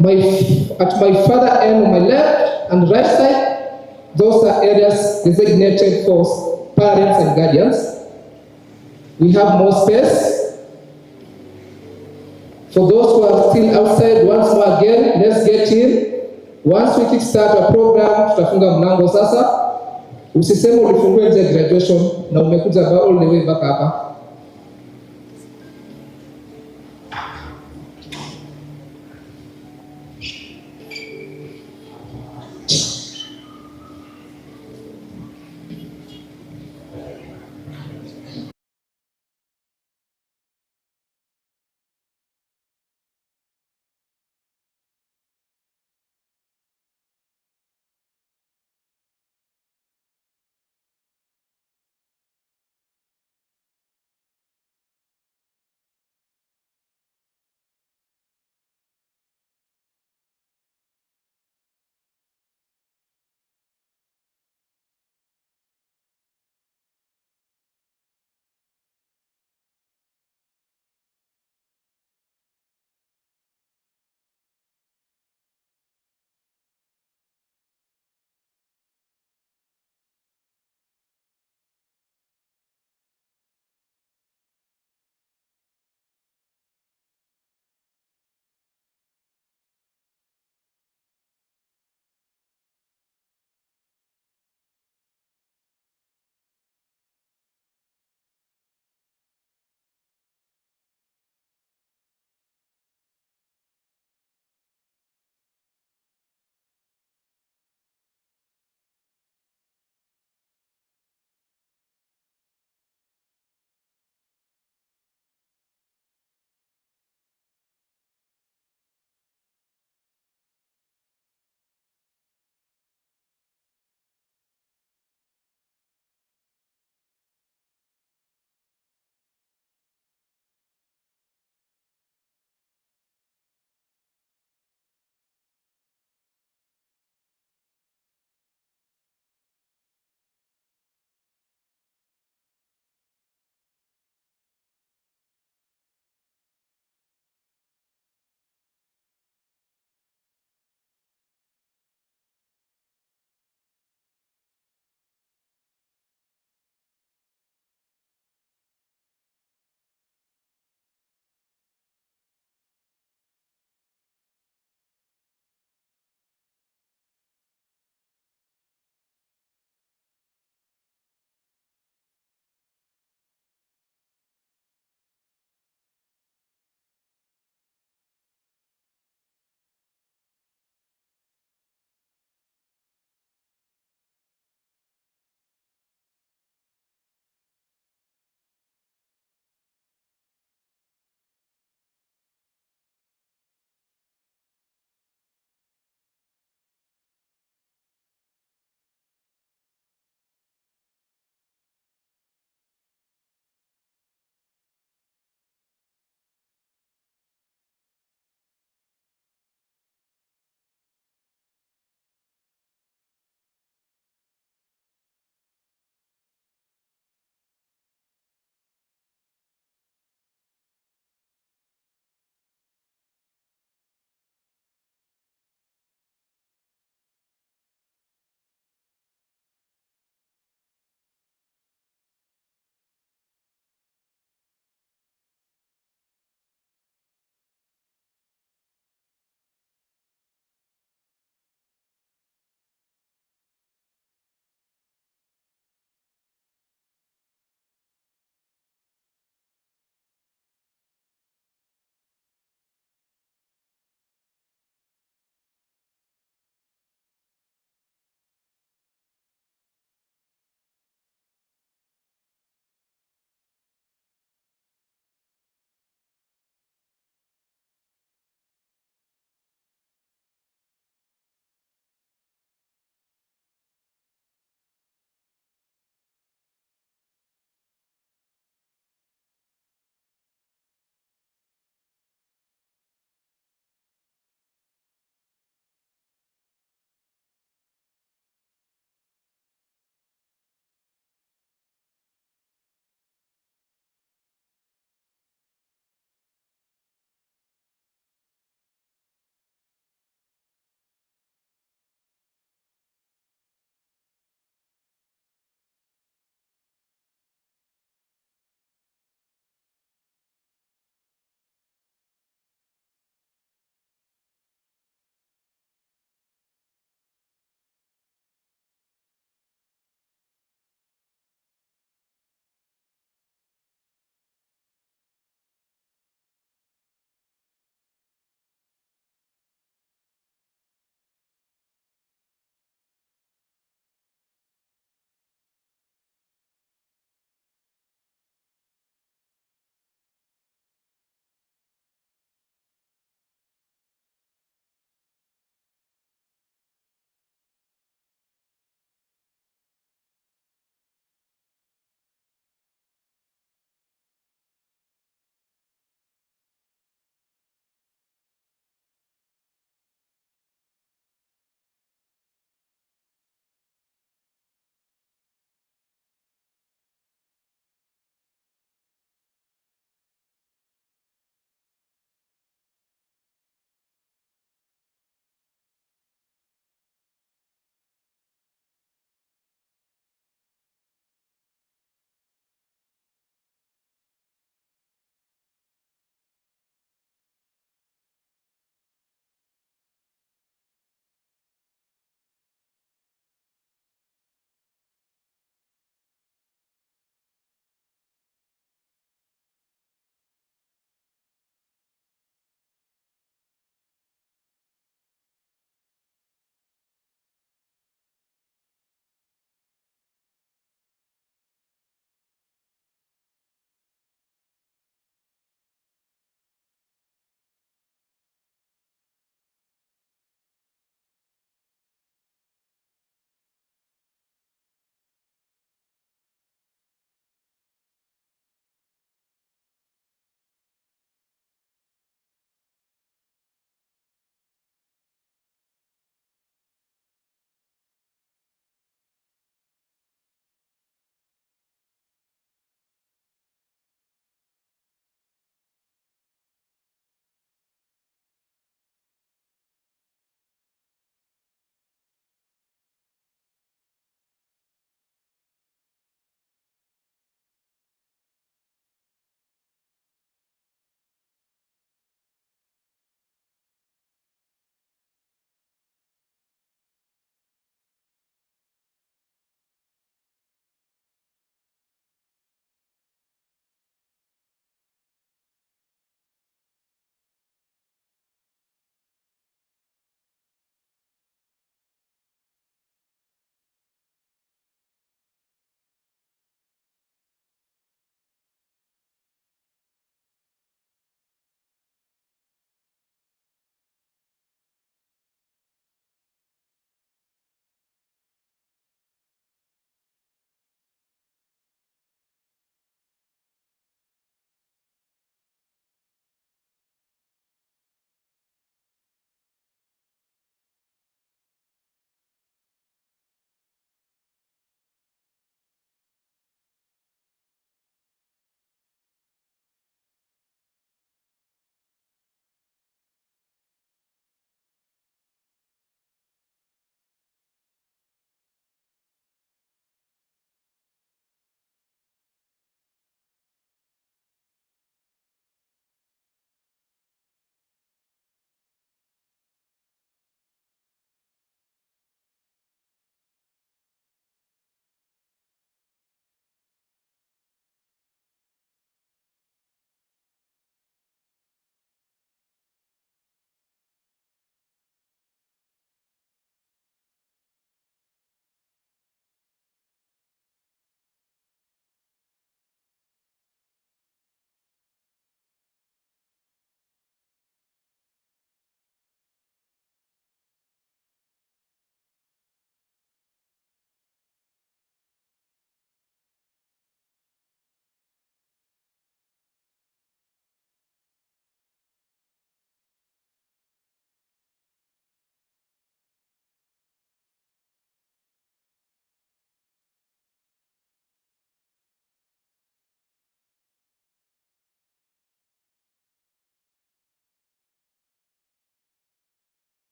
At my further end on my left and right side, those are areas designated for parents and guardians. We have more space. For those who are still outside, once more again, let's get in. Once we kickstart our program, tutafunga mlango sasa. Usiseme ulifungua nje graduation na umekuja all the way back hapa.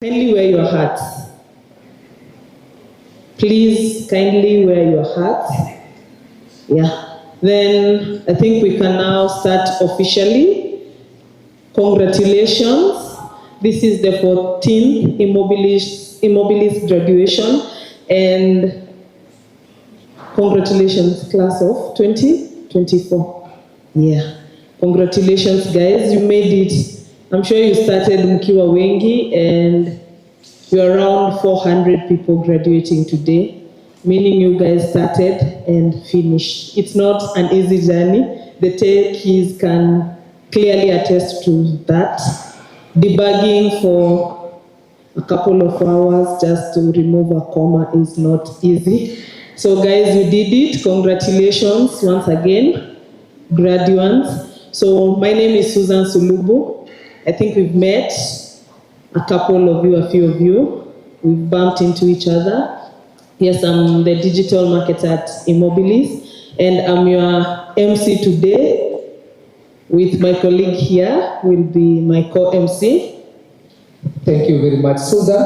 Kindly wear your hats. Please kindly wear your hats. Yeah. Then I think we can now start officially. Congratulations. This is the 14th eMobilis graduation, and congratulations class of 2024. Yeah. Congratulations guys, you made it. I'm sure you started mkiwa wengi and you're around 400 people graduating today, meaning you guys started and finished. It's not an easy journey. The techies can clearly attest to that. Debugging for a couple of hours just to remove a comma is not easy. So guys, you did it. Congratulations once again, graduates. So my name is Susan Sulubu. I think we've met a couple of you, a few of you. We've bumped into each other. Yes, I'm the digital marketer at eMobilis, and I'm your MC today. With my colleague here will be my co-MC. Thank you very much, Susan.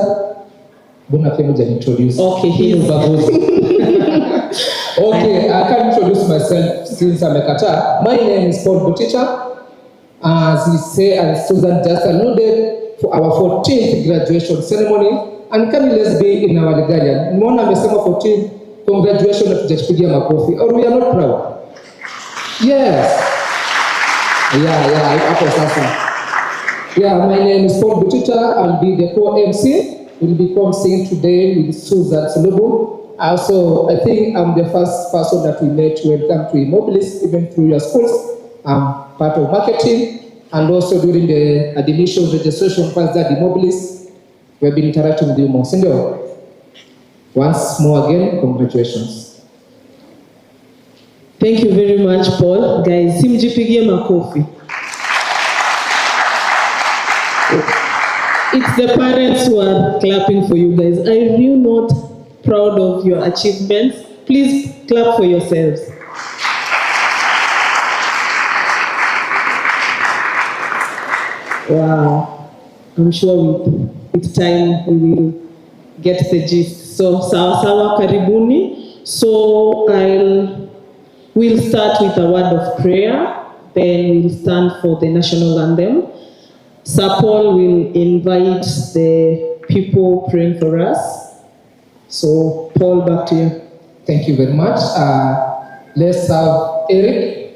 Introduce. Okay, he's okay, I can introduce myself since I'm a Qatar. My name is Paul Buticha. As we say, as Susan just alluded, for our 14th graduation ceremony. And can let's be in our Ligarian. Mwana amesema 14th, congratulations na tujachipigia makofi. Or we are not proud. Yes. Yeah, my name is Paul Butita. I'll be the co-MC. We'll be co-emceeing today with Susan Sulubu. Also, I think I'm the first person that we met when it comes to eMobilis, even through your schools. I'm part of marketing, and also during the admission registration first at eMobilis, we've been interacting with you more. Sindio, once more again, congratulations. Thank you very much, Paul. Guys, simjipigie makofi. It's the parents who are clapping for you guys. Are you not proud of your achievements? Please clap for yourselves. Wow. I'm sure with time we will get the gist. So, sawa karibuni. So, we'll start with a word of prayer, then we'll stand for the national anthem. Sir Paul will invite the people praying for us. So, Paul, back to you. Thank you very much. Let's have Eric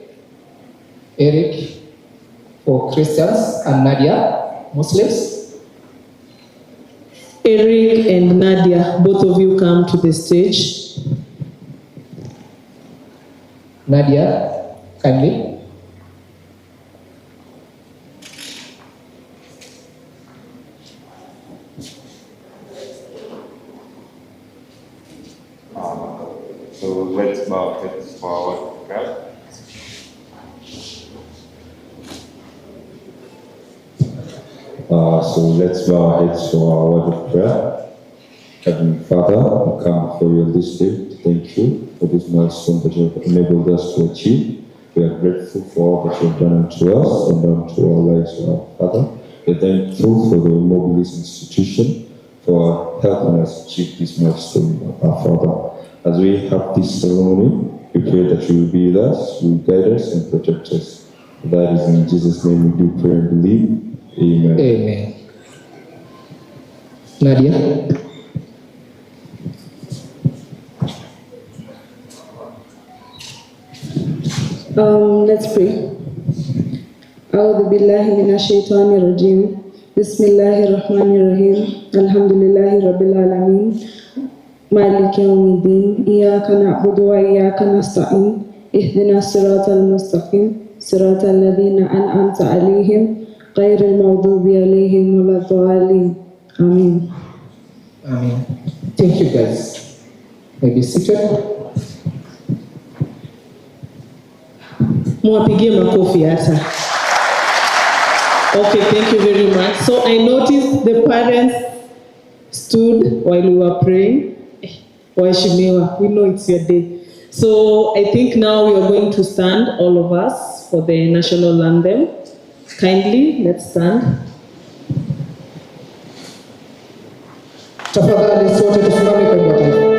for Christians, and Nadia, Muslims. Eric and Nadia, both of you come to the stage. Nadia, kindly. So let's bow heads for our prayer. So let's bow our heads for our word of prayer. Heavenly Father, we come before you this day to thank you for this milestone that you have enabled us to achieve. We are grateful for all that you have done unto us and unto our lives, our Father. We are thankful for the eMobilis institution for helping us achieve this milestone, our Father. As we have this ceremony, we pray that you will be with us, you will guide us and protect us. That is in Jesus' name we do pray and believe. Amen. Amen. Nadia. Let's pray. أعوذ بالله من الشيطان الرجيم. بسم الله الرحمن الرحيم. الحمد لله رب العالمين. مالك يوم الدين. إياك نعبد وإياك نستعين. اهدنا الصراط المستقيم. صراط الذين أنعمت عليهم غير المغضوب عليهم ولا الضالين. Amen. Amen. Thank you guys. Maybe seated. Mwapigie makofi hata. Okay, thank you very much. So I noticed the parents stood while we were praying. Waheshimiwa, we know it's your day. So I think now we are going to stand, all of us, for the national anthem. Kindly, let's stand. Tafadhali sote tusimame kwa wimbo wa taifa.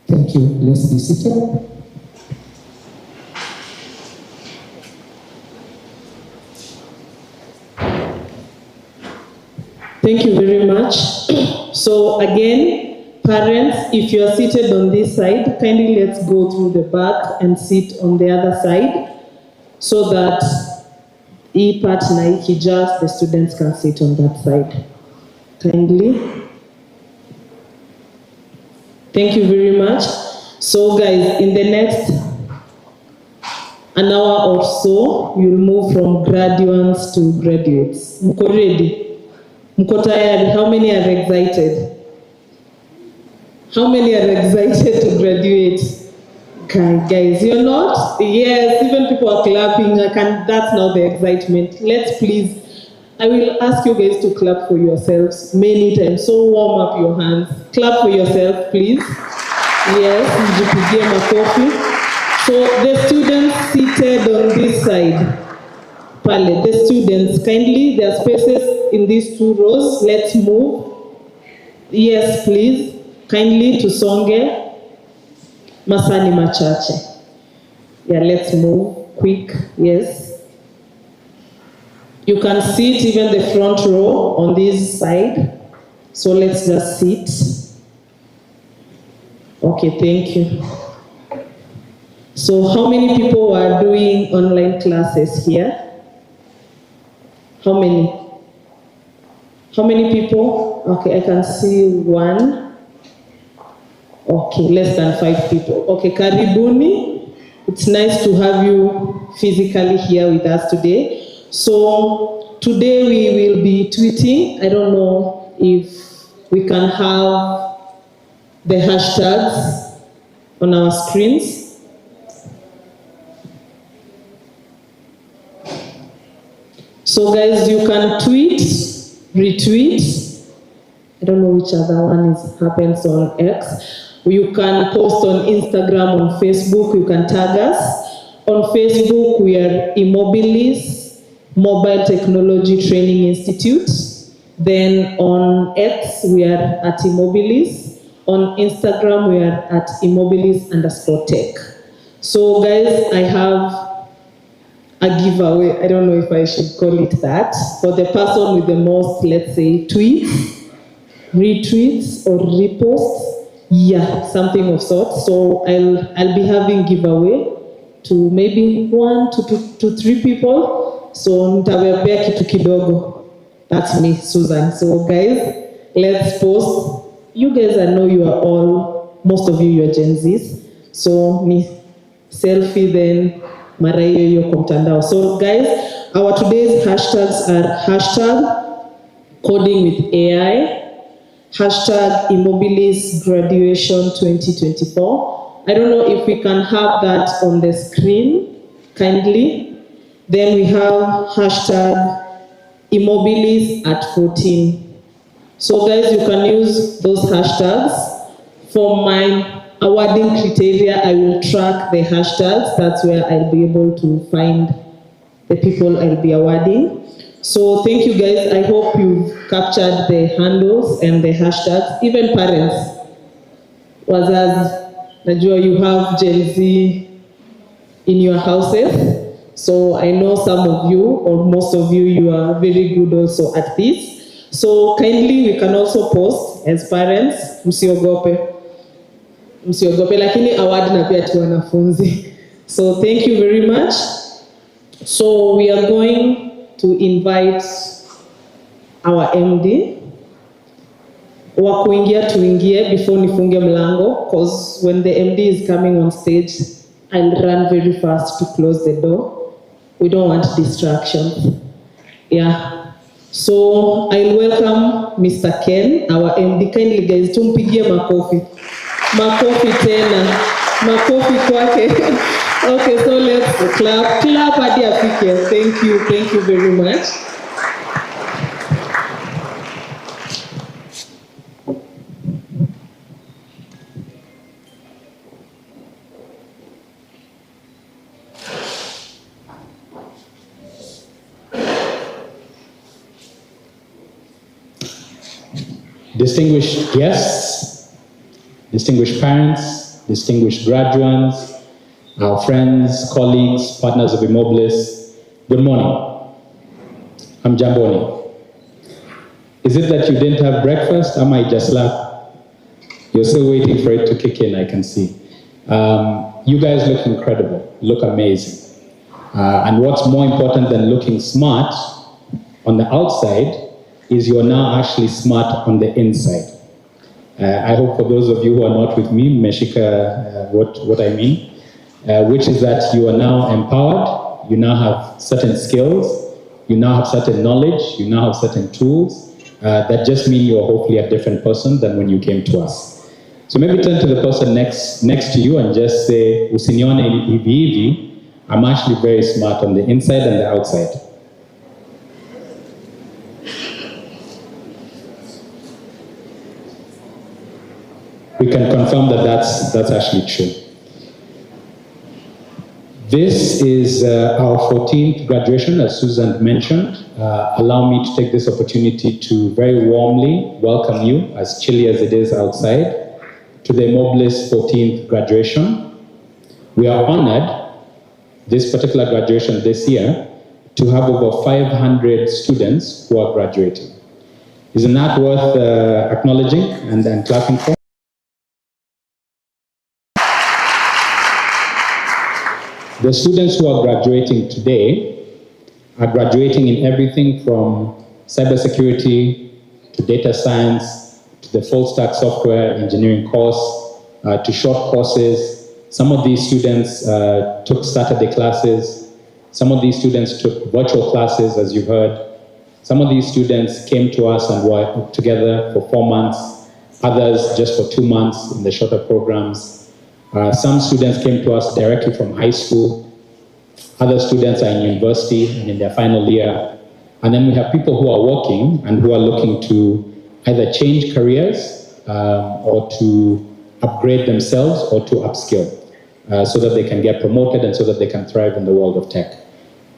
Thank you. Let's be seated. Thank you very much. So again, parents, if you are seated on this side, kindly let's go through the back and sit on the other side so that each part na ikija, the students can sit on that side. Kindly. Thank you very much. So guys, in the next an hour or so, you'll move from graduates to graduates. Mko ready? Mko tired? How many are excited? How many are excited to graduate? Guys, you're not? Yes, even people are clapping. That's not the excitement. Let's please, I will ask you guys to clap for yourselves many times. So warm up your hands. Clap for yourself, please. Yes, mjipigie makofi. So the students seated on this side, pale, the students, kindly, there are spaces in these two rows. Let's move. Yes, please. Kindly tusonge. Masani machache. Yeah, let's move. Quick. Yes. You can sit even the front row on this side. So let's just sit. Okay, thank you. So how many people are doing online classes here? How many? How many people? Okay, I can see one. Okay, less than 5 people. Okay, karibuni. It's nice to have you physically here with us today. So today we will be tweeting. I don't know if we can have the hashtags on our screens. So guys, you can tweet, retweet. I don't know which other one happens on X. You can post on Instagram, on Facebook. You can tag us. On Facebook, we are eMobilis, Mobile Technology Training Institute. Then on X, we are at eMobilis. On Instagram, we are at eMobilis_tech. So guys, I have a giveaway. I don't know if I should call it that. For the person with the most, let's say, tweets, retweets, or reposts. Yeah, something of sort. So I'll be having giveaway to maybe 1 to 3 people. So nitawapea kitu kidogo. That's me, Susan. So guys, let's post. You guys, I know you are all, most of you are Gen Zs. So selfie, then mara hiyo hiyo kwa mtandao. So guys, our today's hashtags are hashtag coding with AI, hashtag eMobilis graduation 2024. I don't know if we can have that on the screen kindly. Then we have hashtag eMobilis at 14. So guys, you can use those hashtags. For my awarding criteria, I will track the hashtags. That's where I'll be able to find the people I'll be awarding. So thank you guys. I hope you've captured the handles and the hashtags. Even parents, wazaz, najua you have Gen Z in your houses. So I know some of you, or most of you, you are very good also at this. So kindly, we can also post as parents, msiogope, lakini award na pia tu wanafunzi. So thank you very much. So we are going to invite our MD. Wa kuingia tuingie before nifunge mlango, because when the MD is coming on stage, I'll run very fast to close the door. We don't want distraction. Yeah. So I'll welcome Mr. Ken, our MD. Kindly guys, tumpigie makofi. Makofi tena. Makofi kwake. Okay, so let's clap. Clap hadi afike. Thank you. Thank you very much. Distinguished guests, distinguished parents, distinguished graduates, our friends, colleagues, partners of eMobilis, good morning. I'm Jamboni. Is it that you didn't have breakfast? I might just laugh. You're still waiting for it to kick in, I can see. You guys look incredible, look amazing. And what's more important than looking smart on the outside is you're now actually smart on the inside. I hope for those of you who are not with me, Meshika, what I mean, which is that you are now empowered, you now have certain skills, you now have certain knowledge, you now have certain tools that just mean you're hopefully a different person than when you came to us. So maybe turn to the person next to you and just say, Usinione hivi hivi, I'm actually very smart on the inside and the outside. We can confirm that that's actually true. This is our 14th graduation, as Susan mentioned. Allow me to take this opportunity to very warmly welcome you, as chilly as it is outside, to the eMobilis 14th graduation. We are honored, this particular graduation this year, to have over 500 students who are graduating. Isn't that worth acknowledging and clapping for? The students who are graduating today are graduating in everything from cybersecurity to data science to the full stack software engineering course to short courses. Some of these students took Saturday classes. Some of these students took virtual classes, as you've heard. Some of these students came to us and were together for 4 months, others just for 2 months in the shorter programs. Some students came to us directly from high school. Other students are in university and in their final year. And then we have people who are working and who are looking to either change careers or to upgrade themselves or to upskill so that they can get promoted and so that they can thrive in the world of tech.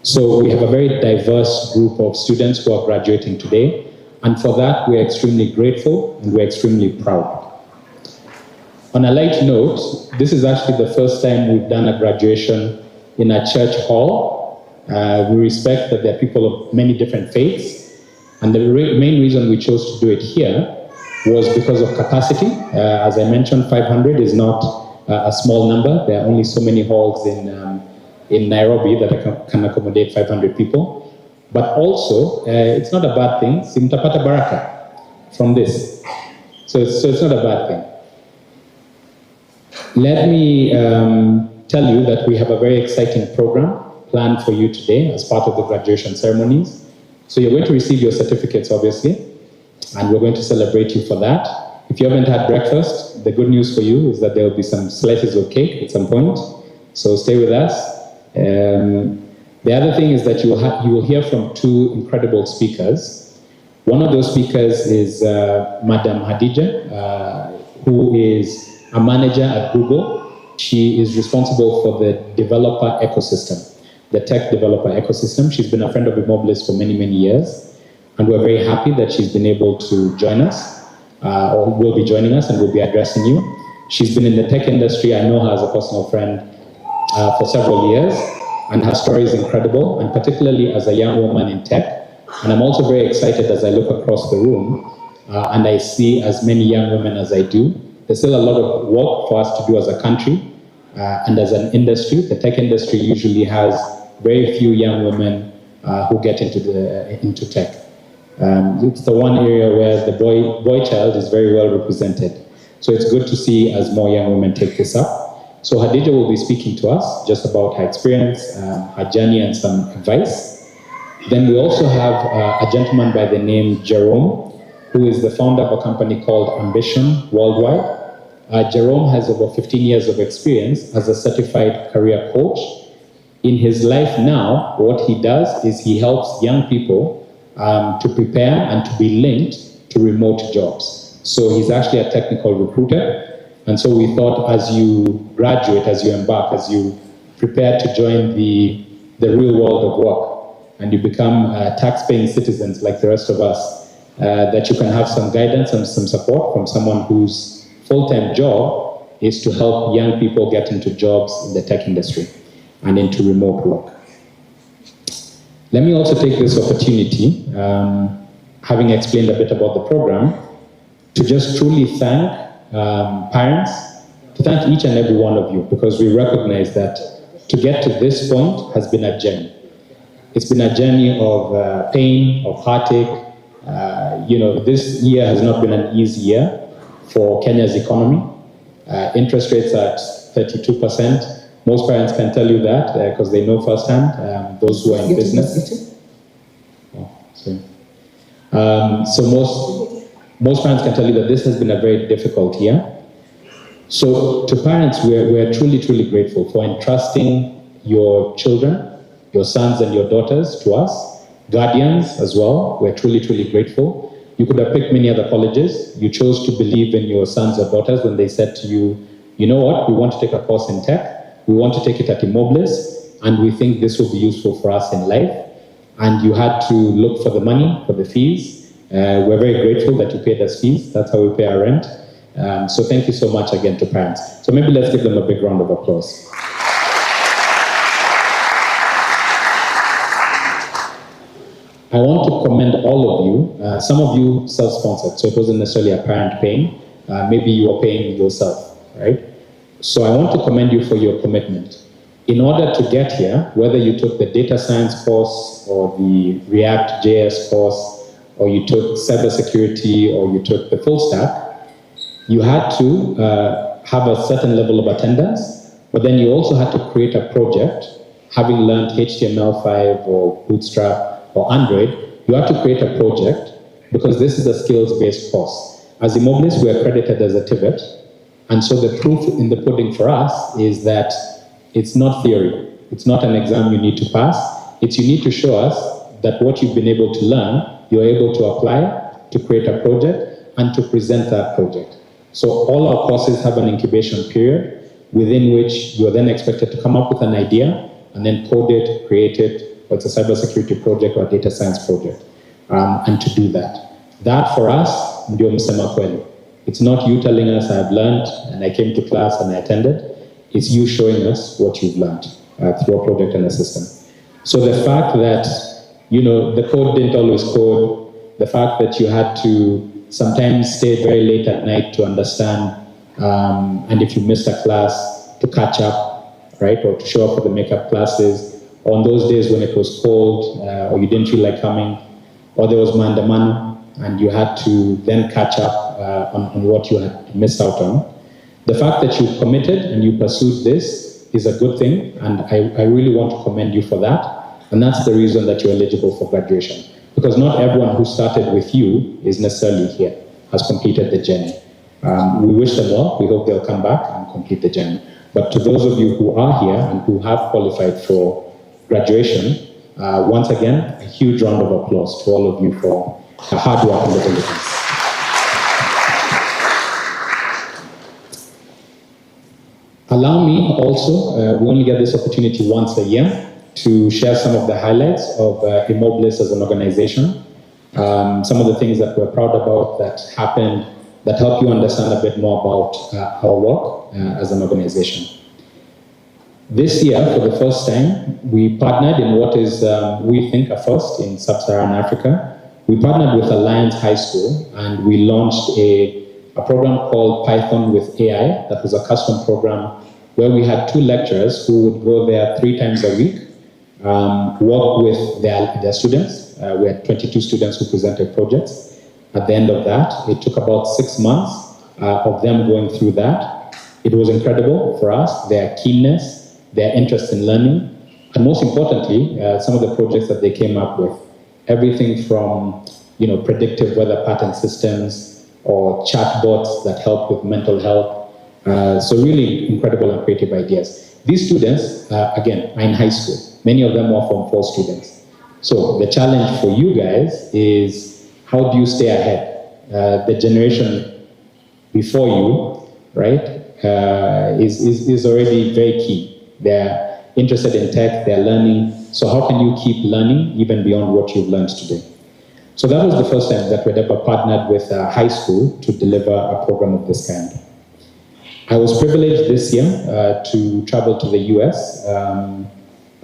So we have a very diverse group of students who are graduating today. And for that, we're extremely grateful and we're extremely proud. On a light note, this is actually the first time we've done a graduation in a church hall. We respect that there are people of many different faiths, and the main reason we chose to do it here was because of capacity. As I mentioned, 500 is not a small number. There are only so many halls in Nairobi that can accommodate 500 people. But also, it's not a bad thing. Simtapata baraka from this. So it's not a bad thing. Let me tell you that we have a very exciting program planned for you today as part of the graduation ceremonies. So you're going to receive your certificates, obviously, and we're going to celebrate you for that. If you haven't had breakfast, the good news for you is that there will be some slices of cake at some point, so stay with us. The other thing is that you will hear from two incredible speakers. One of those speakers is Madam Hadija, who is a manager at Google. She is responsible for the developer ecosystem, the tech developer ecosystem. She's been a friend of eMobilis for many, many years, and we're very happy that she's been able to join us, or will be joining us, and will be addressing you. She's been in the tech industry. I know her as a personal friend for several years, and her story is incredible, and particularly as a young woman in tech. And I'm also very excited as I look across the room and I see as many young women as I do. There's still a lot of work for us to do as a country and as an industry. The tech industry usually has very few young women who get into tech. It's the one area where the boy child is very well represented. So it's good to see as more young women take this up. So Hadija will be speaking to us just about her experience, her journey, and some advice. Then we also have a gentleman by the name Jerome, who is the founder of a company called Ambition Worldwide. Jerome has over 15 years of experience as a certified career coach. In his life now, what he does is he helps young people to prepare and to be linked to remote jobs. So he's actually a technical recruiter. And so we thought, as you graduate, as you embark, as you prepare to join the real world of work, and you become tax-paying citizens like the rest of us, that you can have some guidance and some support from someone whose full-time job is to help young people get into jobs in the tech industry and into remote work. Let me also take this opportunity, having explained a bit about the program, to just truly thank parents, to thank each and every one of you, because we recognize that to get to this point has been a journey. It's been a journey of pain, of heartache. This year has not been an easy year for Kenya's economy. Interest rates are at 32%. Most parents can tell you that because they know firsthand, those who are in business. So most parents can tell you that this has been a very difficult year. So to parents, we're truly, truly grateful for entrusting your children, your sons and your daughters to us. Guardians as well, we're truly, truly grateful. You could have picked many other colleges. You chose to believe in your sons or daughters when they said to you, you know what, we want to take a course in tech. We want to take it at eMobilis, and we think this will be useful for us in life. And you had to look for the money, for the fees. We're very grateful that you paid us fees. That's how we pay our rent. So thank you so much again to parents. So maybe let's give them a big round of applause. I want to commend all of you. Some of you self-sponsored, so it wasn't necessarily a parent paying. Maybe you are paying yourself, right? So I want to commend you for your commitment. In order to get here, whether you took the data science course or the React JS course, or you took cybersecurity, or you took the full stack, you had to have a certain level of attendance, but then you also had to create a project. Having learned HTML5 or Bootstrap or Android, you have to create a project because this is a skills-based course. As eMobilis, we are accredited as a TVET, and so the proof in the pudding for us is that it's not theory. It's not an exam you need to pass. It's you need to show us that what you've been able to learn, you're able to apply to create a project and to present that project. So all our courses have an incubation period within which you're then expected to come up with an idea and then code it, create it, or it's a cybersecurity project or a data science project, and to do that. That for us, ndio msema kweli. It's not you telling us I've learned and I came to class and I attended. It's you showing us what you've learned through a project and a system. So the fact that, the code didn't always code, the fact that you had to sometimes stay very late at night to understand, and if you missed a class, to catch up, right, or to show up for the makeup classes, or on those days when it was cold, or you didn't feel like coming, or there was mandamano, and you had to then catch up on what you had missed out on. The fact that you committed and you pursued this is a good thing, and I really want to commend you for that. And that's the reason that you're eligible for graduation. Because not everyone who started with you is necessarily here, has completed the journey. We wish them well. We hope they'll come back and complete the journey. But to those of you who are here and who have qualified for graduation, once again, a huge round of applause to all of you for the hard work and the diligence. Allow me also, we only get this opportunity once a year, to share some of the highlights of eMobilis as an organization. Some of the things that we're proud about that happened that help you understand a bit more about our work as an organization. This year, for the first time, we partnered in what is, we think, a first in Sub-Saharan Africa. We partnered with Alliance High School, and we launched a program called Python with AI. That was a custom program where we had 2 lecturers who would go there 3 times a week, work with their students. We had 22 students who presented projects. At the end of that, it took about 6 months of them going through that. It was incredible for us, their keenness, their interest in learning, and most importantly, some of the projects that they came up with. Everything from, predictive weather pattern systems or chatbots that help with mental health. So really incredible and creative ideas. These students, again, are in high school. Many of them are Form 4 students. So the challenge for you guys is, how do you stay ahead? The generation before you, right, is already very key. They're interested in tech, they're learning. So how can you keep learning even beyond what you've learned today? So that was the first time that we'd ever partnered with a high school to deliver a program of this kind. I was privileged this year to travel to the US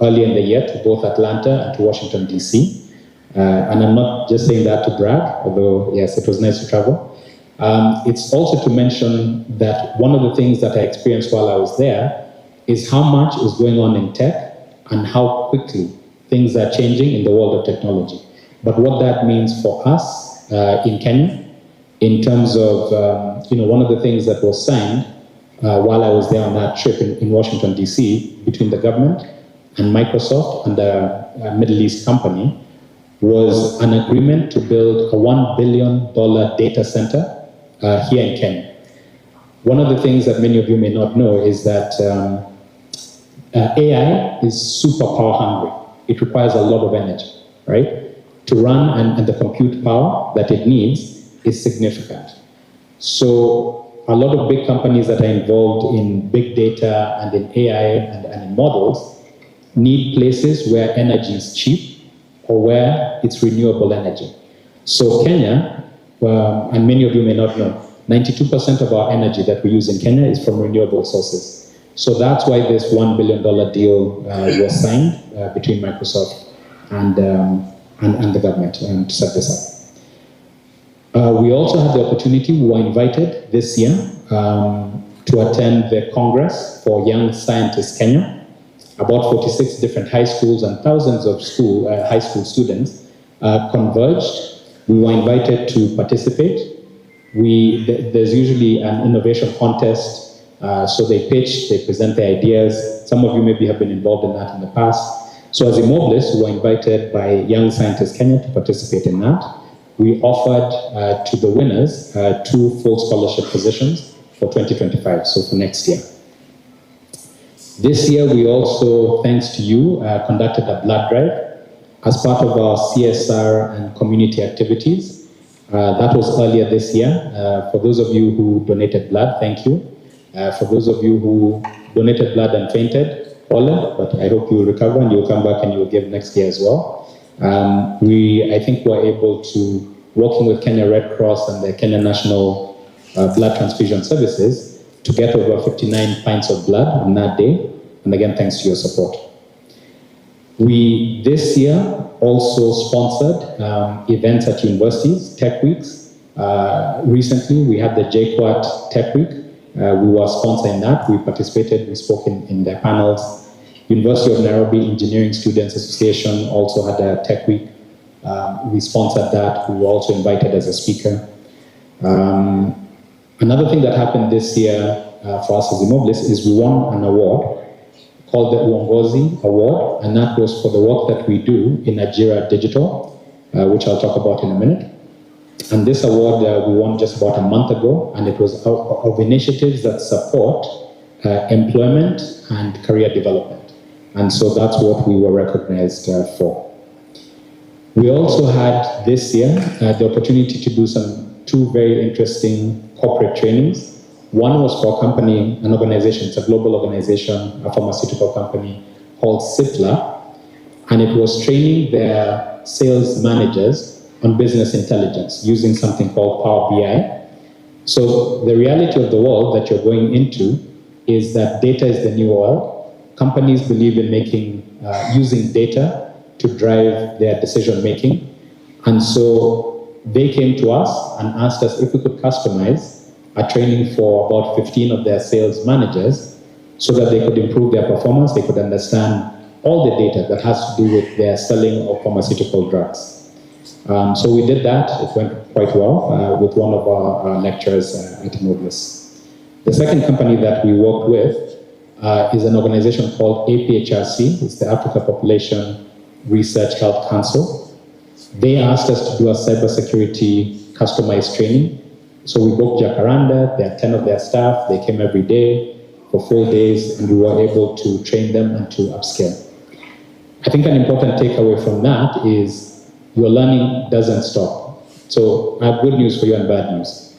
early in the year to both Atlanta and to Washington, DC. And I'm not just saying that to brag, although yes, it was nice to travel. It's also to mention that one of the things that I experienced while I was there is how much is going on in tech and how quickly things are changing in the world of technology. But what that means for us in Kenya, in terms of, one of the things that was signed while I was there on that trip in Washington, DC, between the government and Microsoft and a Middle East company, was an agreement to build a $1 billion data center here in Kenya. One of the things that many of you may not know is that AI is super power hungry. It requires a lot of energy, right? To run, and the compute power that it needs is significant. So a lot of big companies that are involved in big data and in AI and in models need places where energy is cheap or where it's renewable energy. So Kenya, and many of you may not know, 92% of our energy that we use in Kenya is from renewable sources. So that's why this $1 billion deal was signed between Microsoft and the government to set this up. We also had the opportunity, we were invited this year to attend the Congress for Young Scientists Kenya. About 46 different high schools and thousands of high school students converged. We were invited to participate. There's usually an innovation contest. So they pitch, they present their ideas. Some of you maybe have been involved in that in the past. So as eMobilis, we were invited by Young Scientists Kenya to participate in that. We offered to the winners 2 full scholarship positions for 2025, so for next year. This year, we also, thanks to you, conducted a blood drive as part of our CSR and community activities. That was earlier this year. For those of you who donated blood, thank you. For those of you who donated blood and fainted, but I hope you will recover and you'll come back and you will give next year as well. I think we're able to, working with Kenya Red Cross and the Kenya National Blood Transfusion Services, to get over 59 pints of blood on that day. And again, thanks to your support. We, this year, also sponsored events at universities, Tech Weeks. Recently, we had the JKUAT Tech Week. We were sponsoring that. We participated, we spoke in their panels. University of Nairobi Engineering Students Association also had a Tech Week. We sponsored that. We were also invited as a speaker. Another thing that happened this year for us as eMobilis is we won an award called the Uongozi Award, and that was for the work that we do in Nigeria Digital, which I'll talk about in a minute. And this award we won just about a month ago, and it was of initiatives that support employment and career development. And so that's what we were recognized for. We also had this year the opportunity to do two very interesting corporate trainings. One was for a company, an organization, it's a global organization, a pharmaceutical company called Cipla, and it was training their sales managers on business intelligence using something called Power BI. So the reality of the world that you're going into is that data is the new oil. Companies believe in using data to drive their decision making. And so they came to us and asked us if we could customize a training for about 15 of their sales managers so that they could improve their performance, they could understand all the data that has to do with their selling of pharmaceutical drugs. So we did that. It went quite well with one of our lecturers at eMobilis. The second company that we worked with is an organization called APHRC. It's the Africa Population Research Health Council. They asked us to do a cybersecurity customized training. So we booked Jacaranda, there are 10 of their staff, they came every day for 4 days, and we were able to train them and to upskill. I think an important takeaway from that is your learning doesn't stop. So I have good news for you and bad news.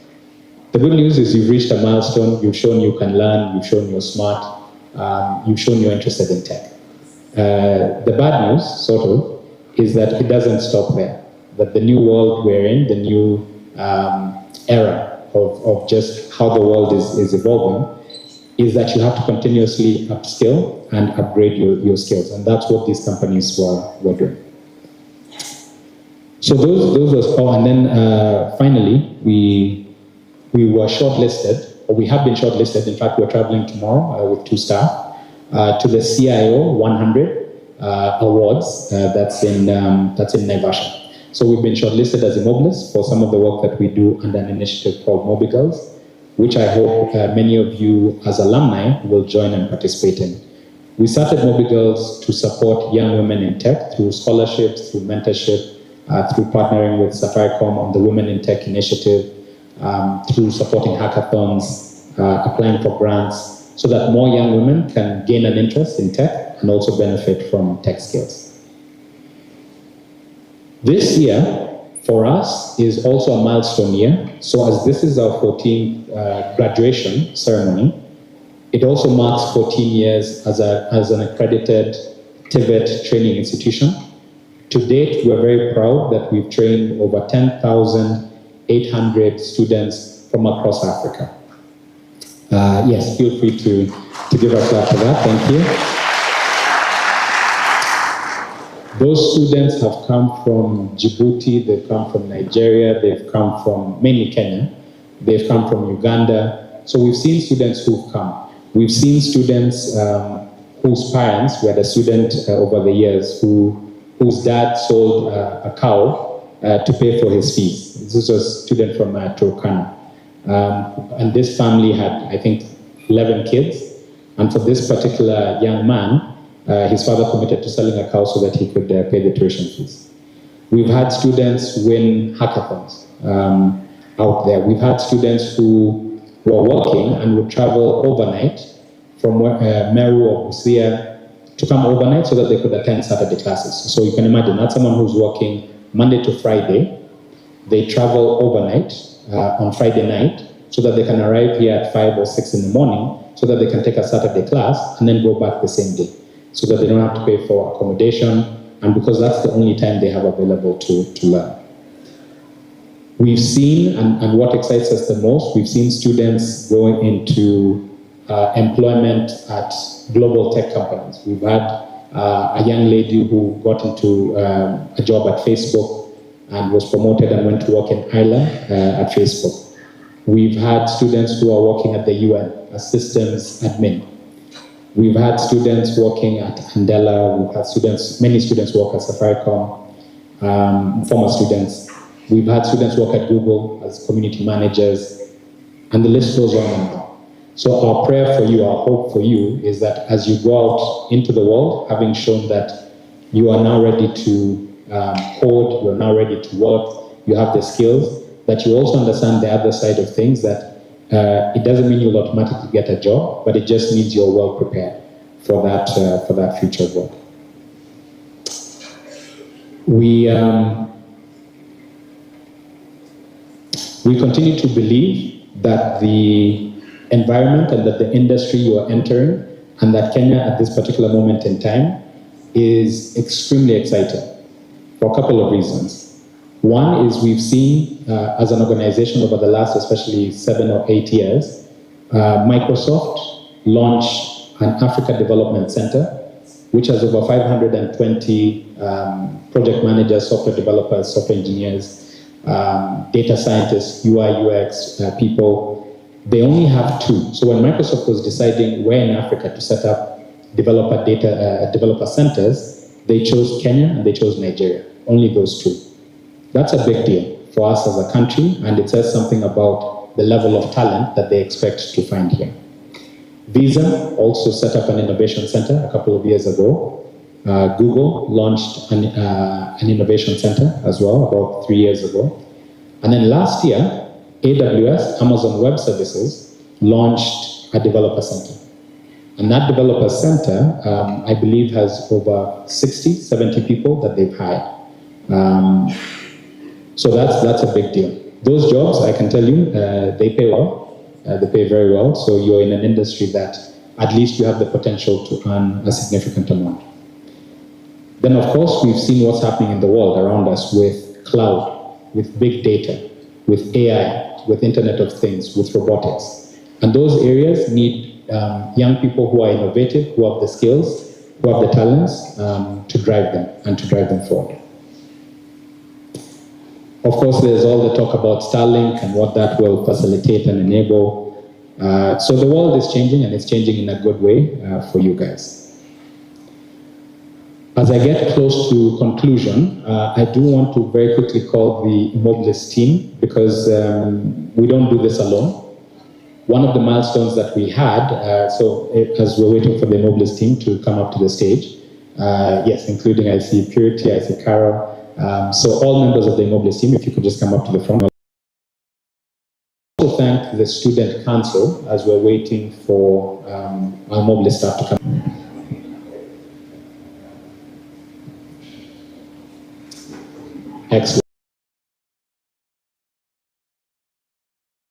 The good news is you've reached a milestone, you've shown you can learn, you've shown you're smart, you've shown you're interested in tech. The bad news, sort of, is that it doesn't stop there. That the new world we're in, the new era of just how the world is evolving, is that you have to continuously upskill and upgrade your skills. And that's what these companies were doing. So those were, and then finally, we were shortlisted, or we have been shortlisted. In fact, we're traveling tomorrow with 2 staff to the CIO 100 awards that's in Naivasha. So we've been shortlisted as eMobilis for some of the work that we do under an initiative called MobiGirls, which I hope many of you as alumni will join and participate in. We started MobiGirls to support young women in tech through scholarships, through mentorship, through partnering with Safaricom on the Women in Tech initiative, through supporting hackathons, applying for grants, so that more young women can gain an interest in tech and also benefit from tech skills. This year, for us, is also a milestone year. So as this is our 14th graduation ceremony, it also marks 14 years as an accredited TVET training institution. To date, we're very proud that we've trained over 10,800 students from across Africa. Yes, feel free to give a clap for that. Thank you. Those students have come from Djibouti, they've come from Nigeria, they've come from mainly Kenya, they've come from Uganda. So we've seen students who've come. We've seen students whose parents, we had a student over the years whose dad sold a cow to pay for his fees. This was a student from Turkana. And this family had, I think, 11 kids. And for this particular young man, his father committed to selling a cow so that he could pay the tuition fees. We've had students win hackathons out there. We've had students who were working and would travel overnight from Meru or Busia to come overnight so that they could attend Saturday classes. So you can imagine that's someone who's working Monday to Friday. They travel overnight on Friday night so that they can arrive here at 5 or 6 in the morning so that they can take a Saturday class and then go back the same day, so that they don't have to pay for accommodation, and because that's the only time they have available to learn. We've seen, and what excites us the most, we've seen students going into employment at global tech companies. We've had a young lady who got into a job at Facebook and was promoted and went to work in Ireland at Facebook. We've had students who are working at the UN as systems admin. We've had students working at Andela. We've had many students work at Safaricom, former students. We've had students work at Google as community managers, and the list goes on and on. So our prayer for you, our hope for you is that as you go out into the world, having shown that you are now ready to code, you're now ready to work, you have the skills, that you also understand the other side of things, that it doesn't mean you'll automatically get a job, but it just means you're well prepared for that future work. We continue to believe that the environment and that the industry you are entering, and that Kenya at this particular moment in time is extremely exciting for a couple of reasons. One is we've seen as an organization over the last especially 7 or 8 years, Microsoft launch an Africa Development Center, which has over 520 project managers, software developers, software engineers, data scientists, UI, UX people. They only have 2. So when Microsoft was deciding where in Africa to set up developer centers, they chose Kenya and they chose Nigeria. Only those 2. That's a big deal for us as a country, and it says something about the level of talent that they expect to find here. Visa also set up an innovation center a couple of years ago. Google launched an innovation center as well about 3 years ago. And then last year, AWS, Amazon Web Services, launched a developer center. And that developer center, I believe, has over 60, 70 people that they've hired. So that's a big deal. Those jobs, I can tell you, they pay well. They pay very well. So you're in an industry that at least you have the potential to earn a significant amount. Then, of course, we've seen what's happening in the world around us with cloud, with big data, with AI, with Internet of Things, with robotics. And those areas need young people who are innovative, who have the skills, who have the talents to drive them and to drive them forward. Of course, there's all the talk about Starlink and what that will facilitate and enable. So the world is changing, and it's changing in a good way for you guys. As I get close to conclusion, I do want to very quickly call the eMobilis team, because we don't do this alone. One of the milestones that we had, as we're waiting for the eMobilis team to come up to the stage, yes, including I see Purity, I see Carol, so all members of the eMobilis team, if you could just come up to the front. I also thank the student council as we're waiting for our eMobilis staff to come. Excellent.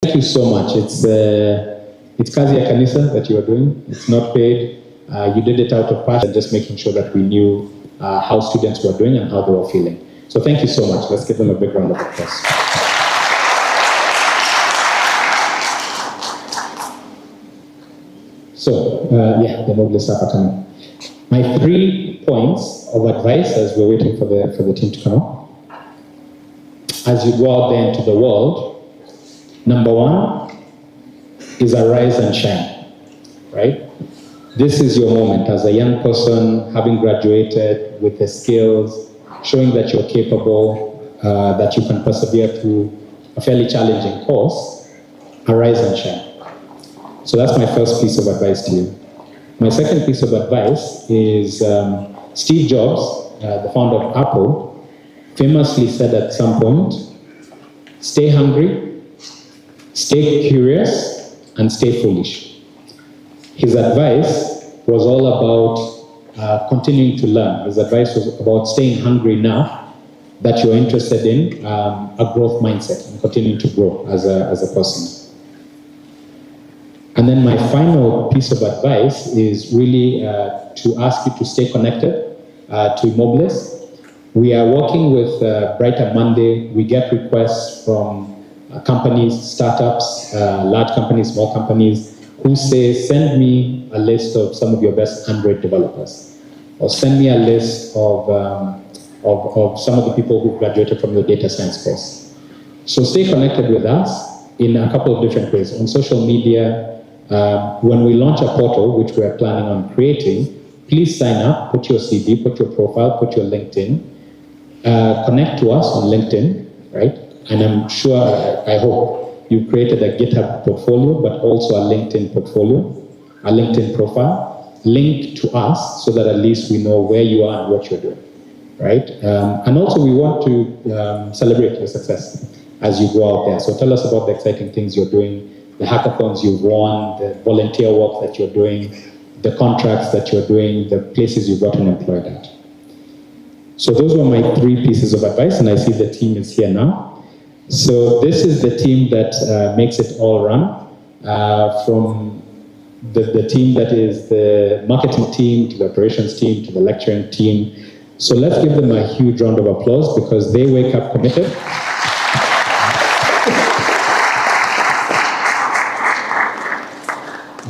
Thank you so much. It's kazi ya kanisa that you are doing. It's not paid. You did it out of passion, just making sure that we knew how students were doing and how they were feeling. So thank you so much. Let's give them a big round of applause. So, yeah, the eMobilis staff are coming. My 3 points of advice as we're waiting for the team to come up. As you go out there into the world, number 1 is arise and shine, right? This is your moment as a young person, having graduated with the skills, showing that you're capable, that you can persevere through a fairly challenging course. Arise and shine. So that's my first piece of advice to you. My second piece of advice is Steve Jobs, the founder of Apple, famously said at some point, stay hungry, stay curious, and stay foolish. His advice was all about continuing to learn. His advice was about staying hungry enough that you're interested in a growth mindset and continuing to grow as a person. And then my final piece of advice is really to ask you to stay connected to eMobilis. We are working with Brighter Monday. We get requests from companies, startups, large companies, small companies, who say, send me a list of some of your best Android developers, or send me a list of some of the people who graduated from your data science course. So stay connected with us in a couple of different ways. On social media, when we launch a portal, which we're planning on creating, please sign up, put your CV, put your profile, put your LinkedIn, connect to us on LinkedIn, right? And I'm sure, I hope, you've created a GitHub portfolio, but also a LinkedIn portfolio, a LinkedIn profile, linked to us so that at least we know where you are and what you're doing, right? And also we want to celebrate your success as you go out there. So tell us about the exciting things you're doing, the hackathons you've won, the volunteer work that you're doing, the contracts that you're doing, the places you've gotten employed at. So those were my 3 pieces of advice, and I see the team is here now. So this is the team that makes it all run, from the team that is the marketing team, to the operations team, to the lecturing team. So let's give them a huge round of applause because they wake up committed.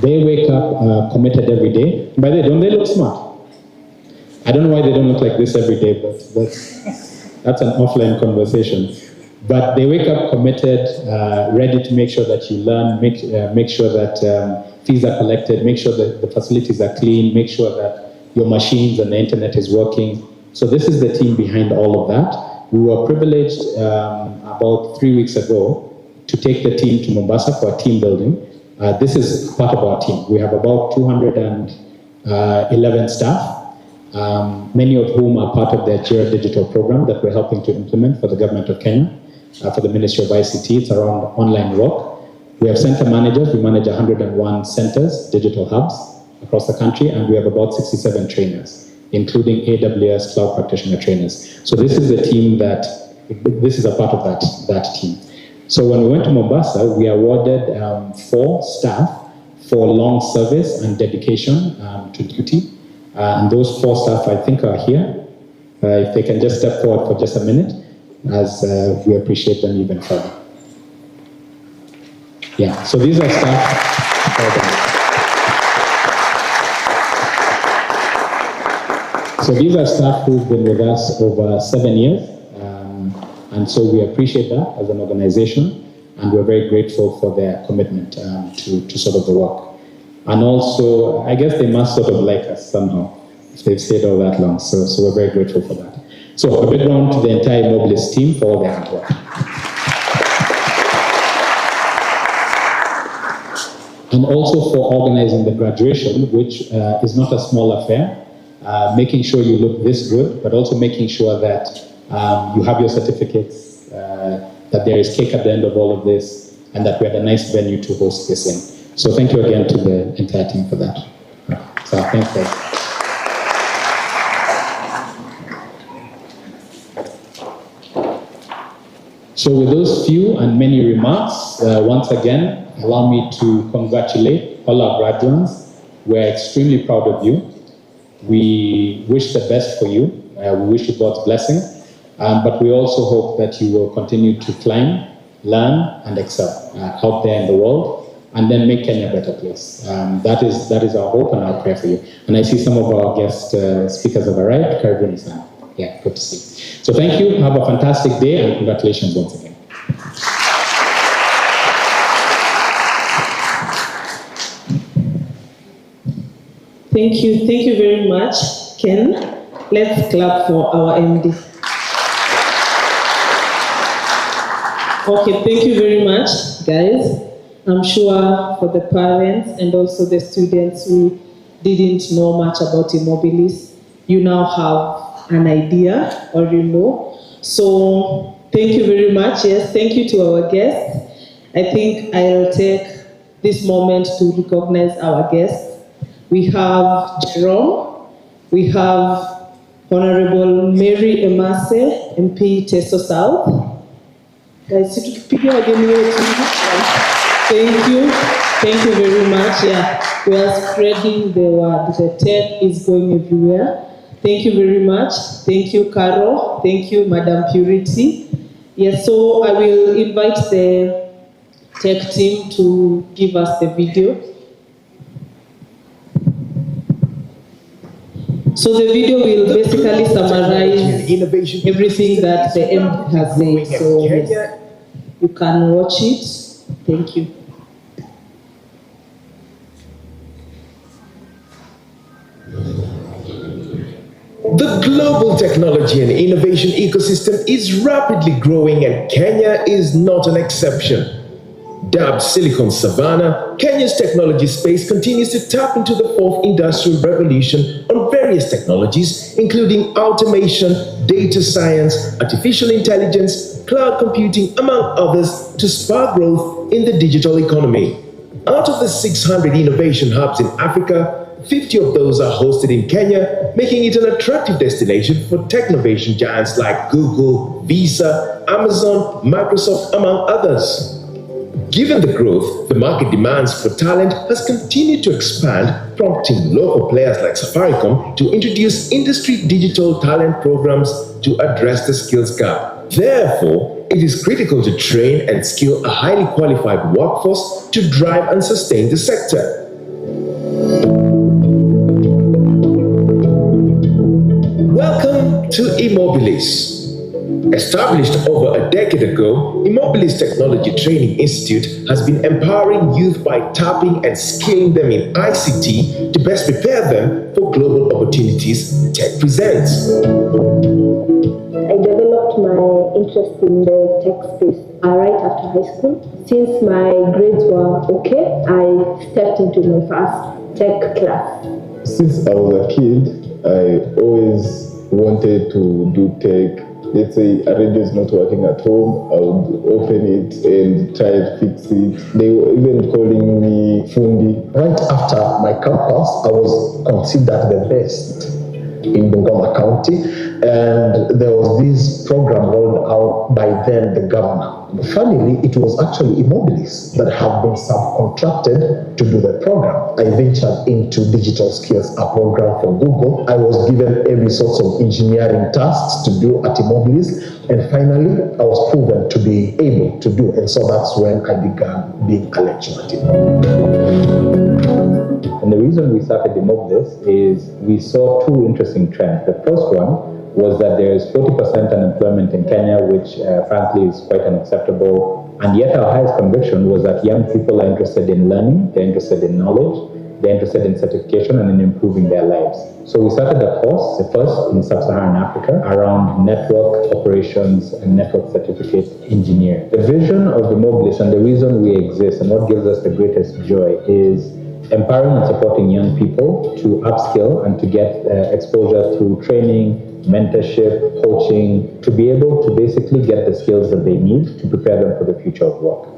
They wake up committed every day. By the way, don't they look smart? I don't know why they don't look like this every day, but that's an offline conversation. But they wake up committed, ready to make sure that you learn, make sure that fees are collected, make sure that the facilities are clean, make sure that your machines and the internet is working. So this is the team behind all of that. We were privileged about 3 weeks ago to take the team to Mombasa for a team building. This is part of our team. We have about 211 staff. Many of whom are part of the Jira digital program that we're helping to implement for the government of Kenya, for the Ministry of ICT. It's around online work. We have center managers. We manage 101 centers, digital hubs across the country, and we have about 67 trainers, including AWS cloud practitioner trainers. So this is the team this is a part of that team. So when we went to Mombasa, we awarded 4 staff for long service and dedication to duty. And those 4 staff, I think, are here. If they can just step forward for just a minute, as we appreciate them even further. Yeah, so these are staff. So these are staff who've been with us over 7 years. And so we appreciate that as an organization. And we're very grateful for their commitment to sort of the work. And also, I guess they must sort of like us somehow, if they've stayed all that long. So we're very grateful for that. So a big round to the entire eMobilis team for all their hard work. And also for organizing the graduation, which is not a small affair, making sure you look this good, but also making sure that you have your certificates, that there is cake at the end of all of this, and that we had a nice venue to host this in. So thank you again to the entire team for that. So thanks, guys. So with those few and many remarks, once again, allow me to congratulate all our graduates. We're extremely proud of you. We wish the best for you. We wish you God's blessing. But we also hope that you will continue to climb, learn, and excel out there in the world, and then make Kenya a better place. That is our hope and our prayer for you. And I see some of our guest speakers have arrived. Karibuni sana. Yeah, good to see. So thank you. Have a fantastic day, and congratulations once again. Thank you very much, Ken. Let's clap for our MD. Okay, thank you very much, guys. I'm sure for the parents and also the students who didn't know much about eMobilis, you now have an idea, or you know. So thank you very much. Yes, thank you to our guests. I think I'll take this moment to recognize our guests. We have Jerome, we have Honorable Mary Emase, MP Teso South. Guys, thank you very much. Yeah, we are spreading the word. The tech is going everywhere. Thank you very much. Thank you, Carol. Thank you, Madam Purity. Yes, so I will invite the tech team to give us the video. So the video will basically summarize everything that the MP has said. So yes, you can watch it. Thank you. The global technology and innovation ecosystem is rapidly growing, and Kenya is not an exception. Dubbed Silicon Savannah, Kenya's technology space continues to tap into the fourth industrial revolution on various technologies, including automation, data science, artificial intelligence, cloud computing, among others, to spark growth in the digital economy. Out of the 600 innovation hubs in Africa, 50 of those are hosted in Kenya, making it an attractive destination for technovation giants like Google, Visa, Amazon, Microsoft, among others. Given the growth, the market demands for talent has continued to expand, prompting local players like Safaricom to introduce industry digital talent programs to address the skills gap. Therefore, it is critical to train and skill a highly qualified workforce to drive and sustain the sector. Welcome to eMobilis. Established over a decade ago, eMobilis Technology Training Institute has been empowering youth by tapping and skilling them in ICT to best prepare them for global opportunities tech presents. I developed my interest in the tech space right after high school. Since my grades were okay, I stepped into my first tech class. Since I was a kid, I always wanted to do tech. Let's say a radio is not working at home, I would open it and try to fix it. They were even calling me Fundi. Right after my campus, I was considered the best in Bungoma County, and there was this program rolled out by then the governor. Funnily, it was actually eMobilis that had been subcontracted to do the program. I ventured into digital skills, a program for Google. I was given every sort of engineering tasks to do at eMobilis, and finally, I was proven to be able to do, and so that's when I began being a lecturer. And the reason we started eMobilis is we saw two interesting trends. The first one was that there is 40% unemployment in Kenya, which frankly is quite unacceptable. And yet our highest conviction was that young people are interested in learning, they're interested in knowledge, they're interested in certification and in improving their lives. So we started a course, the first in sub-Saharan Africa, around network operations and network certificate engineering. The vision of eMobilis and the reason we exist and what gives us the greatest joy is empowering and supporting young people to upskill and to get exposure through training, mentorship, coaching, to be able to basically get the skills that they need to prepare them for the future of work.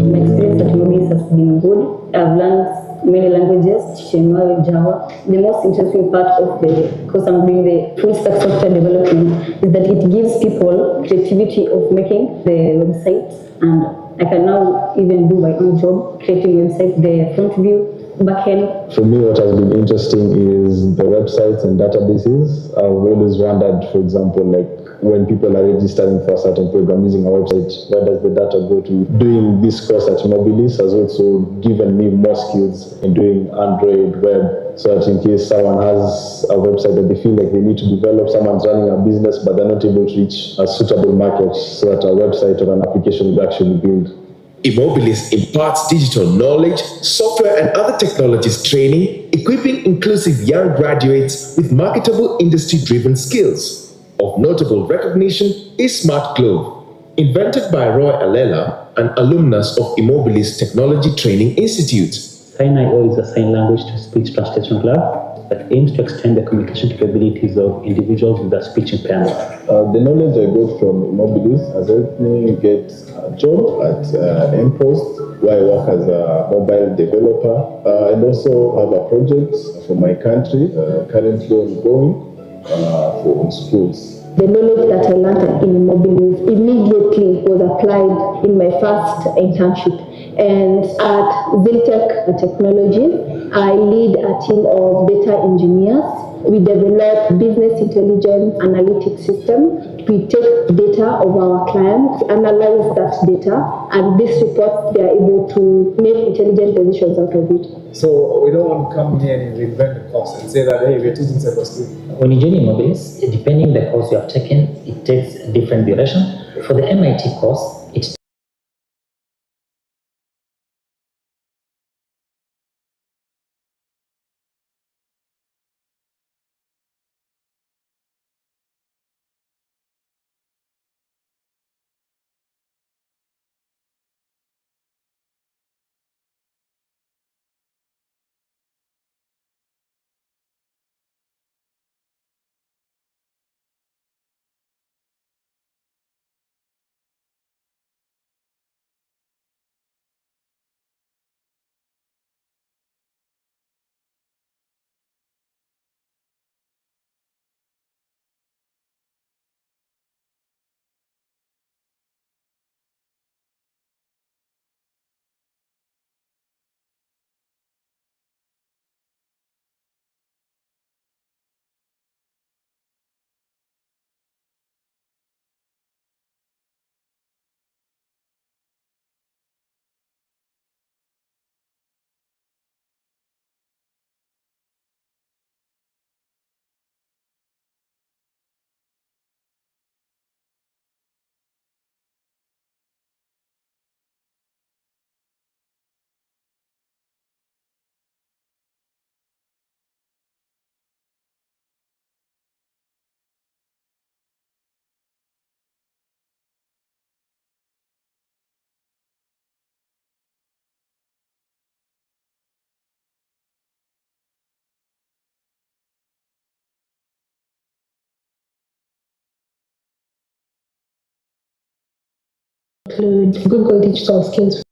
My experience at eMobilis has been good. I've learned many languages, HTML, Java. The most interesting part of the course I'm doing, the full stack software development, is that it gives people creativity of making the websites, and I can now even do my own job, creating websites, the front view, backend. For me, what has been interesting is the websites and databases. I've always wondered, for example, like when people are registering for a certain program using a website, where does the data go to? Doing this course at eMobilis has also given me more skills in doing Android web, so that in case someone has a website that they feel like they need to develop, someone's running a business but they're not able to reach a suitable market, so that a website or an application would actually build. eMobilis imparts digital knowledge, software and other technologies training, equipping inclusive young graduates with marketable industry-driven skills. Of notable recognition is Smart Globe, invented by Roy Alela, an alumnus of eMobilis Technology Training Institute. Sign.io is a sign language to speech translation platform that aims to extend the communication capabilities of individuals with a speech impairment. The knowledge I got from eMobilis has helped me get a job at mPost, where I work as a mobile developer, and also have a project for my country, currently ongoing, for schools. The knowledge that I learned in eMobilis immediately was applied in my first internship. And at Ziltech Technologies, I lead a team of data engineers. We develop business intelligence analytics system. We take data of our clients, analyze that data, and these reports, they are able to make intelligent decisions out of it. So we don't want to come here and reinvent the course and say that, hey, we're teaching cybersecurity. When you join eMobilis, depending the course you have taken, it takes a different duration. For the MIT course, it include Google Digital Skills.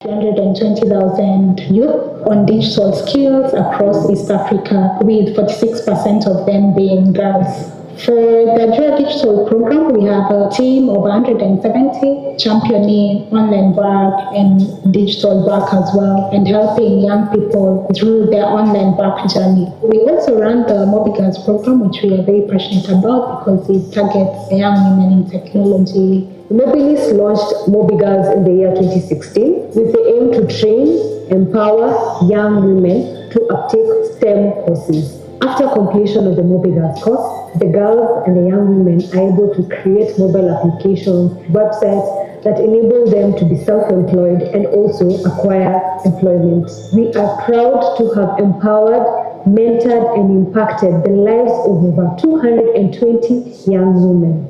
$120,000 youth on digital skills across East Africa, with 46% of them being girls. For the Dual Digital Program, we have a team of 170 championing online work and digital work as well, and helping young people through their online work journey. We also run the eMobilis program, which we are very passionate about because it targets young women in technology. eMobilis launched eMobilis in the year 2016 with the aim to train, empower young women to uptake STEM courses. After completion of the eMobilis course, the girls and the young women are able to create mobile applications, websites that enable them to be self-employed and also acquire employment. We are proud to have empowered, mentored, and impacted the lives of over 220 young women.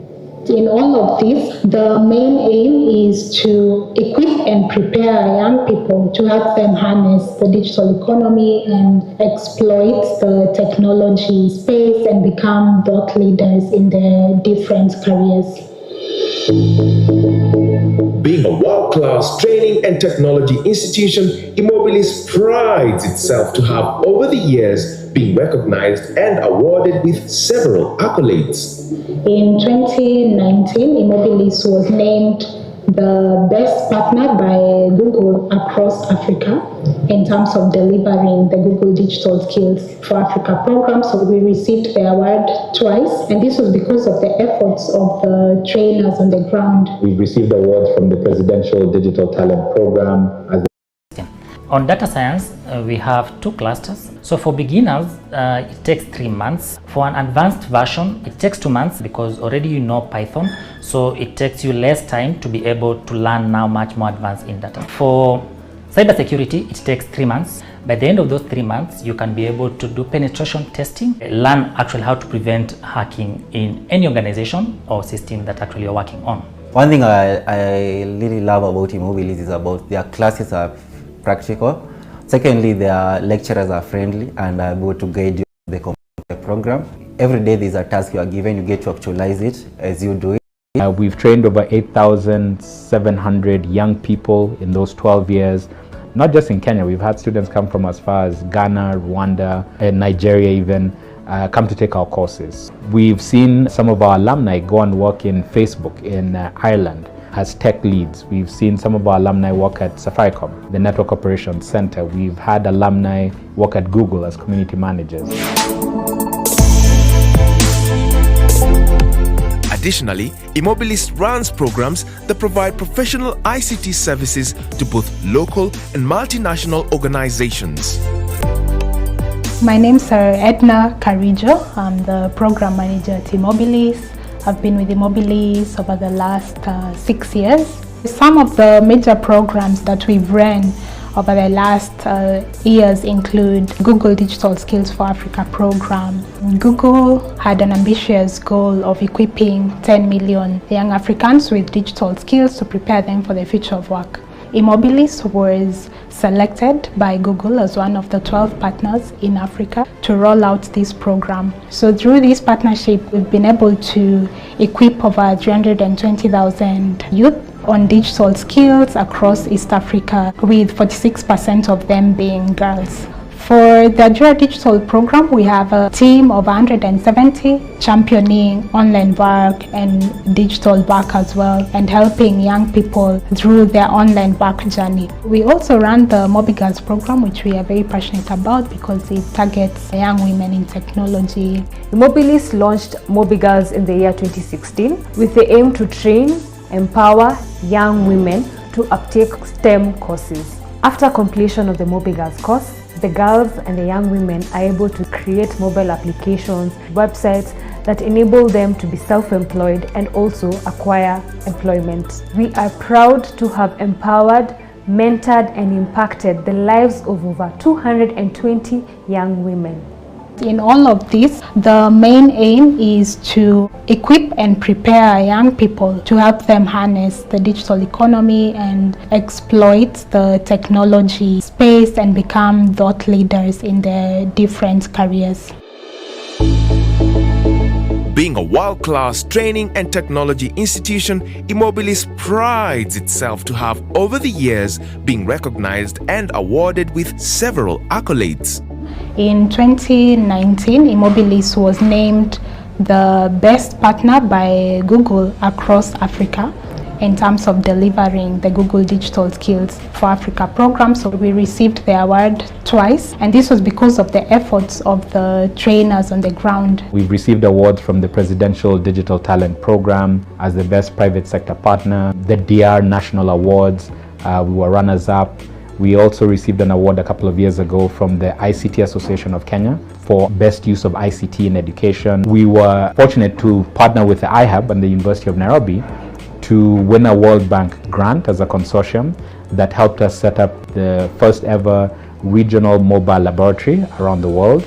In all of this, the main aim is to equip and prepare young people to help them harness the digital economy and exploit the technology space and become thought leaders in their different careers. Being a world-class training and technology institution, eMobilis prides itself to have, over the years, been recognized and awarded with several accolades. In 2019, eMobilis was named the best partner by Google across Africa in terms of delivering the Google Digital Skills for Africa program. So we received the award twice, and this was because of the efforts of the trainers on the ground. We've received awards from the Presidential Digital Talent Program. On data science, we have two clusters. So for beginners, it takes 3 months. For an advanced version, it takes 2 months because already you know Python. So it takes you less time to be able to learn now much more advanced in data. For cybersecurity, it takes 3 months. By the end of those 3 months, you can be able to do penetration testing, learn actually how to prevent hacking in any organization or system that actually you're working on. One thing I really love about eMobilis is about their classes are practical. Secondly, their lecturers are friendly and are able to guide you the computer program. Every day there's a task you are given, you get to actualize it as you do it. We've trained over 8,700 young people in those 12 years. Not just in Kenya, we've had students come from as far as Ghana, Rwanda, and Nigeria even, come to take our courses. We've seen some of our alumni go and work in Facebook in Ireland as tech leads. We've seen some of our alumni work at Safaricom, the Network Operations Center. We've had alumni work at Google as community managers. Additionally, eMobilis runs programs that provide professional ICT services to both local and multinational organizations. My name is Edna Carijo. I'm the program manager at eMobilis. I've been with eMobilis over the last 6 years. Some of the major programs that we've run over the last years include Google Digital Skills for Africa program. Google had an ambitious goal of equipping 10 million young Africans with digital skills to prepare them for the future of work. eMobilis was selected by Google as one of the 12 partners in Africa to roll out this program. So through this partnership, we've been able to equip over 320,000 youth on digital skills across East Africa, with 46% of them being girls. For the Dual Digital Program, we have a team of 170 championing online work and digital work as well, and helping young people through their online work journey. We also run the eMobilis program, which we are very passionate about because it targets young women in technology. eMobilis launched eMobilis in the year 2016 with the aim to train, empower young women to uptake STEM courses. After completion of the eMobilis course, the girls and the young women are able to create mobile applications, websites that enable them to be self-employed and also acquire employment. We are proud to have empowered, mentored, and impacted the lives of over 220 young women. In all of this, the main aim is to equip and prepare young people to help them harness the digital economy and exploit the technology space and become thought leaders in their different careers. Being a world-class training and technology institution, eMobilis prides itself to have over the years been recognized and awarded with several accolades. In 2019, eMobilis was named the best partner by Google across Africa in terms of delivering the Google Digital Skills for Africa program. So we received the award twice, and this was because of the efforts of the trainers on the ground. We've received awards from the Presidential Digital Talent Program as the best private sector partner, the DR National Awards, we were runners-up. We also received an award a couple of years ago from the ICT Association of Kenya for best use of ICT in education. We were fortunate to partner with the iHub and the University of Nairobi to win a World Bank grant as a consortium that helped us set up the first ever regional mobile laboratory around the world.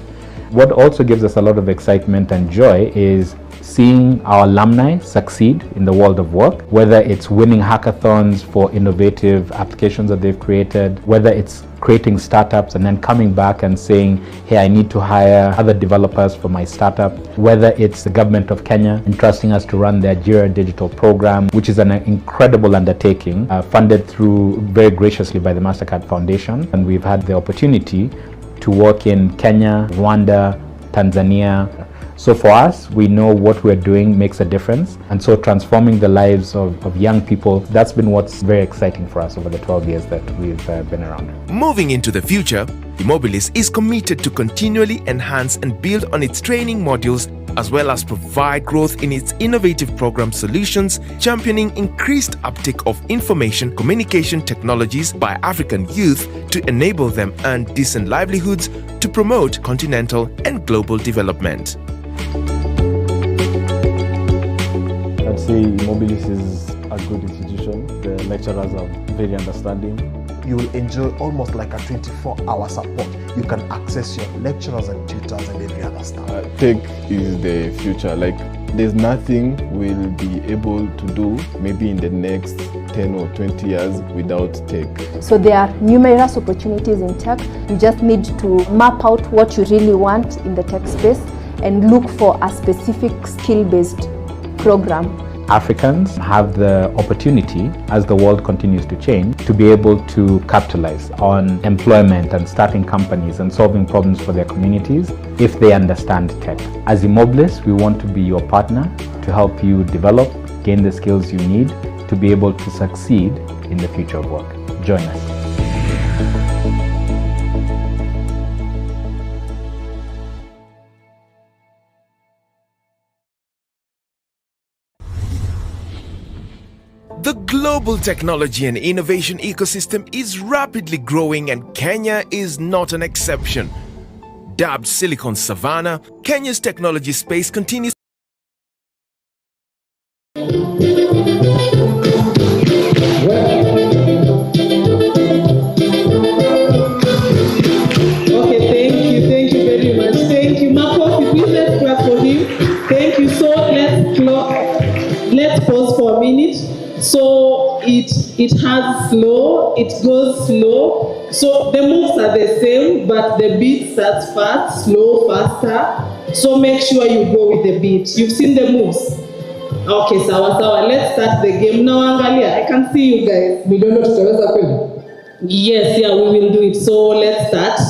What also gives us a lot of excitement and joy is seeing our alumni succeed in the world of work, whether it's winning hackathons for innovative applications that they've created, whether it's creating startups and then coming back and saying, hey, I need to hire other developers for my startup, whether it's the government of Kenya entrusting us to run their Jira digital program, which is an incredible undertaking, funded through very graciously by the MasterCard Foundation. And we've had the opportunity to work in Kenya, Rwanda, Tanzania. So for us, we know what we're doing makes a difference. And so transforming the lives of young people, that's been what's very exciting for us over the 12 years that we've been around. Moving into the future, eMobilis is committed to continually enhance and build on its training modules as well as provide growth in its innovative program solutions, championing increased uptake of information communication technologies by African youth to enable them earn decent livelihoods to promote continental and global development. I'd say eMobilis is a good institution. The lecturers are very understanding. You will enjoy almost like a 24-hour support. You can access your lecturers and tutors and every other stuff. Tech is the future. Like, there's nothing we'll be able to do maybe in the next 10 or 20 years without tech. So there are numerous opportunities in tech. You just need to map out what you really want in the tech space and look for a specific skill-based program. Africans have the opportunity, as the world continues to change, to be able to capitalize on employment and starting companies and solving problems for their communities if they understand tech. As eMobilis, we want to be your partner to help you develop, gain the skills you need to be able to succeed in the future of work. Join us. The global technology and innovation ecosystem is rapidly growing, and Kenya is not an exception. Dubbed Silicon Savannah, Kenya's technology space continues. Thank you very much. Thank you, Marco. Please let's clap for him. Thank you. So let's pause for a minute. So it has slow, it goes slow. So the moves are the same, but the beat starts fast, slow, faster. So make sure you go with the beat. You've seen the moves? Okay, sawa. Let's start the game now. Angalia, I can see you guys. We don't know tutaweza kweli? Yes, yeah, we will do it. So let's start.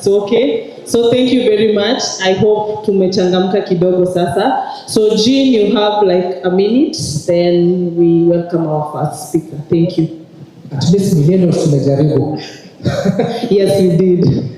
It's okay. So thank you very much. I hope tumechangamka kidogo sasa. So Jean, you have like a minute, then we welcome our first speaker. Thank you. At least millennials tumejaribu. Yes, we did.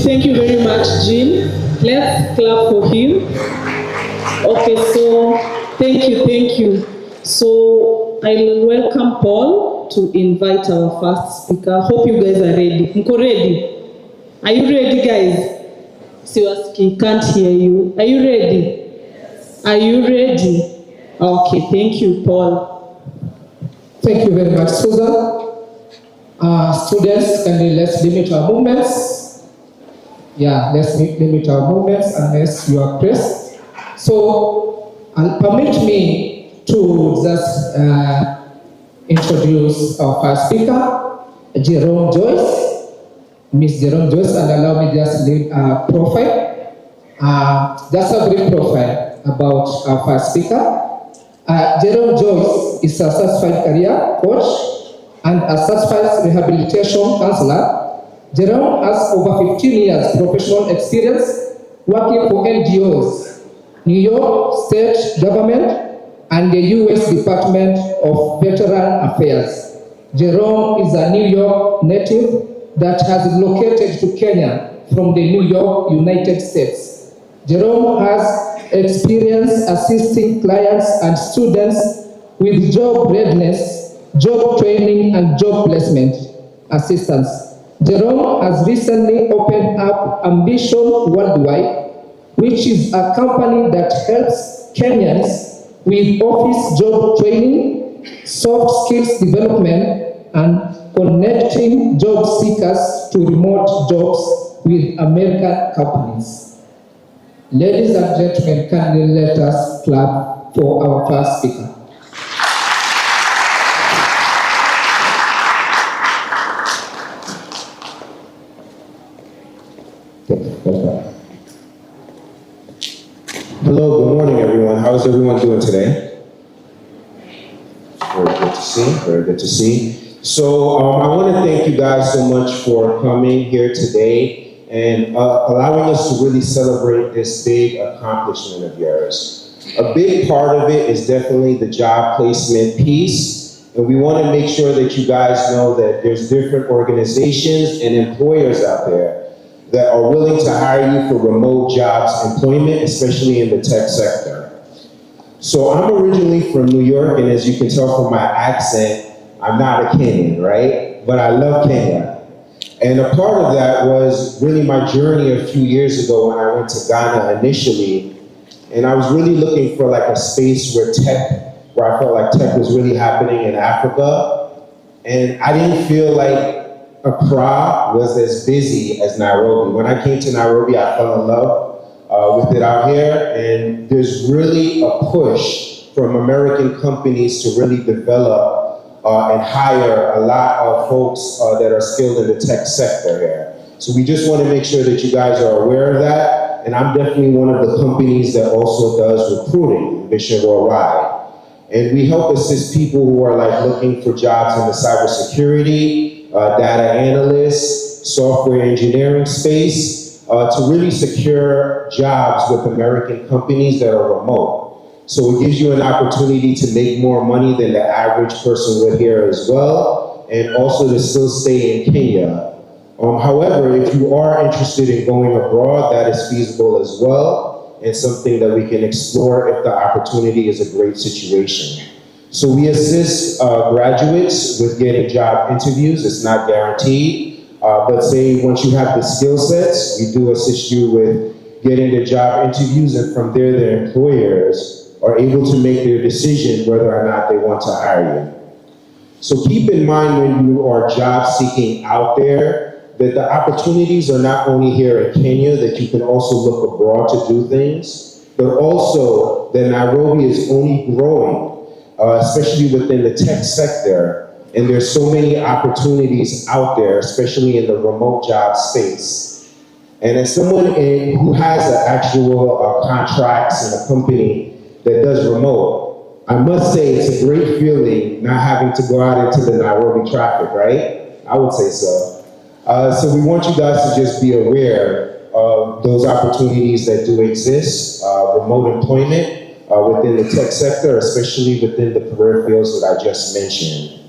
Thank you very much, Jean. Let's clap for him. Okay, so thank you. So I'll welcome Paul to invite our first speaker. Hope you guys are ready. Mko ready? Are you ready, guys? Siwaski, can't hear you. Are you ready? Yes. Are you ready? Okay, thank you, Paul. Thank you very much, Susan. Students, let's limit our movements. Yeah, let's limit our movements unless you are pressed. So, permit me to just introduce our first speaker. Jerome Joyce, Miss Jerome Joyce, and allow me just to leave a profile. Just a brief profile about our first speaker. Jerome Joyce is a certified career coach and a certified rehabilitation counselor. Jerome has over 15 years professional experience working for NGOs, New York State Government, and the U.S. Department of Veteran Affairs. Jerome is a New York native that has relocated to Kenya from the New York, United States. Jerome has experience assisting clients and students with job readiness, job training, and job placement assistance. Jerome has recently opened up Ambition Worldwide, which is a company that helps Kenyans with office job training, soft skills development, and connecting job seekers to remote jobs with American companies. Ladies and gentlemen, kindly let us clap for our first speaker. Hello, good morning everyone. How is everyone doing today? Very good to see, very good to see. So I want to thank you guys so much for coming here today and allowing us to really celebrate this big accomplishment of yours. A big part of it is definitely the job placement piece, and we want to make sure that you guys know that there's different organizations and employers out there that are willing to hire you for remote jobs employment, especially in the tech sector. So I'm originally from New York, and as you can tell from my accent, I'm not a Kenyan, right? But I love Kenya. And a part of that was really my journey a few years ago when I went to Ghana initially. And I was really looking for like a space where I felt like tech was really happening in Africa. And I didn't feel like Accra was as busy as Nairobi. When I came to Nairobi, I fell in love with it out here. And there's really a push from American companies to really develop and hire a lot of folks that are skilled in the tech sector here. So we just want to make sure that you guys are aware of that. And I'm definitely one of the companies that also does recruiting, Ambition Worldwide. And we help assist people who are like looking for jobs in the cybersecurity, data analysts, software engineering space, to really secure jobs with American companies that are remote. So it gives you an opportunity to make more money than the average person would here as well, and also to still stay in Kenya. However, if you are interested in going abroad, that is feasible as well, and something that we can explore if the opportunity is a great situation. So we assist graduates with getting job interviews. It's not guaranteed, but say once you have the skill sets, we do assist you with getting the job interviews, and from there the employers are able to make their decision whether or not they want to hire you. So keep in mind when you are job seeking out there that the opportunities are not only here in Kenya, that you can also look abroad to do things, but also that Nairobi is only growing, especially within the tech sector. And there's so many opportunities out there, especially in the remote job space. And as someone who has an actual contracts in a company that does remote, I must say it's a great feeling not having to go out into the Nairobi traffic, right? I would say so. So we want you guys to just be aware of those opportunities that do exist, remote employment within the tech sector, especially within the career fields that I just mentioned.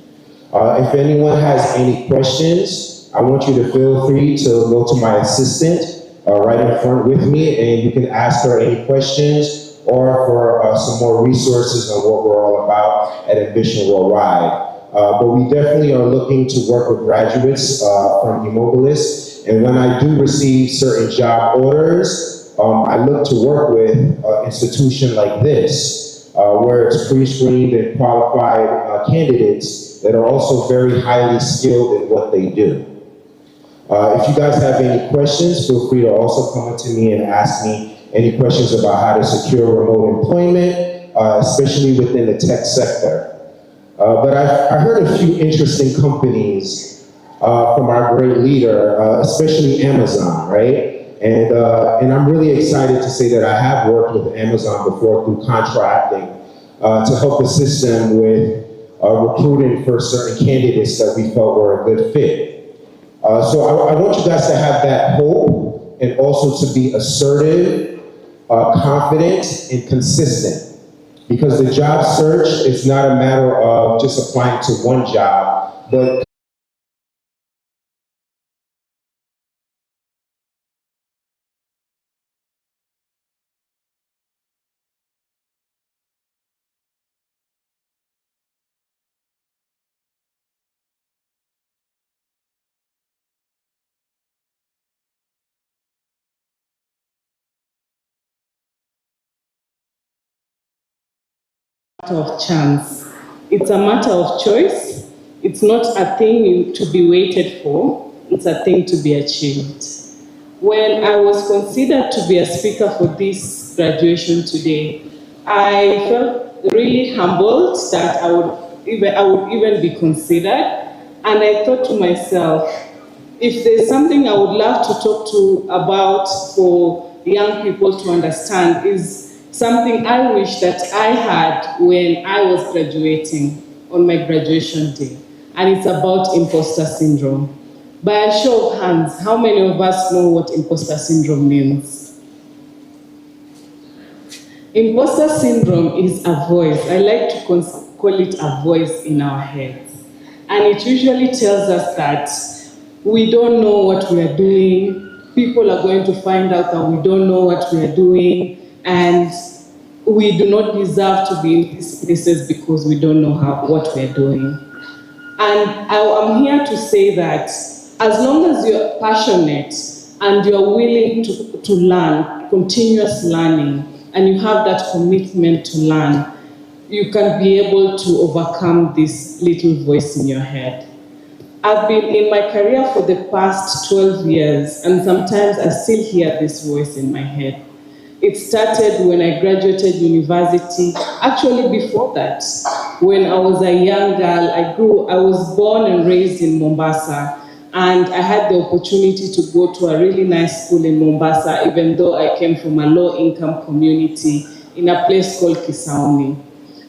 If anyone has any questions, I want you to feel free to go to my assistant right in front with me, and you can ask her any questions or for some more resources on what we're all about at Ambition Worldwide. But we definitely are looking to work with graduates from eMobilis, and when I do receive certain job orders, I look to work with an institution like this, where it's pre-screened and qualified candidates that are also very highly skilled in what they do. If you guys have any questions, feel free to also come up to me and ask me any questions about how to secure remote employment, especially within the tech sector. But I heard a few interesting companies from our great leader, especially Amazon, right? And I'm really excited to say that I have worked with Amazon before through contracting to help assist them with recruiting for certain candidates that we felt were a good fit. So I want you guys to have that hope and also to be assertive, confident, and consistent. Because the job search is not a matter of just applying to one job, but of chance. It's a matter of choice. It's not a thing to be waited for. It's a thing to be achieved. When I was considered to be a speaker for this graduation today, I felt really humbled that I would even be considered. And I thought to myself, if there's something I would love to talk to about for young people to understand is something I wish that I had when I was graduating on my graduation day. And it's about imposter syndrome. By a show of hands, how many of us know what imposter syndrome means? Imposter syndrome is a voice. I like to call it a voice in our heads. And it usually tells us that we don't know what we are doing. People are going to find out that we don't know what we are doing. And we do not deserve to be in these places because we don't know what we're doing. And I'm here to say that as long as you're passionate and you're willing to learn, continuous learning, and you have that commitment to learn, you can be able to overcome this little voice in your head. I've been in my career for the past 12 years, and sometimes I still hear this voice in my head. It started when I graduated university. Actually, before that, when I was a young girl, I was born and raised in Mombasa, and I had the opportunity to go to a really nice school in Mombasa, even though I came from a low-income community in a place called Kisauni.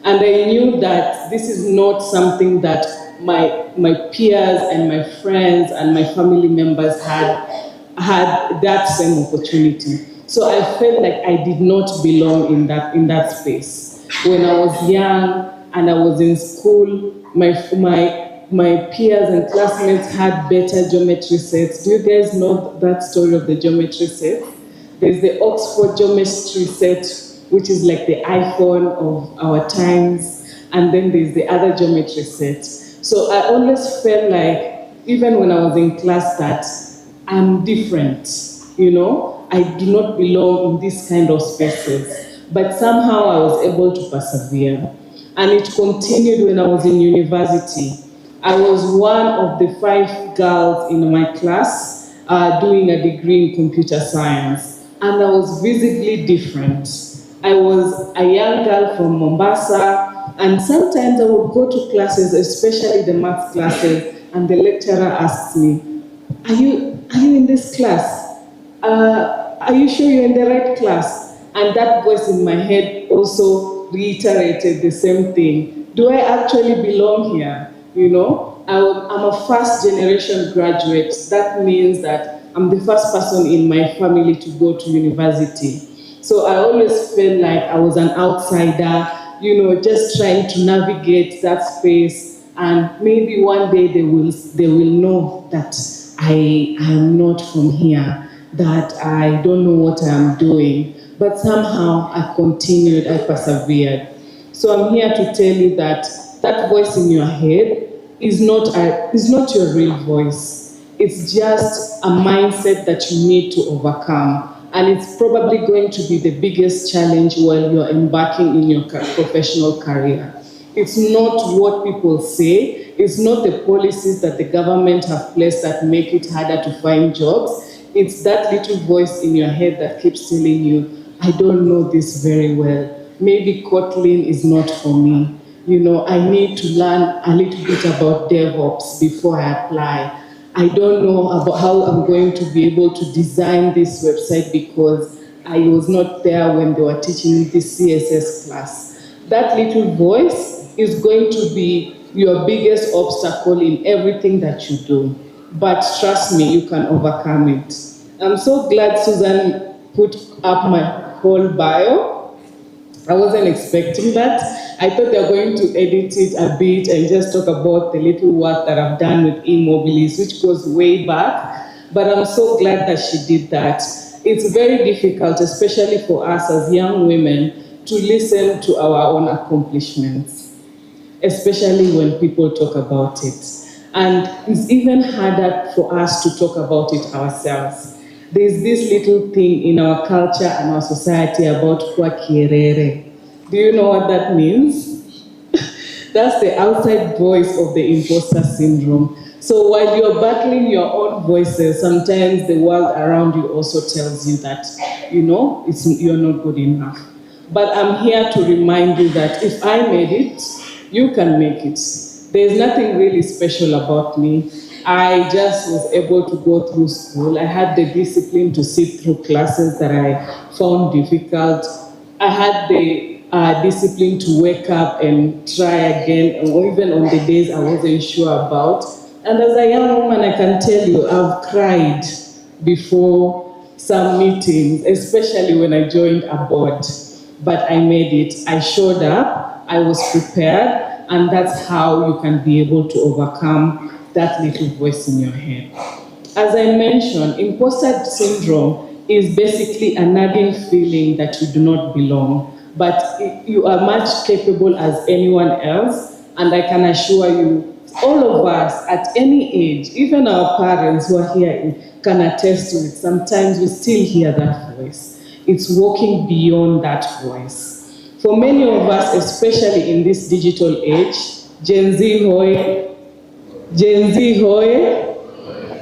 And I knew that this is not something that my peers and my friends and my family members had that same opportunity. So I felt like I did not belong in that space. When I was young and I was in school, my peers and classmates had better geometry sets. Do you guys know that story of the geometry set? There's the Oxford geometry set, which is like the iPhone of our times, and then there's the other geometry set. So I always felt like, even when I was in class, that I'm different, you know? I do not belong in this kind of spaces. But somehow I was able to persevere. And it continued when I was in university. I was one of the 5 girls in my class doing a degree in computer science. And I was visibly different. I was a young girl from Mombasa, and sometimes I would go to classes, especially the math classes, and the lecturer asks me, are you in this class? Are you sure you're in the right class? And that voice in my head also reiterated the same thing. Do I actually belong here? You know, I'm a first generation graduate. That means that I'm the first person in my family to go to university. So I always felt like I was an outsider, you know, just trying to navigate that space. And maybe one day they will know that I am not from here, that I don't know what I'm doing. But somehow I continued, I persevered. So I'm here to tell you that that voice in your head is not your real voice. It's just a mindset that you need to overcome. And it's probably going to be the biggest challenge while you're embarking in your professional career. It's not what people say. It's not the policies that the government have placed that make it harder to find jobs. It's that little voice in your head that keeps telling you, I don't know this very well. Maybe Kotlin is not for me. You know, I need to learn a little bit about DevOps before I apply. I don't know about how I'm going to be able to design this website because I was not there when they were teaching this CSS class. That little voice is going to be your biggest obstacle in everything that you do. But trust me, you can overcome it. I'm so glad Susan put up my whole bio. I wasn't expecting that. I thought they were going to edit it a bit and just talk about the little work that I've done with eMobilis, which goes way back. But I'm so glad that she did that. It's very difficult, especially for us as young women, to listen to our own accomplishments, especially when people talk about it. And it's even harder for us to talk about it ourselves. There's this little thing in our culture and our society about kwa kierere. Do you know what that means? That's the outside voice of the imposter syndrome. So while you're battling your own voices, sometimes the world around you also tells you that, you're not good enough. But I'm here to remind you that if I made it, you can make it. There's nothing really special about me. I just was able to go through school. I had the discipline to sit through classes that I found difficult. I had the discipline to wake up and try again, or even on the days I wasn't sure about. And as a young woman, I can tell you, I've cried before some meetings, especially when I joined a board. But I made it. I showed up, I was prepared, and that's how you can be able to overcome that little voice in your head. As I mentioned, imposter syndrome is basically a nagging feeling that you do not belong, but you are much capable as anyone else, and I can assure you, all of us at any age, even our parents who are here can attest to it. Sometimes we still hear that voice. It's walking beyond that voice. For many of us, especially in this digital age, Gen Z hoye, Gen Z hoye,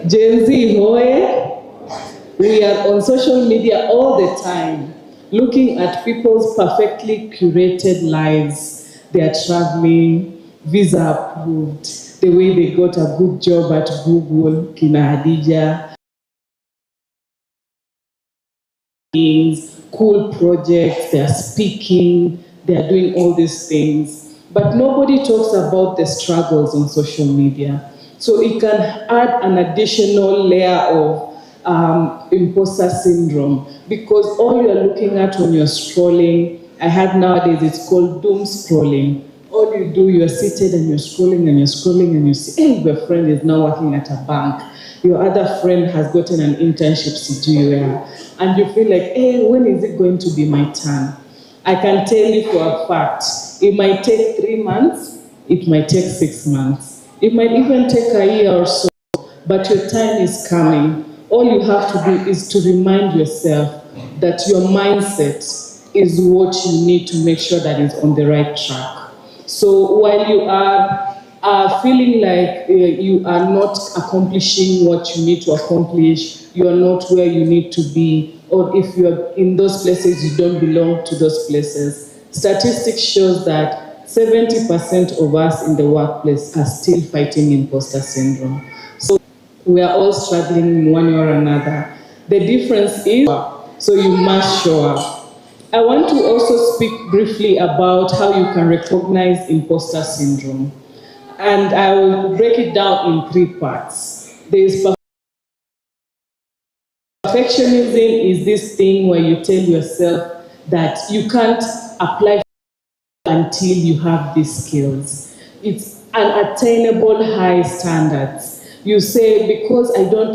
Gen Z hoye, we are on social media all the time, looking at people's perfectly curated lives. They are traveling, visa approved, the way they got a good job at Google, Kina Hadija, cool projects, they are speaking, they are doing all these things. But nobody talks about the struggles on social media. So it can add an additional layer of imposter syndrome, because all you're looking at when you're scrolling, I heard nowadays it's called doom scrolling. All you do, you're seated and you're scrolling and you're scrolling and you see, hey, your friend is now working at a bank. Your other friend has gotten an internship somewhere. And you feel like, hey, when is it going to be my turn? I can tell you for a fact, it might take 3 months, it might take 6 months. It might even take a year or so, but your time is coming. All you have to do is to remind yourself that your mindset is what you need to make sure that it's on the right track. So while you are feeling like you are not accomplishing what you need to accomplish, you are not where you need to be, or if you're in those places, you don't belong to those places. Statistics shows that 70% of us in the workplace are still fighting imposter syndrome. So we are all struggling in one way or another. The difference is, so you must show up. I want to also speak briefly about how you can recognize imposter syndrome. And I will break it down in 3 parts. There is perfectionism, is this thing where you tell yourself that you can't apply until you have these skills. It's unattainable high standards. You say, because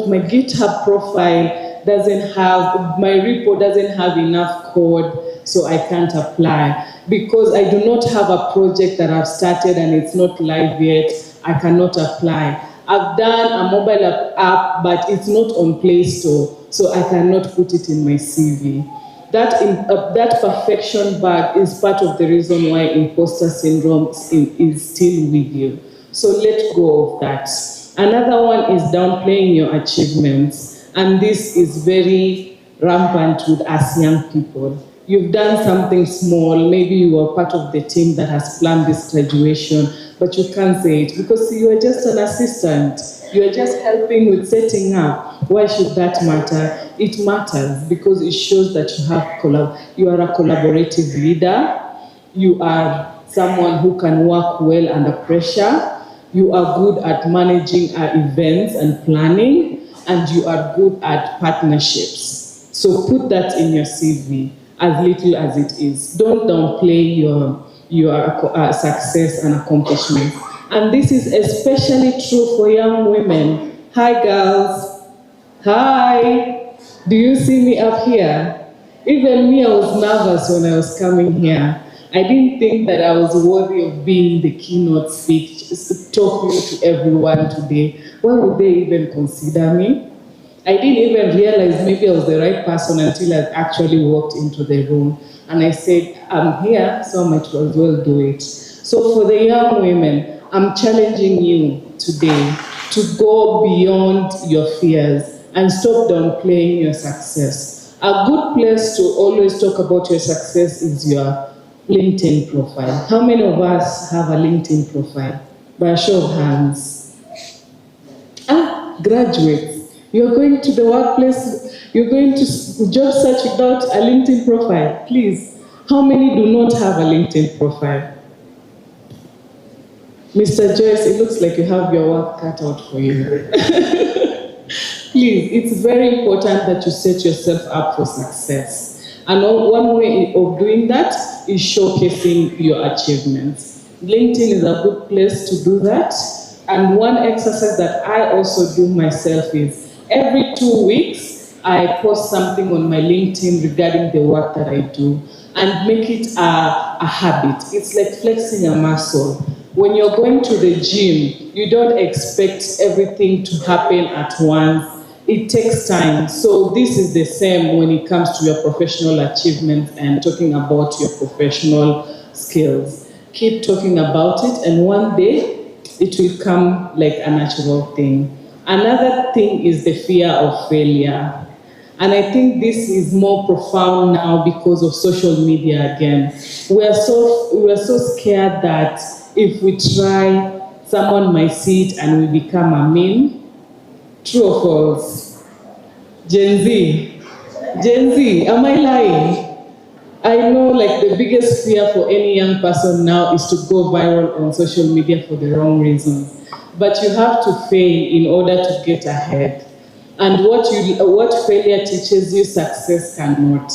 my GitHub profile doesn't have, my repo doesn't have enough code, so I can't apply. Because I do not have a project that I've started and it's not live yet, I cannot apply. I've done a mobile app, but it's not on Play Store, so I cannot put it in my CV. That perfection bug is part of the reason why imposter syndrome is still with you. So let go of that. Another one is downplaying your achievements, and this is very rampant with us young people. you've done something small, maybe you were part of the team that has planned this graduation, but you can't say it because you are just an assistant. You are just helping with setting up. Why should that matter? It matters because it shows that you are a collaborative leader. You are someone who can work well under pressure. You are good at managing events and planning, and you are good at partnerships. So put that in your CV, as little as it is. Don't downplay your success and accomplishment. And this is especially true for young women. Hi, girls. Hi. Do you see me up here? Even me, I was nervous when I was coming here. I didn't think that I was worthy of being the keynote speech, talking to everyone today. Why would they even consider me? I didn't even realize maybe I was the right person until I actually walked into the room. And I said, I'm here, so I might as well do it. So for the young women, I'm challenging you today to go beyond your fears and stop downplaying your success. A good place to always talk about your success is your LinkedIn profile. How many of us have a LinkedIn profile? By a show of hands. Graduates. You're going to the workplace, you're going to job search without a LinkedIn profile. Please, how many do not have a LinkedIn profile? Mr. Joyce, it looks like you have your work cut out for you. Please, it's very important that you set yourself up for success. And one way of doing that is showcasing your achievements. LinkedIn is a good place to do that. And one exercise that I also do myself is every 2 weeks, I post something on my LinkedIn regarding the work that I do and make it a habit. It's like flexing a muscle. When you're going to the gym, you don't expect everything to happen at once. It takes time. So this is the same when it comes to your professional achievements and talking about your professional skills. Keep talking about it, and one day it will come like a natural thing. Another thing is the fear of failure. And I think this is more profound now because of social media again. We are so scared that if we try, someone might see it and we become a meme. True or false? Gen Z, am I lying? I know like the biggest fear for any young person now is to go viral on social media for the wrong reasons. But you have to fail in order to get ahead. And what failure teaches you, success cannot.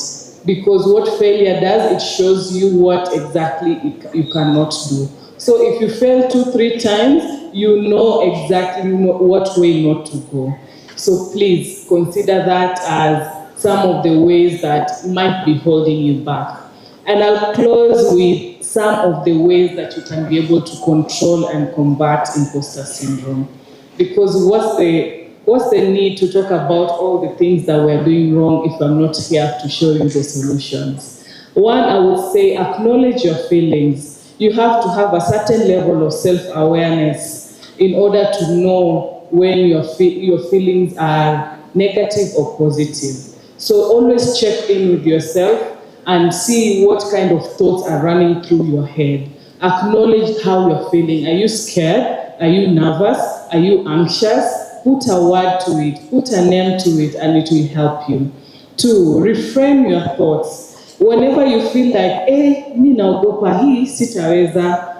Because what failure does, it shows you what exactly you cannot do. So if you fail 2-3 times, you know exactly what way not to go. So please consider that as some of the ways that might be holding you back. And I'll close with some of the ways that you can be able to control and combat imposter syndrome. Because what's the need to talk about all the things that we're doing wrong if I'm not here to show you the solutions? One, I would say acknowledge your feelings. You have to have a certain level of self-awareness in order to know when your feelings are negative or positive. So always check in with yourself and see what kind of thoughts are running through your head. Acknowledge how you're feeling. Are you scared? Are you nervous? Are you anxious? Put a word to it, put a name to it, and it will help you. 2, reframe your thoughts. Whenever you feel like, mi naogopa hii sitaweza,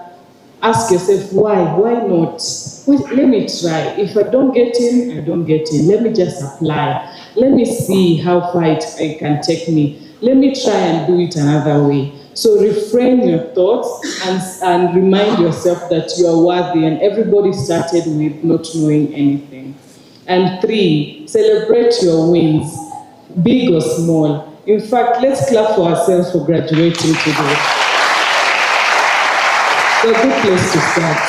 ask yourself why not? Let me try. If I don't get in, I don't get in. Let me just apply. Let me see how far it can take me. Let me try and do it another way. So reframe your thoughts and remind yourself that you are worthy, and everybody started with not knowing anything. And 3, celebrate your wins, big or small. In fact, let's clap for ourselves for graduating today. It's a good place to start.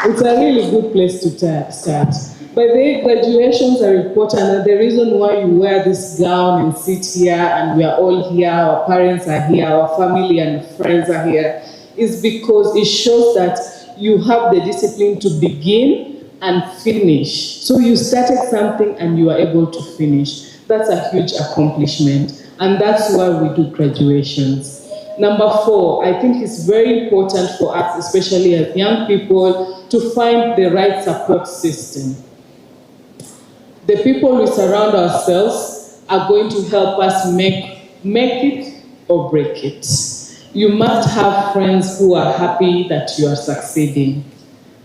It's a really good place to start. By the way, graduations are important, and the reason why you wear this gown and sit here and we are all here, our parents are here, our family and friends are here, is because it shows that you have the discipline to begin and finish. So you started something and you are able to finish. That's a huge accomplishment. And that's why we do graduations. Number 4, I think it's very important for us, especially as young people, to find the right support system. The people we surround ourselves are going to help us make it or break it. You must have friends who are happy that you are succeeding.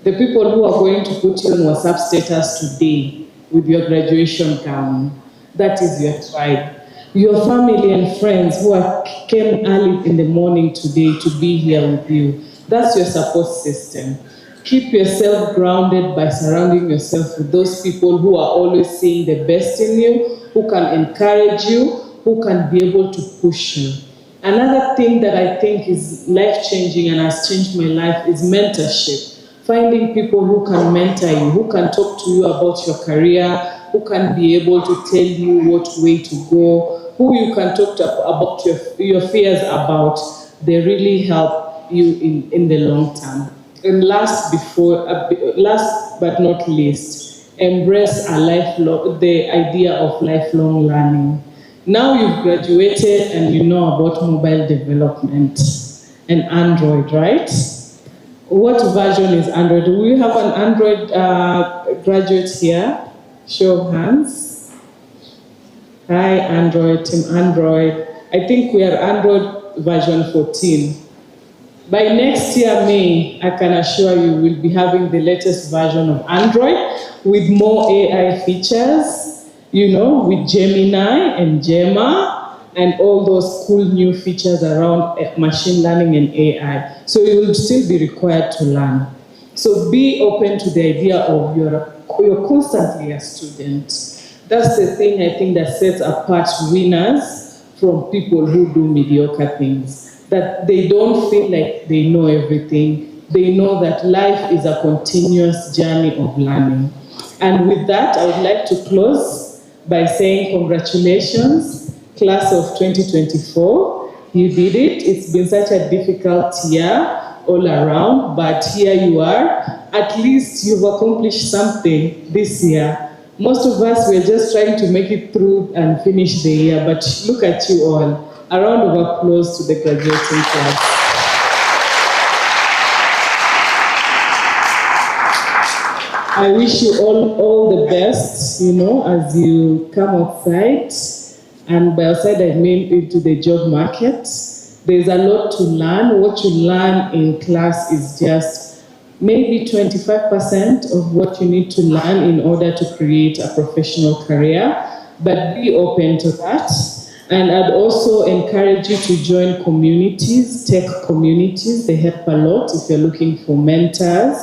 The people who are going to put you on WhatsApp status today with your graduation gown, that is your tribe. Your family and friends who came early in the morning today to be here with you, that's your support system. Keep yourself grounded by surrounding yourself with those people who are always seeing the best in you, who can encourage you, who can be able to push you. Another thing that I think is life-changing and has changed my life is mentorship. Finding people who can mentor you, who can talk to you about your career, who can be able to tell you what way to go, who you can talk to about your fears about. They really help you in the long term. And last but not least, embrace the idea of lifelong learning. Now you've graduated and you know about mobile development and Android, right? What version is Android? Do we have an Android graduate here? Show of hands. Hi, Android, Team Android. I think we are Android version 14. By next year, May, I can assure you we'll be having the latest version of Android with more AI features, with Gemini and Gemma and all those cool new features around machine learning and AI. So you will still be required to learn. So be open to the idea of you're constantly a student. That's the thing I think that sets apart winners from people who do mediocre things. That they don't feel like they know everything. They know that life is a continuous journey of learning. And with that, I would like to close by saying congratulations, class of 2024. You did it. It's been such a difficult year all around, but here you are. At least you've accomplished something this year. Most of us were just trying to make it through and finish the year, but look at you all. A round of applause to the graduating class. I wish you all the best, as you come outside. And by outside, I mean into the job market. There's a lot to learn. What you learn in class is just maybe 25% of what you need to learn in order to create a professional career. But be open to that. And I'd also encourage you to join communities, tech communities. They help a lot if you're looking for mentors.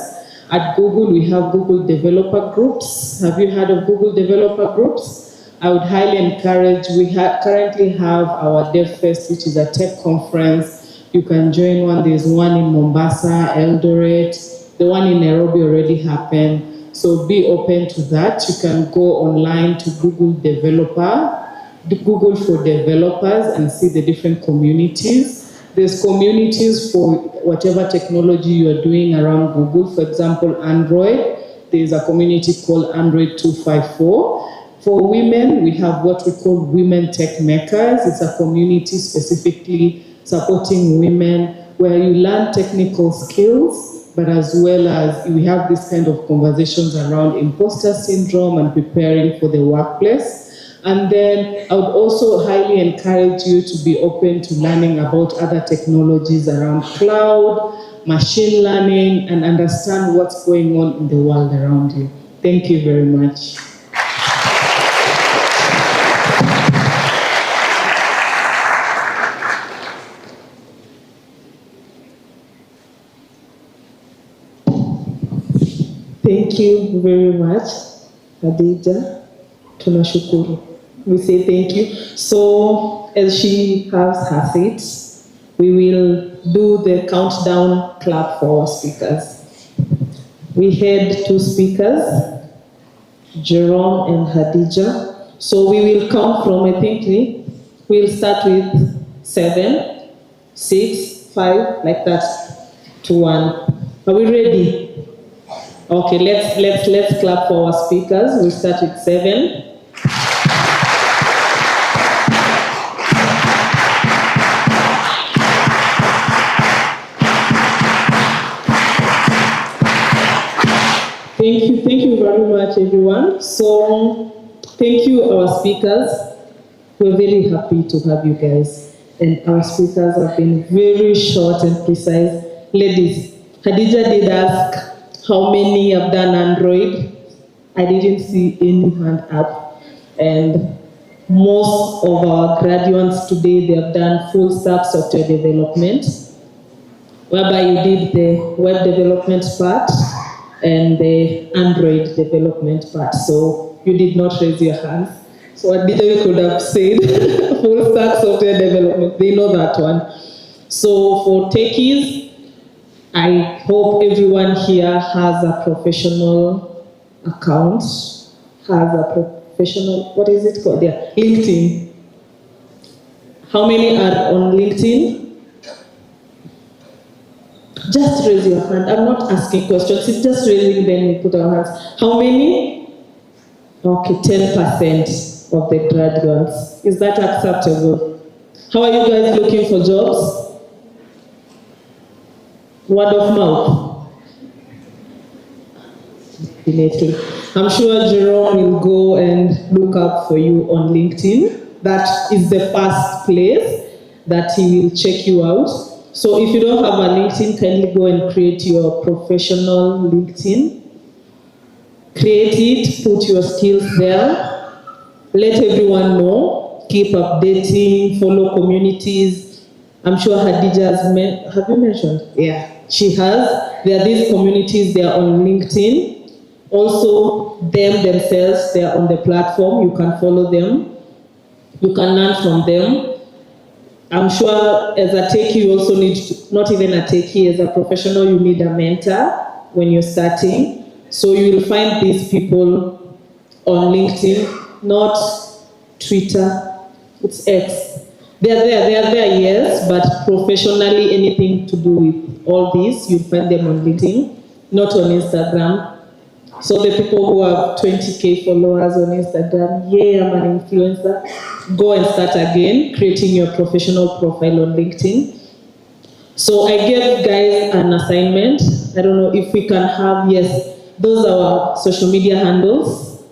At Google, we have Google developer groups. Have you heard of Google developer groups? I would highly encourage, we currently have our DevFest, which is a tech conference. You can join one. There's one in Mombasa, Eldoret. The one in Nairobi already happened. So be open to that. You can go online to Google for developers and see the different communities. There's communities for whatever technology you are doing around Google. For example, Android, there's a community called Android 254. For women, we have what we call Women Tech Makers. It's a community specifically supporting women where you learn technical skills, but as well as we have this kind of conversations around imposter syndrome and preparing for the workplace. And then I would also highly encourage you to be open to learning about other technologies around cloud, machine learning, and understand what's going on in the world around you. Thank you very much. Thank you very much, Khadija. Tunashukuru. We say thank you. So, as she has her seat, we will do the countdown clap for our speakers. We had 2 speakers, Jerome and Khadija. So we will count from, I think, we'll start with 7, 6, 5, like that, to 1. Are we ready? Okay, let's clap for our speakers. We'll start with 7. Thank you very much, everyone. So, thank you, our speakers. We're very happy to have you guys. And our speakers have been very short and precise. Ladies, Khadija did ask how many have done Android. I didn't see any hand up. And most of our graduates today, they have done full stack software development, whereby you did the web development part and the Android development part. So you did not raise your hands. So I didn't could have said full stack software development. They know that one. So for techies, I hope everyone here has a professional account, has a professional, what is it called there? LinkedIn. How many are on LinkedIn? Just raise your hand. I'm not asking questions. It's just raising, then we put our hands. How many? Okay, 10% of the graduates. Is that acceptable? How are you guys looking for jobs? Word of mouth. Definitely. I'm sure Jerome will go and look up for you on LinkedIn. That is the first place that he will check you out. So if you don't have a LinkedIn, kindly go and create your professional LinkedIn. Create it, put your skills there. Let everyone know. Keep updating, follow communities. I'm sure Khadija has have you mentioned? Yeah, she has. There are these communities, they are on LinkedIn. Also, them themselves, they are on the platform. You can follow them. You can learn from them. I'm sure as a techie, you also need to, not even a techie, as a professional, you need a mentor when you're starting. So you will find these people on LinkedIn, not Twitter, it's X. They are there, yes, but professionally, anything to do with all this, you'll find them on LinkedIn, not on Instagram. So the people who have 20K followers on Instagram, yeah, I'm an influencer. Go and start again, creating your professional profile on LinkedIn. So I gave guys an assignment. I don't know if we can have, yes, those are our social media handles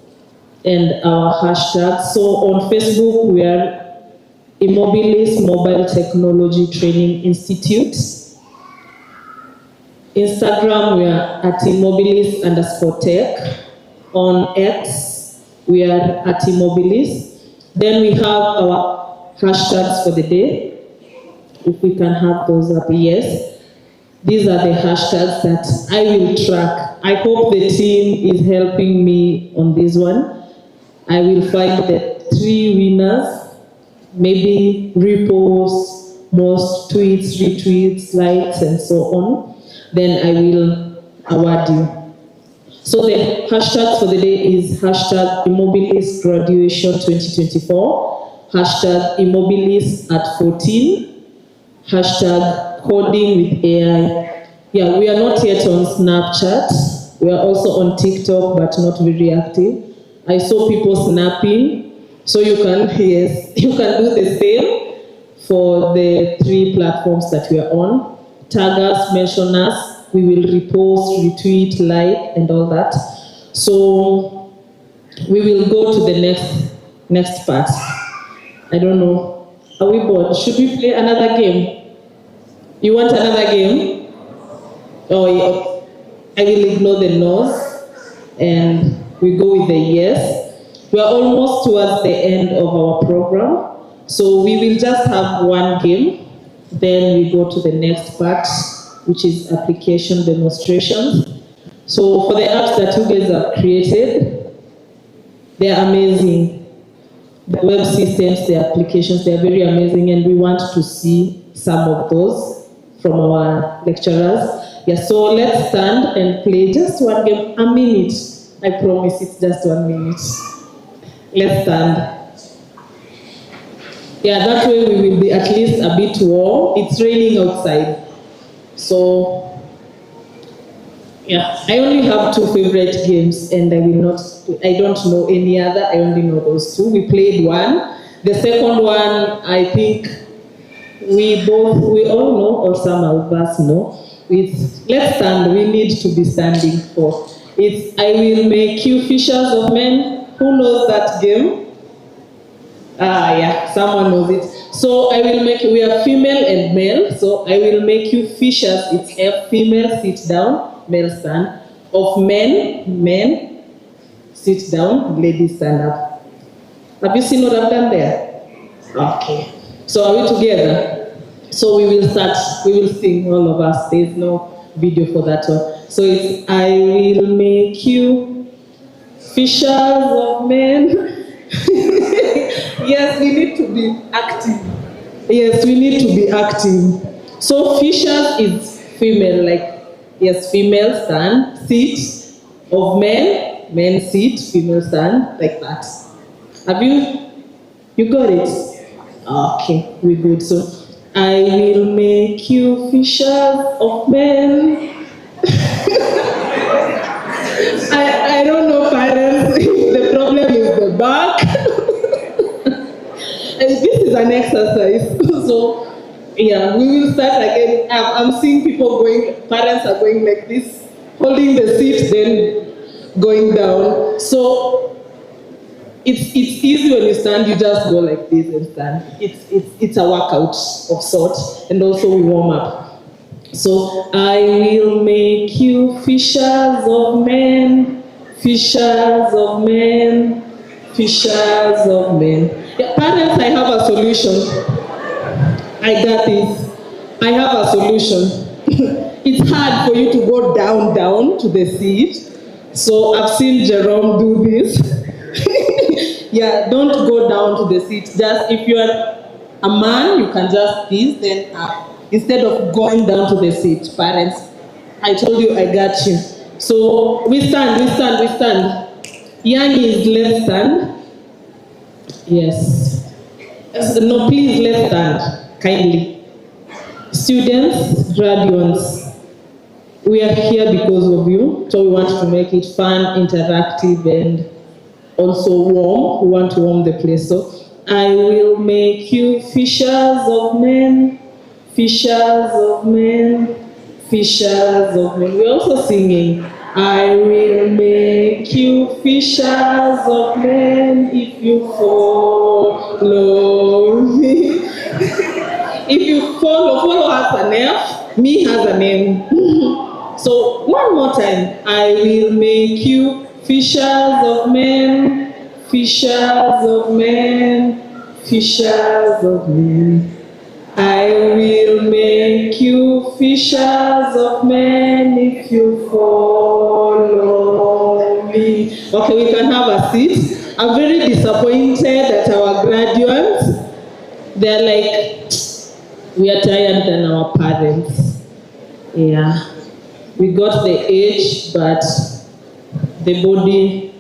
and our hashtags. So on Facebook, we are eMobilis Mobile Technology Training Institute. Instagram, we are at eMobilis_tech. On X, we are at eMobilis. Then we have our hashtags for the day. If we can have those up, yes. These are the hashtags that I will track. I hope the team is helping me on this one. I will find the 3 winners, maybe reposts, most tweets, retweets, likes, and so on. Then I will award you. So the hashtag for the day is hashtag eMobilis Graduation 2024, hashtag eMobilis at 14, hashtag coding with AI. Yeah, we are not yet on Snapchat. We are also on TikTok, but not very active. I saw people snapping, so you can, yes, you can do the same for the 3 platforms that we are on. Tag us, mention us, we will repost, retweet, like, and all that. So we will go to the next part. I don't know. Are we bored? Should we play another game? You want another game? Oh, yeah. I will ignore the no's and we go with the yes. We are almost towards the end of our program. So we will just have one game. Then we go to the next part, which is application demonstration. So for the apps that you guys have created, they are amazing. The web systems, the applications, they are very amazing, and we want to see some of those from our lecturers. Yeah, so let's stand and play just one game, a minute. I promise it's just 1 minute. Let's stand. Yeah, that way we will be at least a bit warm. It's raining outside. So, yeah, I only have 2 favorite games and I don't know any other. I only know those 2. We played one. The second one, I think we all know, or some of us know. Let's stand. We need to be standing for. It's I will make you fishers of men. Who knows that game? Yeah, someone knows it. So I will make you, we are female and male, so I will make you fishers. It's a female, sit down, male stand. Of men, sit down, ladies stand up. Have you seen what I've done there? Okay. So are we together? So we will start, we will sing, all of us. There's no video for that one. So it's, I will make you fishers of men. Yes, we need to be active. Yes, we need to be active. So fishers is female, like, yes, female stand, sit. Of men, men sit, female stand, like that. Have you got it? Okay, we're good. So, I will make you fishers of men. I don't know, parents, the problem is the back. And this is an exercise. So, yeah, we will start again. I'm seeing people going, parents are going like this, holding the seat, then going down. So, it's easy when you stand, you just go like this and stand. It's a workout of sorts, and also we warm up. So, I will make you fishers of men, fishers of men, fishers of men. Yeah, parents, I have a solution. I got this. I have a solution. It's hard for you to go down to the seat. So I've seen Jerome do this. Yeah, don't go down to the seat. Just if you're a man, you can just this, then up. Instead of going down to the seat. Parents, I told you I got you. So we stand. Yanni is left stand. Yes. No, please left stand, kindly. Students, graduates, we are here because of you. So we want to make it fun, interactive, and also warm. We want to warm the place. So I will make you fishers of men, fishers of men, fishers of men. We're also singing. I will make you fishers of men if you follow me. If you follow has a name, me has a name. So one more time. I will make you fishers of men, fishers of men, fishers of men. I will make you fishers of men if you follow me. Okay, we can have a seat. I'm very disappointed at our graduates. They're like, we are tired than our parents. Yeah. We got the age, but the body,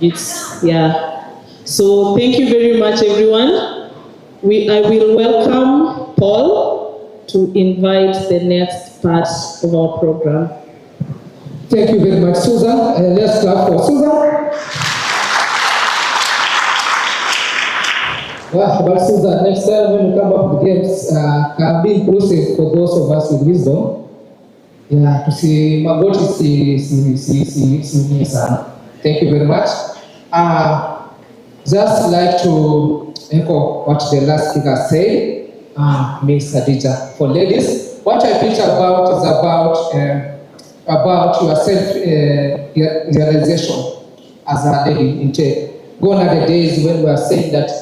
it's, yeah. So thank you very much, everyone. I will welcome Paul to invite the next part of our program. Thank you very much, Susan. Let's clap for Susan. Well, but Susan, next time when you come up with games, can be inclusive for those of us with wisdom. Yeah, to see Magoti, see sana. Thank you very much. Just like to echo what the last speaker said, Ms. Adija. For ladies, what I preach about is about your self-realization as a lady in tech. Gone are the days when we are saying that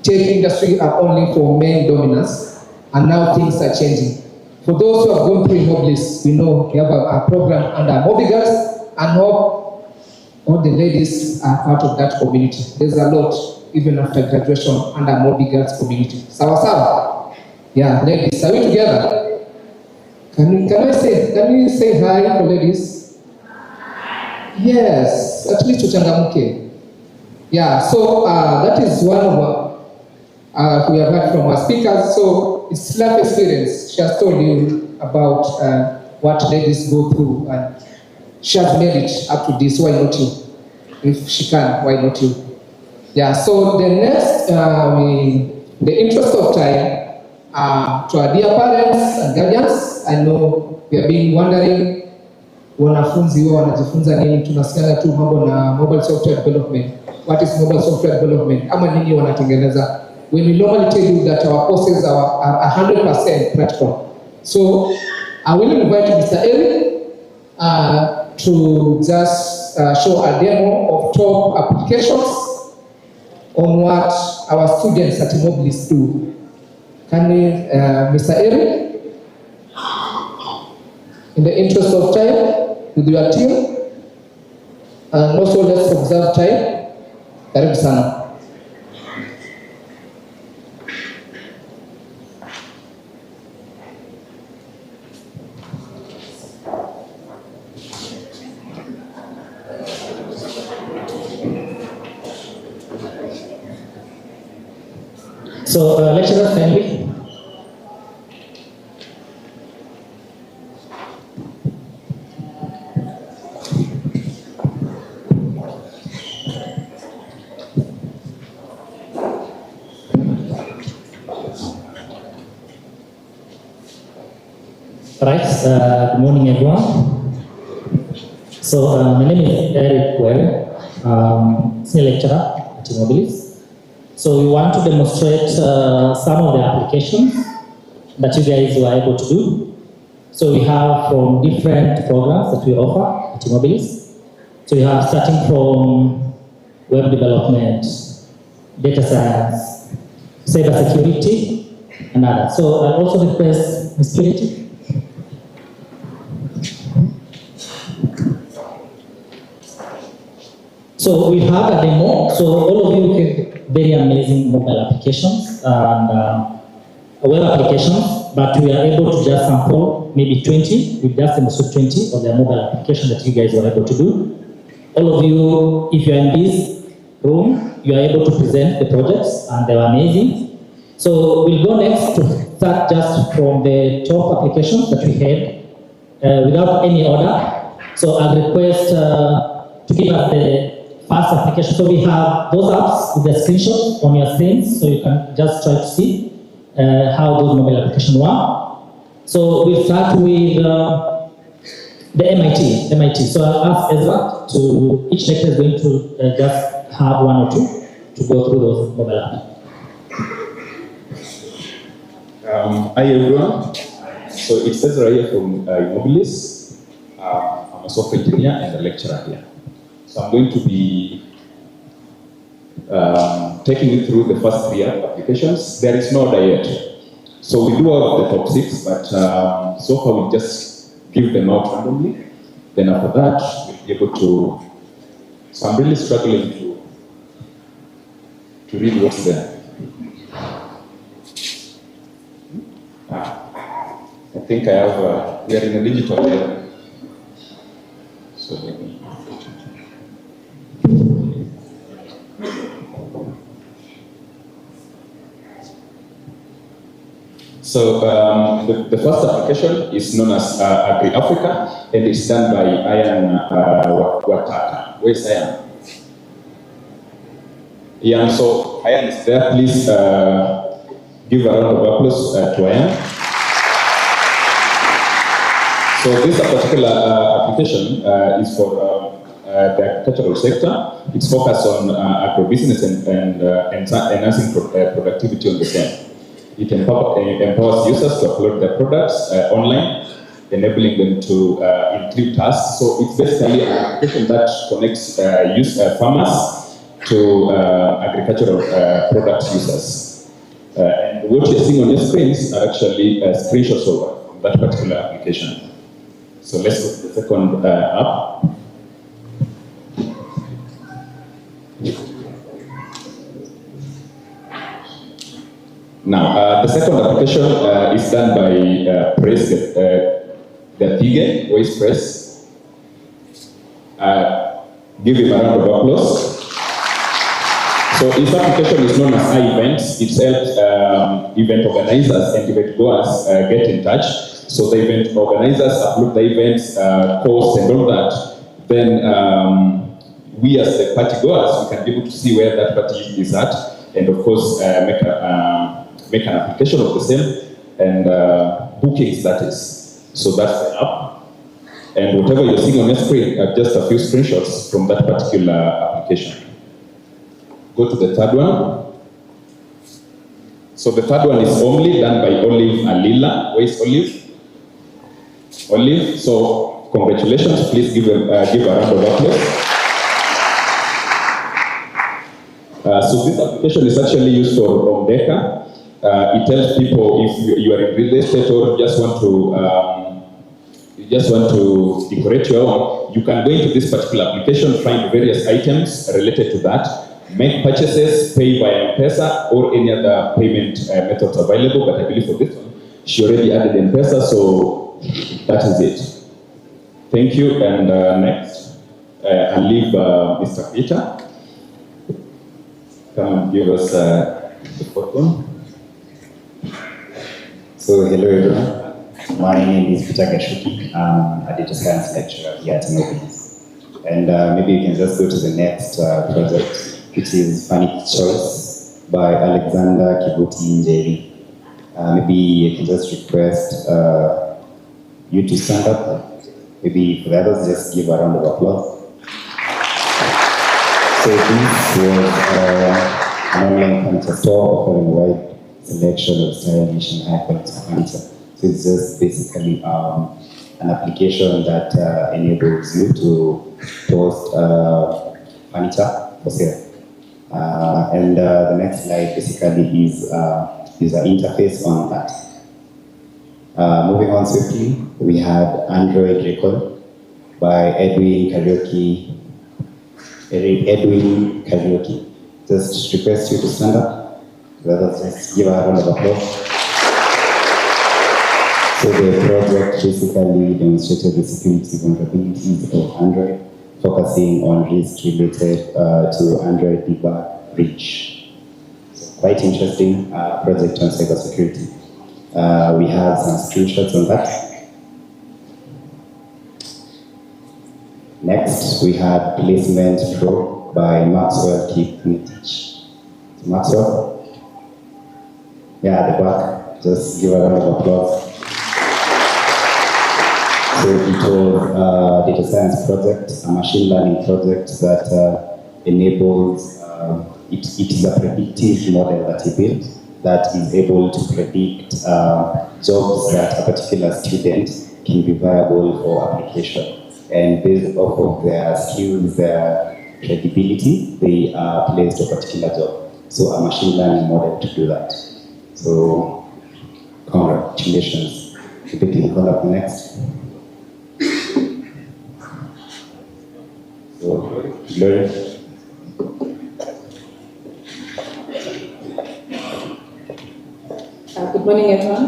tech industry are only for male dominance, and now things are changing. For those who have gone through eMobilis, we know we have a program under eMobilis, and hope all the ladies are part of that community. There's a lot, even after graduation, under eMobilis community. Sawa? Yeah, ladies, are we together? Can we say hi for ladies? Yes, at least tuchangamke. Yeah, so that is one of we have heard from our speakers. So it's life experience. She has told you about what ladies go through, and she has made it up to this. Why not you? If she can, why not you? Yeah. So the next, the interest of time, to our dear parents and guardians, I know we have been wondering wanafunzi wao wanajifunza nini. Tunasikia tu mambo na mobile software development. What is mobile software development? Ama nini wanatengeneza? When we normally tell you that our courses are 100% practical. So I will invite Mr. Eric to just show a demo of top applications on what our students at eMobilis do. Can we, Mr. Eric, in the interest of time, with your team, and also let's observe time. Karibu sana. So, lecturers, kindly. Right, good morning everyone. So, my name is Eric Well, senior lecturer at eMobilis. So we want to demonstrate some of the applications that you guys were able to do. So we have from different programs that we offer at eMobilis. So we have starting from web development, data science, cybersecurity, and others. So I'll also request Ms. Purity. So we have a demo. So all of you can very amazing mobile applications and web applications, but we are able to just sample maybe 20. We just demonstrate 20 of the mobile applications that you guys were able to do. All of you, if you are in this room, you are able to present the projects and they were amazing. So we'll go next to start just from the top applications that we had without any order. So I'll request to give us the first application. So we have those apps with the screenshot on your screens, so you can just try to see how those mobile applications work. So we'll start with the MIT. So I'll ask Ezra to, each lecturer is going to just have one or two to go through those mobile apps. Hi everyone. So it's Ezra here from eMobilis. I'm a software engineer and a lecturer here. So I'm going to be taking you through the first 3 applications. There is no order yet. So we do have the top 6, but so far we'll just give them out randomly. Then after that, we'll be able to, so I'm really struggling to read what's there. I think I have, we are in a digital era. So let me. So the first application is known as Agri-Africa, and it's done by Ian Wataka. Where is Ian? Ian, so Ian is there. Please give a round of applause to Ian. So this particular application is for the agricultural sector. It's focused on agribusiness and enhancing productivity on the same. It empowers users to upload their products online, enabling them to include tasks. So it's basically an application that connects farmers to agricultural product users. And what you're seeing on your screens are actually screenshots of that particular application. So let's go to the second app. Now, the second application is done by Press Gatige, Voice Press. Give him a round of applause. So this application is known as iEvents. It helps event organizers and event goers get in touch. So the event organizers upload the events, posts and all that. Then we as the party goers, we can be able to see where that party is at, and of course make an application of the same and booking status. So that's the app. And whatever you're seeing on your screen are just a few screenshots from that particular application. Go to the third one. So the third one is Only, done by Olive Alila. Where is Olive? Olive. So congratulations. Please give a round of applause. So this application is actually used for Omdeka. It tells people if you are in real estate or just want to decorate your own, you can go into this particular application, find various items related to that, make purchases, pay via M-Pesa or any other payment methods available. But I believe for this one, she already added M-Pesa, so that is it. Thank you. And next, I'll leave Mr. Peter. Come and give us the fourth one. So, hello everyone. My name is Peter Gashuki. I'm a data science lecturer here at eMobilis. And maybe you can just go to the next project, which is Funny Choice by Alexander Kibuti Njeri. Maybe you can just request you to stand up. Maybe for the others, just give a round of applause. So this was an online furniture store offering a wide selection of stylish and high-quality furniture. So it's just basically an application that enables you to post furniture for sale. And the next slide basically is an interface on that. Moving on swiftly, we had Android Record by Edwin Karaoke. Just request you to stand up. Let's just give a round of applause. So the project basically demonstrated the security vulnerabilities of Android, focusing on risks related to Android debug breach. So quite interesting project on cybersecurity. We have some screenshots on that. Next, we had Placement Pro by Maxwell Kipnitich. Maxwell? Yeah, at the back. Just give a round of applause. So it was a data science project, a machine learning project that enables, it is a predictive model that he built that is able to predict jobs that a particular student can be viable for application. And based off of their skills, their credibility, they are placed a particular job. So a machine learning model to do that. So congratulations. If you can call up the next. So, Gloria. Good morning, everyone.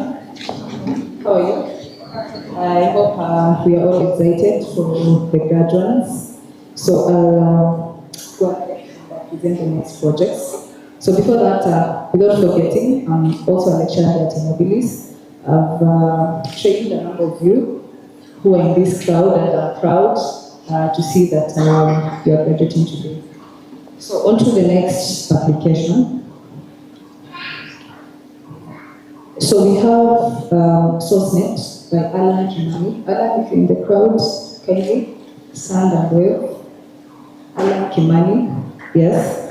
How are you? I hope we are all excited for the graduates. So I'll go ahead and present the next projects. So before that, without forgetting, I'm also a lecturer at eMobilis. I've trained a number of you who are in this crowd and are proud to see that you are graduating today. So on to the next application. So we have SourceNet by Alan Kimani. Alan, if you're in the crowd, kindly stand and wave. Alan Kimani, yes.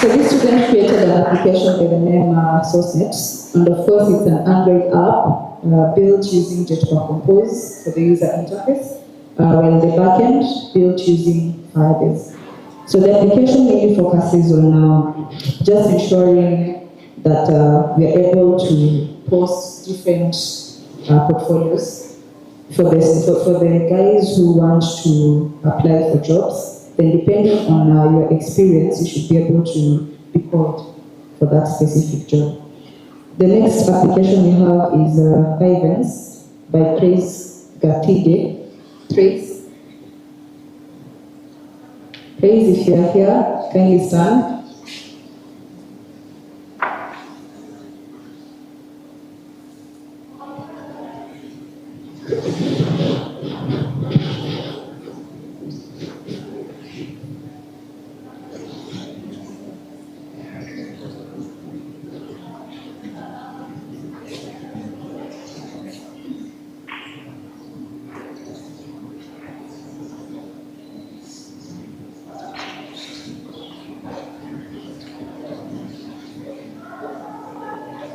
So this student created an application by the name SourceNet, and of course it's an Android app built using Jetpack Compose for the user interface, while the backend built using Firebase. So the application mainly focuses on just ensuring that we are able to post different portfolios for the guys who want to apply for jobs. Then depending on your experience, you should be able to be called for that specific job. The next application we have is Ivans by Praise Gatige. Praise, if you are here, kindly stand.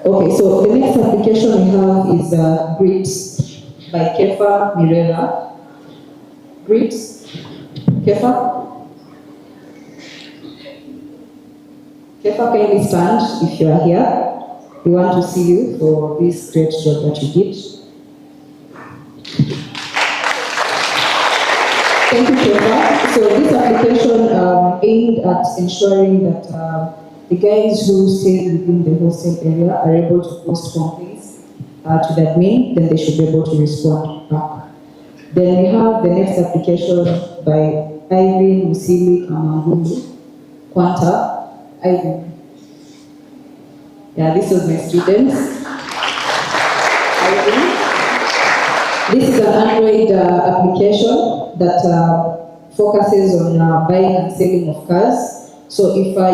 Okay, so the next application we have is Grit by Kefa Mirera. Grit, Kefa? Kefa, can you stand if you are here? We want to see you for this great job that you did. Thank you, Kefa. So this application aimed at ensuring that the guys who stay within the hostel area are able to post complaints to the admin, then they should be able to respond back. Then we have the next application by Ivy Musili Kamangulu, Quanta. Ivy. Yeah, this was my students. Ivy. This is an Android application that focuses on buying and selling of cars. So if you're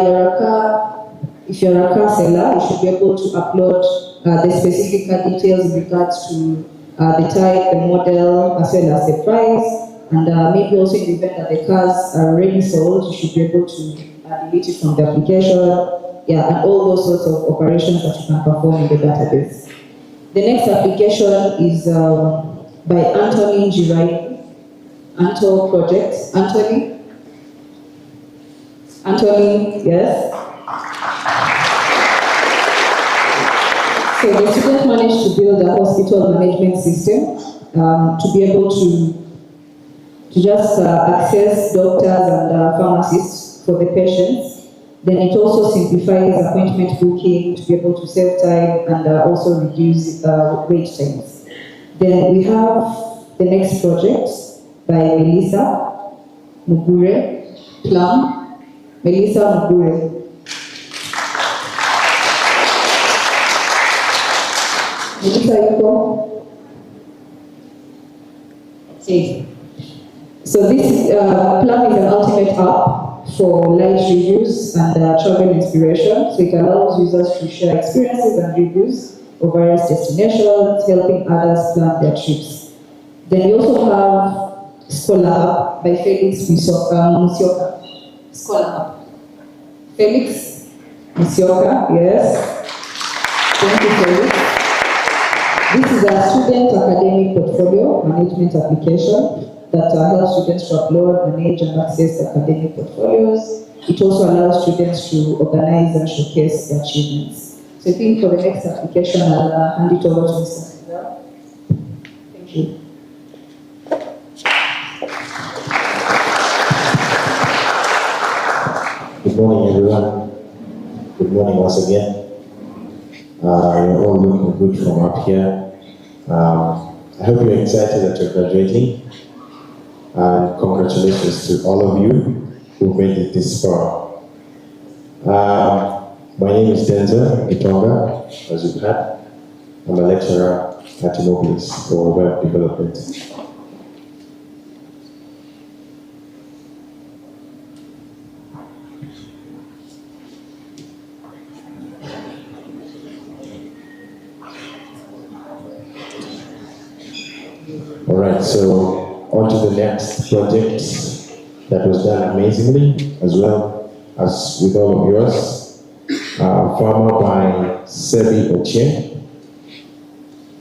a car seller, you should be able to upload the specific car details in regards to the type, the model, as well as the price, and maybe also in the event that the cars are already sold, you should be able to delete it from the application, yeah, and all those sorts of operations that you can perform in the database. The next application is by Anthony Girai, Anto Project. Anthony, yes. So the student managed to build a hospital management system to be able to just access doctors and pharmacists for the patients. Then it also simplifies appointment booking to be able to save time and also reduce wait times. Then we have the next project by Melissa Mugure, Plum. Melissa Mugure. Melissa, you go. Okay. So this Plum is an ultimate app for light reviews and travel inspiration. So it allows users to share experiences and reviews of various destinations, helping others plan their trips. Then we also have Scholar Hub by Felix Musioka. Scholar Hub. Felix Musioka, yes. Thank you, Felix. This is a student academic portfolio management application that helps students to upload, manage, and access academic portfolios. It also allows students to organize and showcase their achievements. So I think for the next application, I'll hand it over to Mr. Fidel. Thank you. Good morning, everyone. Good morning once again. You're all looking good from up here. I hope you're excited that you're graduating. And congratulations to all of you who made it this far. My name is Denzel Itonga, as you've heard. I'm a lecturer at eMobilis for web development. All right, so on to the next project that was done amazingly, as well as with all of yours. Farmer by Sebi Ochie.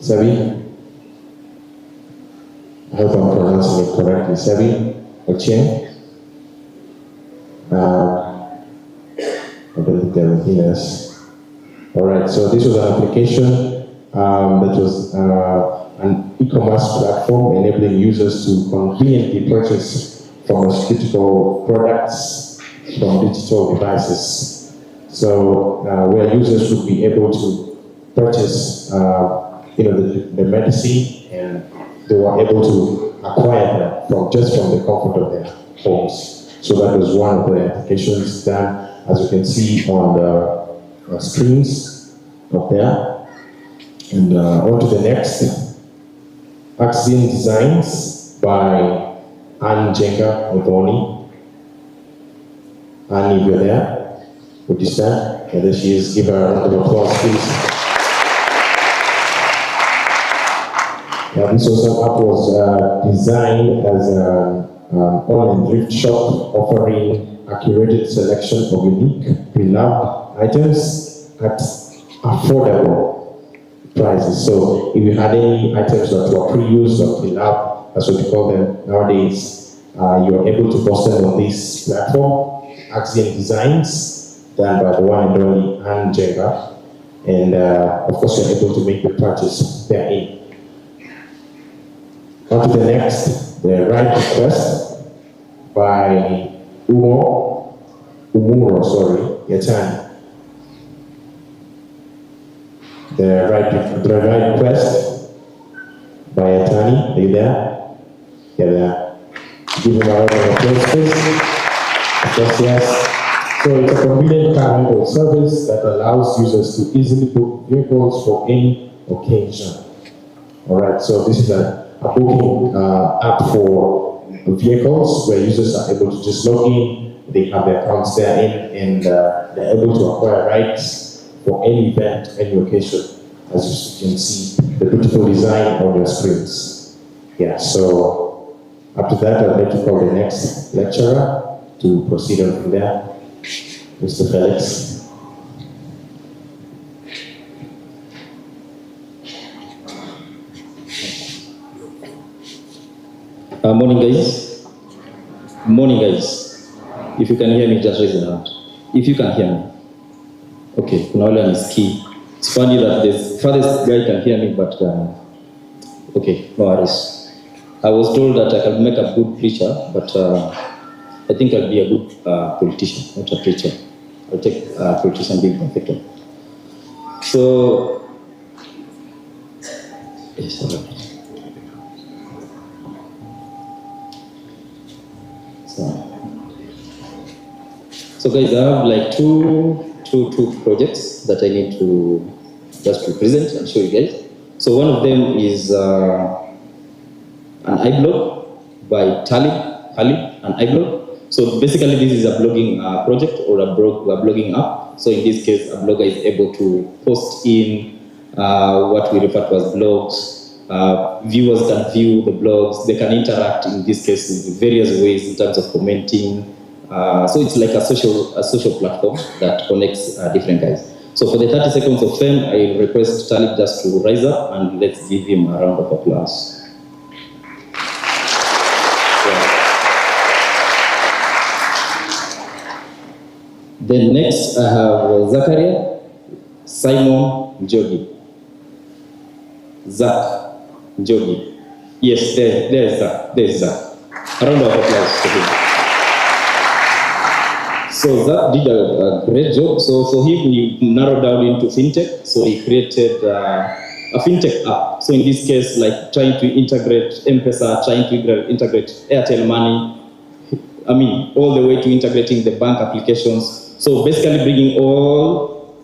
Sebi, I hope I'm pronouncing it correctly. Sebi Ochie. I believe they're within us. All right, so this was an application that was an e-commerce platform enabling users to conveniently purchase pharmaceutical products from digital devices. So where users would be able to purchase the medicine, and they were able to acquire them from the comfort of their homes. So that was one of the applications done, as you can see on the screens up there. And on to the next. Axiom Designs by Anne Jenga Odoni. Anne, if you're there, would you stand? And there she is. Give her a round of applause, please. This app was designed as an online thrift shop offering a curated selection of unique, beloved items at affordable prices. So if you had any items that were pre-used or clean-up, that's what you call them nowadays, you're able to post them on this platform, Axiom Designs, done by the one and only Anne Jenga. And of course, you're able to make the purchase therein. On to the next, the right request by Umuro, Yatani. The right request by Yatani, are you there? You're there. Give him a round of applause, please. Of course, yes. So it's a convenient car rental service that allows users to easily book vehicles for any occasion. All right, so this is a booking app for vehicles where users are able to just log in, they have their accounts therein, and they're able to acquire rides for any event, any occasion, as you can see the beautiful design on your screens. Yeah, so after that, I'd like to call the next lecturer to proceed on from there. Mr. Felix. Morning, guys. Morning, guys. If you can hear me, just raise your hand. If you can hear me. Okay, Kunaola is key. It's funny that this farthest guy can hear me, but okay, no worries. I was told that I can make a good preacher, but I think I'll be a good politician, not a preacher. I'll take politician being perfect one. So, yes, all right. So guys, I have like two projects that I need to just present and show you guys. So one of them is an iBlog by Talib, an iBlog. So basically this is a blogging project or a blogging app. So in this case, a blogger is able to post in what we refer to as blogs. Viewers can view the blogs, they can interact in this case in various ways in terms of commenting. So it's like a social platform that connects different guys. So for the 30 seconds of fame, I request Talib just to rise up and let's give him a round of applause. Then next I have Zakaria Simon Jogi. Zach Jogi. Yes, there's Zach. There's Zach. A round of applause to him. So Zach did a great job. So for him, he narrowed down into fintech. So he created a fintech app. So in this case, like trying to integrate M-Pesa, trying to integrate Airtel Money. I mean, all the way to integrating the bank applications. So basically bringing all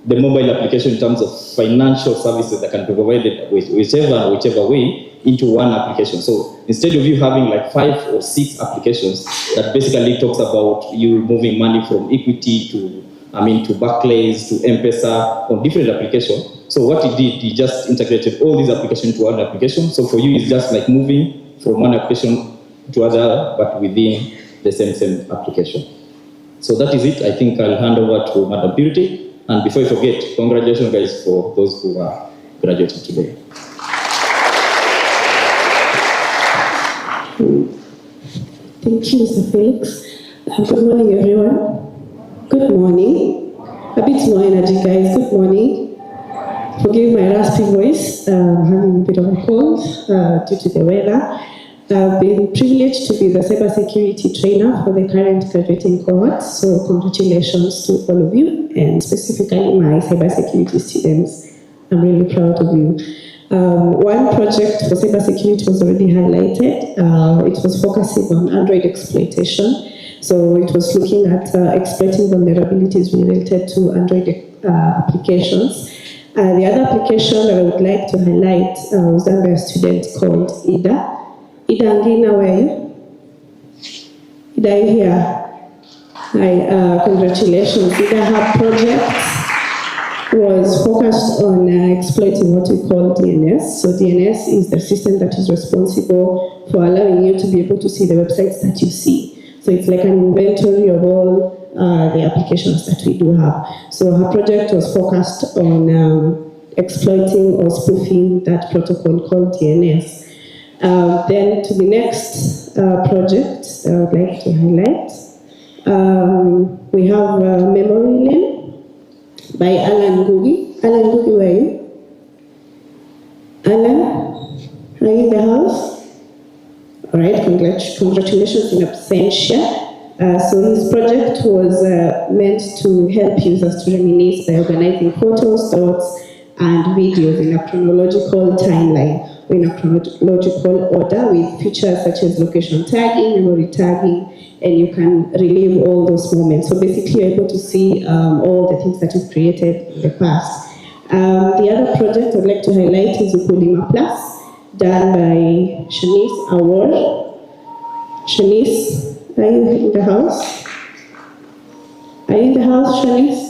the mobile application in terms of financial services that can be provided with whichever way into one application. So instead of you having like 5 or 6 applications that basically talks about you moving money from Equity to Barclays to M-Pesa on different applications. So what he did, he just integrated all these applications to one application. So for you, it's just like moving from one application to other, but within the same application. So that is it. I think I'll hand over to Madam Purity. And before I forget, congratulations guys for those who are graduating today. Thank you, Mr. Felix. Good morning, everyone. Good morning. A bit more energy, guys. Good morning. Forgive my raspy voice. I'm having a bit of a cold due to the weather. I've been privileged to be the cybersecurity trainer for the current graduating cohort. So congratulations to all of you, and specifically my cybersecurity students. I'm really proud of you. One project for cybersecurity was already highlighted. It was focusing on Android exploitation. So it was looking at exploiting vulnerabilities related to Android applications. The other application that I would like to highlight was done by a student called Ida. Ida Angina, where are you? Ida, are you here? Hi, congratulations. Ida, her project was focused on exploiting what we call DNS. So DNS is the system that is responsible for allowing you to be able to see the websites that you see. So it's like an inventory of all the applications that we do have. So her project was focused on exploiting or spoofing that protocol called DNS. Then to the next project I would like to highlight, we have Memory Lane by Alan Ngugi. Alan Ngugi, where are you? Alan, are you in the house? All right, congratulations in absentia. So his project was meant to help users to reminisce by organizing photos, thoughts, and videos in a chronological timeline, or in a chronological order, with features such as location tagging, memory tagging, and you can relive all those moments. So basically you're able to see all the things that you've created in the past. The other project I'd like to highlight is Ukulima Plus, done by Shanice Award. Shanice, are you in the house? Are you in the house, Shanice?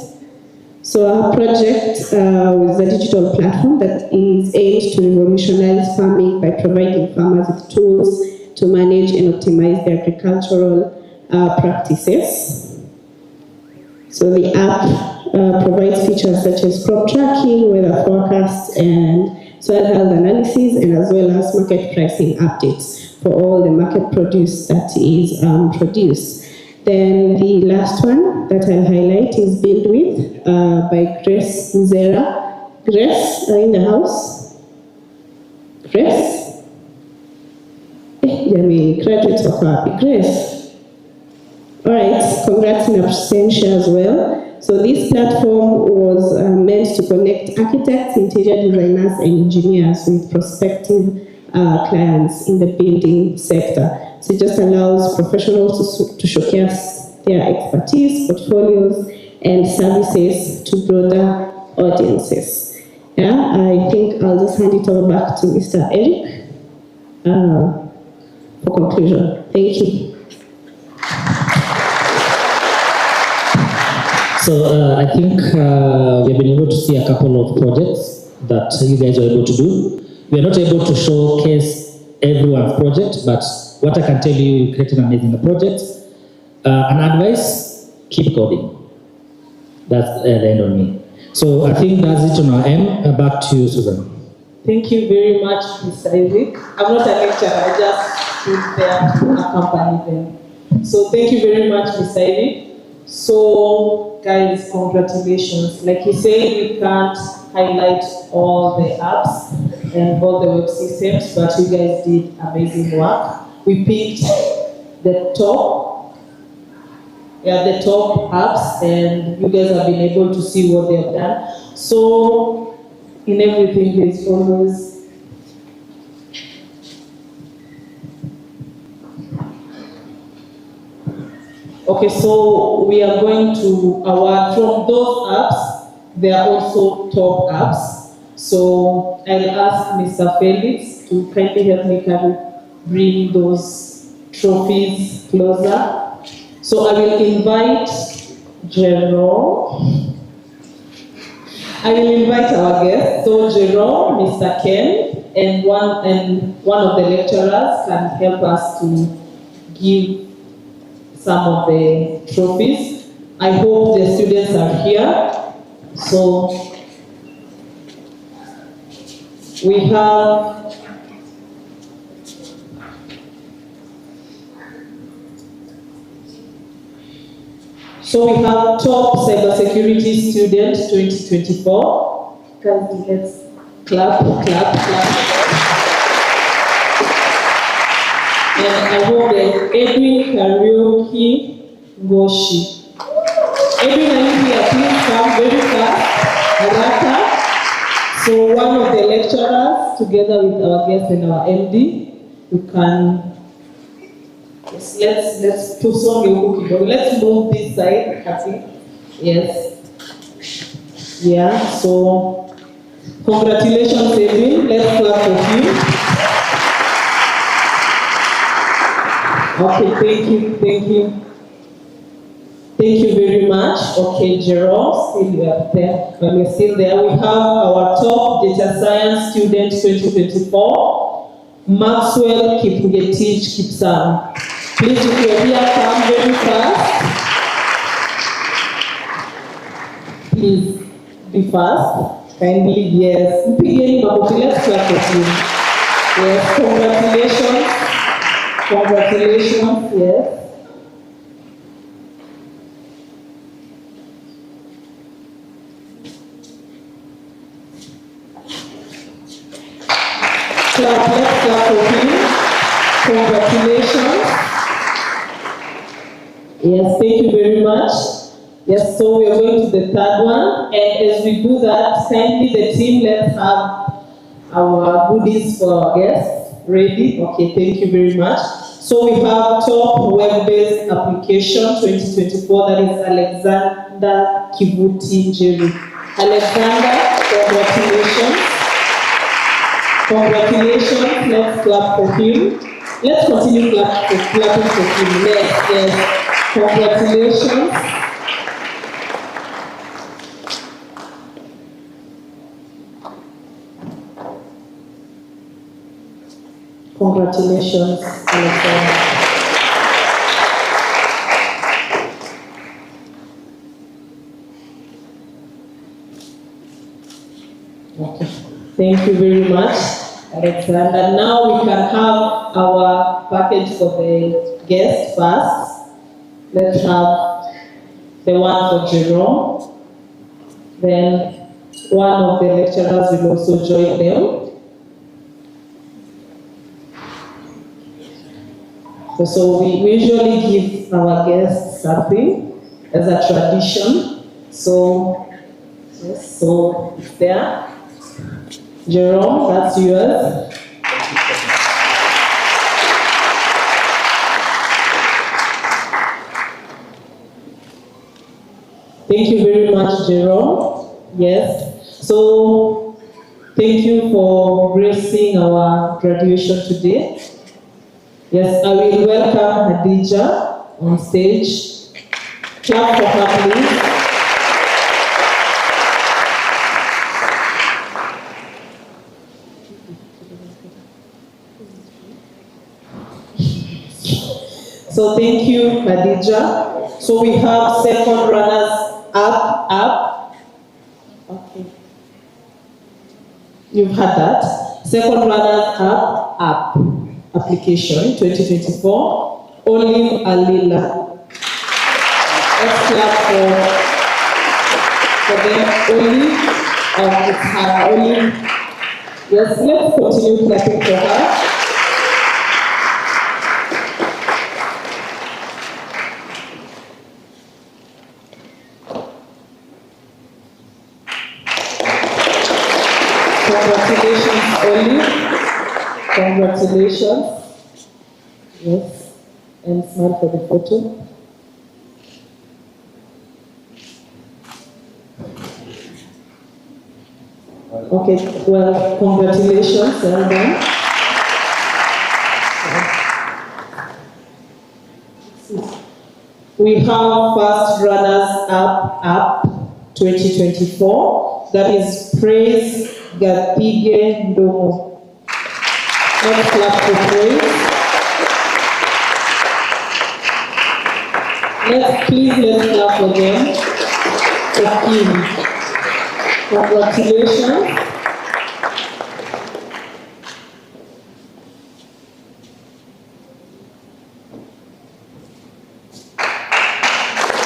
So our project is a digital platform that is aimed to revolutionize farming by providing farmers with tools to manage and optimize their agricultural practices. So the app provides features such as crop tracking, weather forecasts, and soil health analysis, and as well as market pricing updates for all the market produce that is produced. Then the last one that I'll highlight is Build With by Grace Nzera. Grace, are you in the house? Grace? Graduates of happy. Grace. All right, congrats in absentia as well. So this platform was meant to connect architects, interior designers, and engineers with prospective clients in the building sector. So it just allows professionals to showcase their expertise, portfolios, and services to broader audiences. Yeah, I think I'll just hand it over back to Mr. Eric for conclusion. Thank you. So I think we've been able to see a couple of projects that you guys were able to do. We are not able to showcase everyone's project, but what I can tell you, you created an amazing project. An advice, keep coding. That's the end of me. So I think that's it on our end. Back to you, Susan. Thank you very much, Mr. Isaac. I'm not a lecturer, I just stood there to accompany them. So thank you very much, Mr. Isaac. So guys, congratulations. Like you said, we can't highlight all the apps and all the web systems, but you guys did amazing work. We picked the top apps, and you guys have been able to see what they have done. So in everything, there's always okay. So we are going to award from those apps. There are also top apps. So I'll ask Mr. Felix to kindly help me bring those trophies closer. So I will invite Jerome. I will invite our guests. So Jerome, Mr. Ken, and one of the lecturers can help us to give some of the trophies. I hope the students are here. So we have top cybersecurity student 2024. Guys, let's clap. And I hope that Edwin Karaoke Goshi. Edwin, are you here? Please come very fast. Arata. So one of the lecturers, together with our guest and our MD, you can. Let's put some your let's move this side, Kathy. Yes. Yeah, so congratulations, Edwin. Let's clap for him. Okay, thank you. Thank you very much. Okay, Jerome, still you are there. When we're still there, we have our top data science student 2024, Maxwell Kipngetich Kipsang. Please, if you're here, come very fast. please be fast. Kindly, yes. Mpigeni makofi, let's clap for him. Yes, congratulations. Congratulations, yes. Clap, let's clap for him. Congratulations. Yes, thank you very much. Yes, so we are going to the third one, and as we do that, kindly the team, let's have our goodies for our guests ready. Okay, thank you very much. So we have top web-based application 2024, that is Alexander Kivuti Njeri. Alexander, congratulations. Congratulations, let's clap for him. Let's continue clapping for him. Yes, congratulations. Congratulations, Alexander. Okay. Thank you very much, Alexander. Now we can have our package for the guest first. Let's have the one for Jerome. Then one of the lecturers will also join them. So we usually give our guests something as a tradition. So, yes, so it's there. Jerome, that's yours. Thank you very much, Jerome. Yes. So, thank you for gracing our graduation today. Yes, I will welcome Hadija on stage. Clap for her, please. So thank you, Hadija. So we have second runners up. Okay. You've had that. Second runners up. Application 2024, Olive Alila. Let's clap for them. Olive, it's her Olive. Yes, let's continue clapping for her. Congratulations, Olive. Congratulations. Yes. And smile for the photo. Okay, well, congratulations, well done. We have first runners up 2024. That is Praise Gapige Ndomo. Let's clap for praise. Let's clap for them. For him. Congratulations.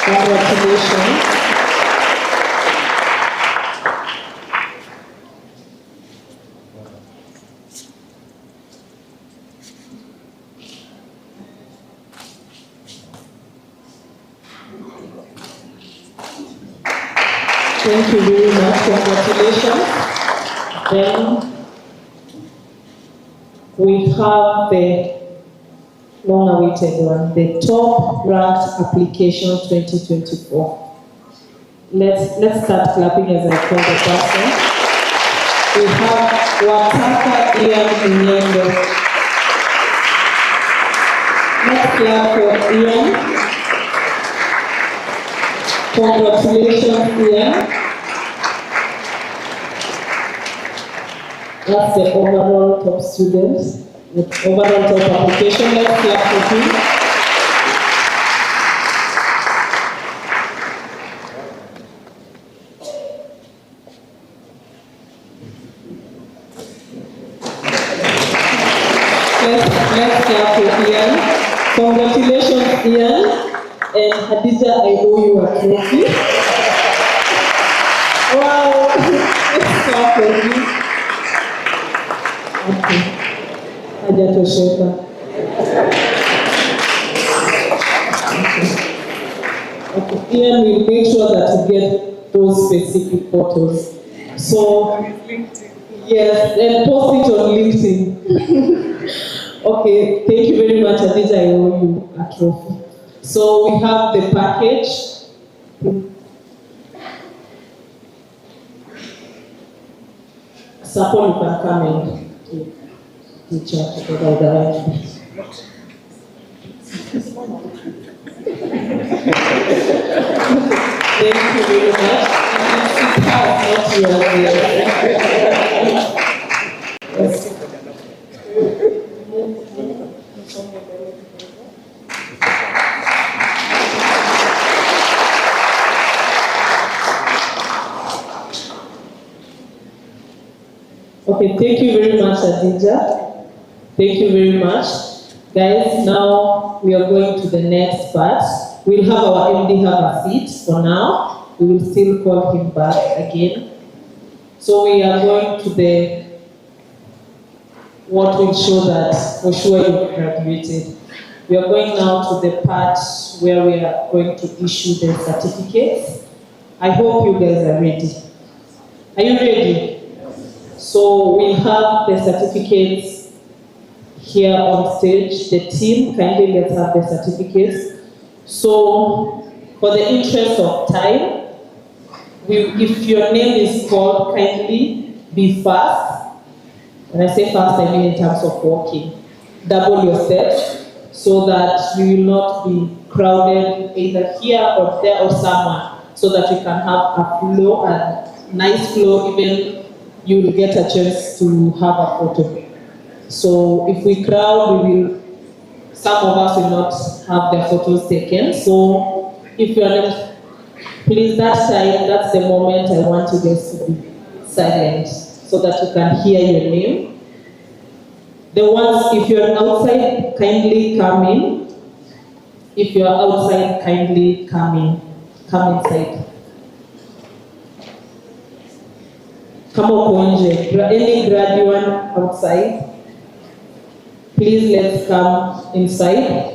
Congratulations. Thank you very much. Congratulations. Then we have the long-awaited one, the top ranked application 2024. Let's start clapping as I call the person. We have Wataka Ian Inyendo. Let's clap for Ian. Congratulations, Ian. That's the overall top student with overall top application. Let's clap for him. Let's clap for Ian. Congratulations, Ian. And Khadija, I owe you a trophy. Wow. Let's clap for you. Okay. Hajatosheka. Okay. Ian will make sure that you get those specific photos. So, yes, and post it on LinkedIn. Okay, thank you very much, Adija. I owe you a trophy. So we have the package. Support, you can come and teacher together with the right. Thank you very much. Yes. Okay, thank you very much, Adija. Thank you very much. Guys, now we are going to the next part. We'll have our MD have a seat for now. We will still call him back again. So we are going to the, what will show that for sure you graduated. We are going now to the part where we are going to issue the certificates. I hope you guys are ready. Are you ready? So we have the certificates here on stage. The team, kindly let's have the certificates. So for the interest of time, if your name is called, kindly be fast. When I say fast, I mean in terms of walking. Double your steps so that you will not be crowded either here or there or somewhere, so that you can have a flow, a nice flow, even you will get a chance to have a photo. So if we crowd, some of us will not have their photos taken. So if you are not, please, that time, that's the moment I want you guys to be silent so that you can hear your name. The ones, if you're outside, kindly come in. If you're outside, kindly come in. Come inside. Come on, any graduate outside, please let's come inside.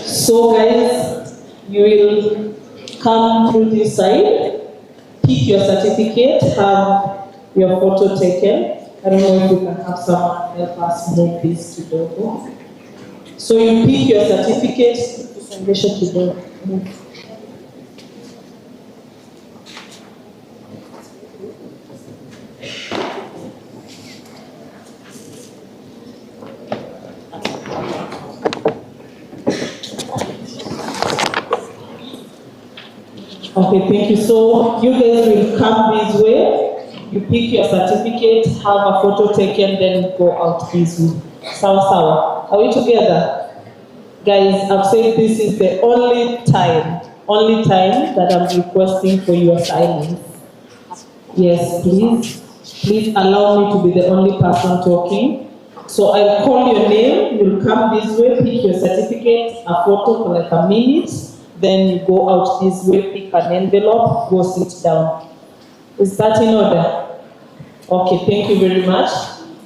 So guys, you will come through this side, pick your certificate, have your photo taken. I don't know if you can have someone help us move this to Dogo. So you pick your certificate, to Dogo. Okay, thank you. So you guys will come this way, you pick your certificate, have a photo taken, then go out this way. Sawa. Are we together? Guys, I've said this is the only time that I'm requesting for your silence. Yes, please. Please allow me to be the only person talking. So I'll call your name, you'll come this way, pick your certificate, a photo for like a minute. Then you go out this way, pick an envelope, go sit down. Is that in order? Okay, thank you very much.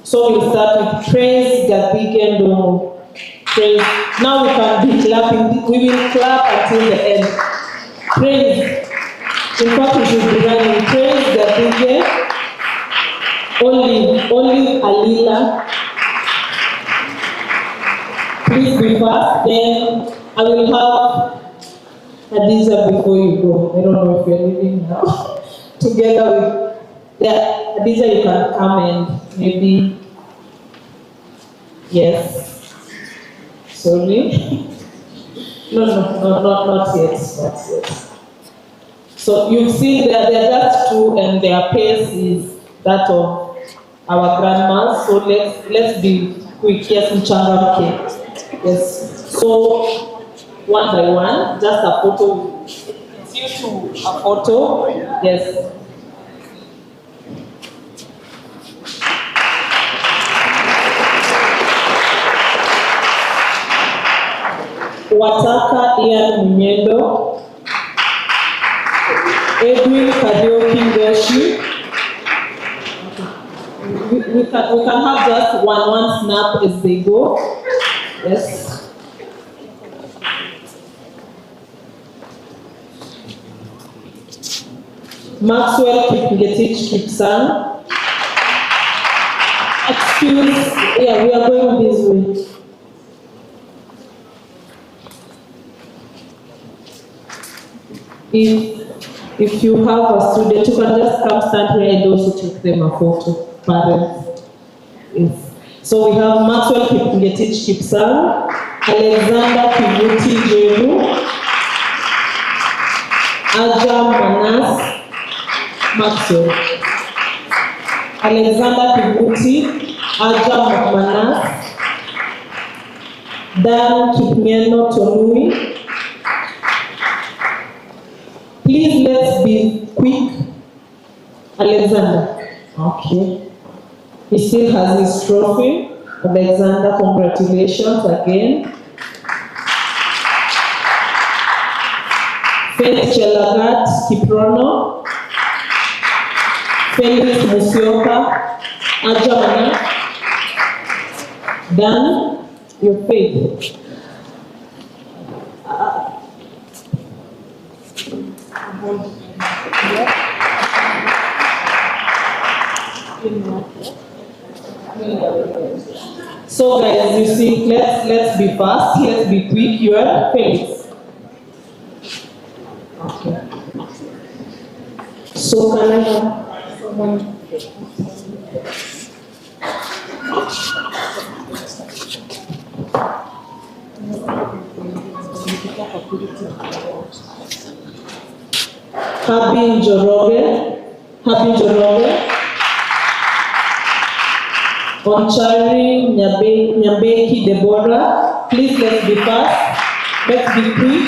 So we'll start with praise Gabigendomo. Praise. Now we can be clapping. We will clap until the end. Praise. In fact, we should be running. Praise Gabige. Olive Alila. Please be fast. Then I will have Hadiza before you go. I don't know if you're leaving now. Together with, yeah, Hadiza, you can come and maybe, yes. Sorry. No, not yet. Not yet. So you've seen that they're just two and their pace is that of our grandmas. So let's be quick. Yes, mchangamke. Yes. So one by one, just a photo. It's you two, a photo. Yes. Wataka Ian Munyendo, Edwin Kadioki Ngoshi. We can have just one snap as they go. Yes. Maxwell Kipngetich Kipsang. Excuse, yeah, we are going this way. If you have a student, you can just come stand here and also take them a photo, parents. Yes. So we have Maxwell Kipngetich Kipsang, Alexander Kivuti Jeru, Ajam Manas, Maxwell. Alexander Kivuti, Ajam Manas, Dan Kipngeno Tonui. Please let's be quick. Alexander. Okay. He still has his trophy. Alexander, congratulations again. Faith Chelagat Kiprono. Felix Musioka. Ajamana. Dan, your faith. So guys, you see, let's be fast, let's be quick. You are Felix. Okay. So can I have someone? Happy Joroge. Onchari Nyabeki Deborah. Please let's be fast. Let's be quick.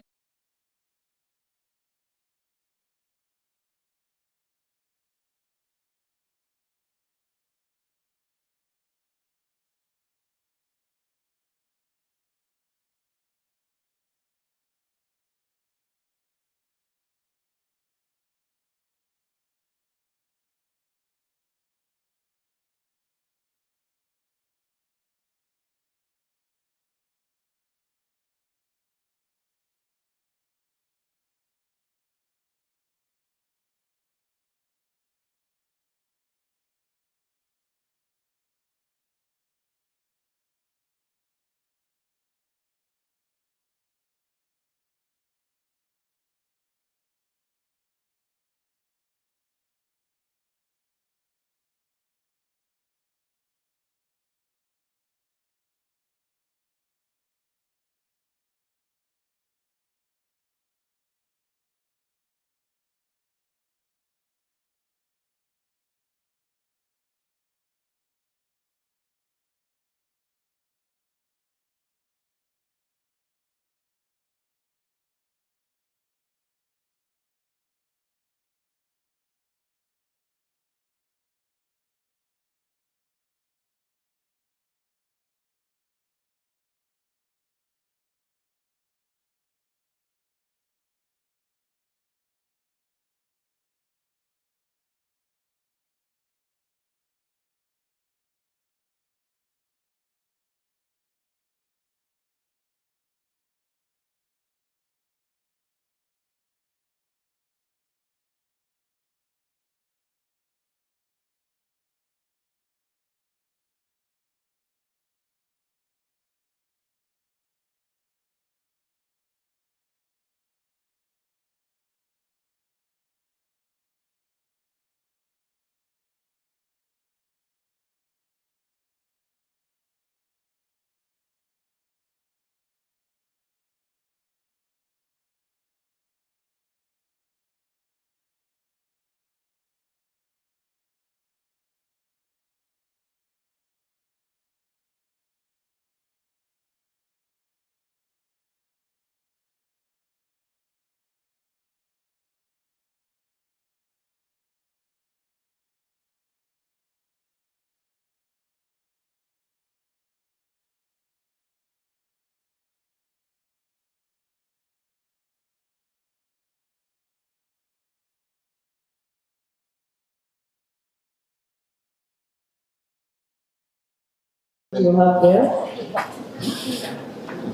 You have there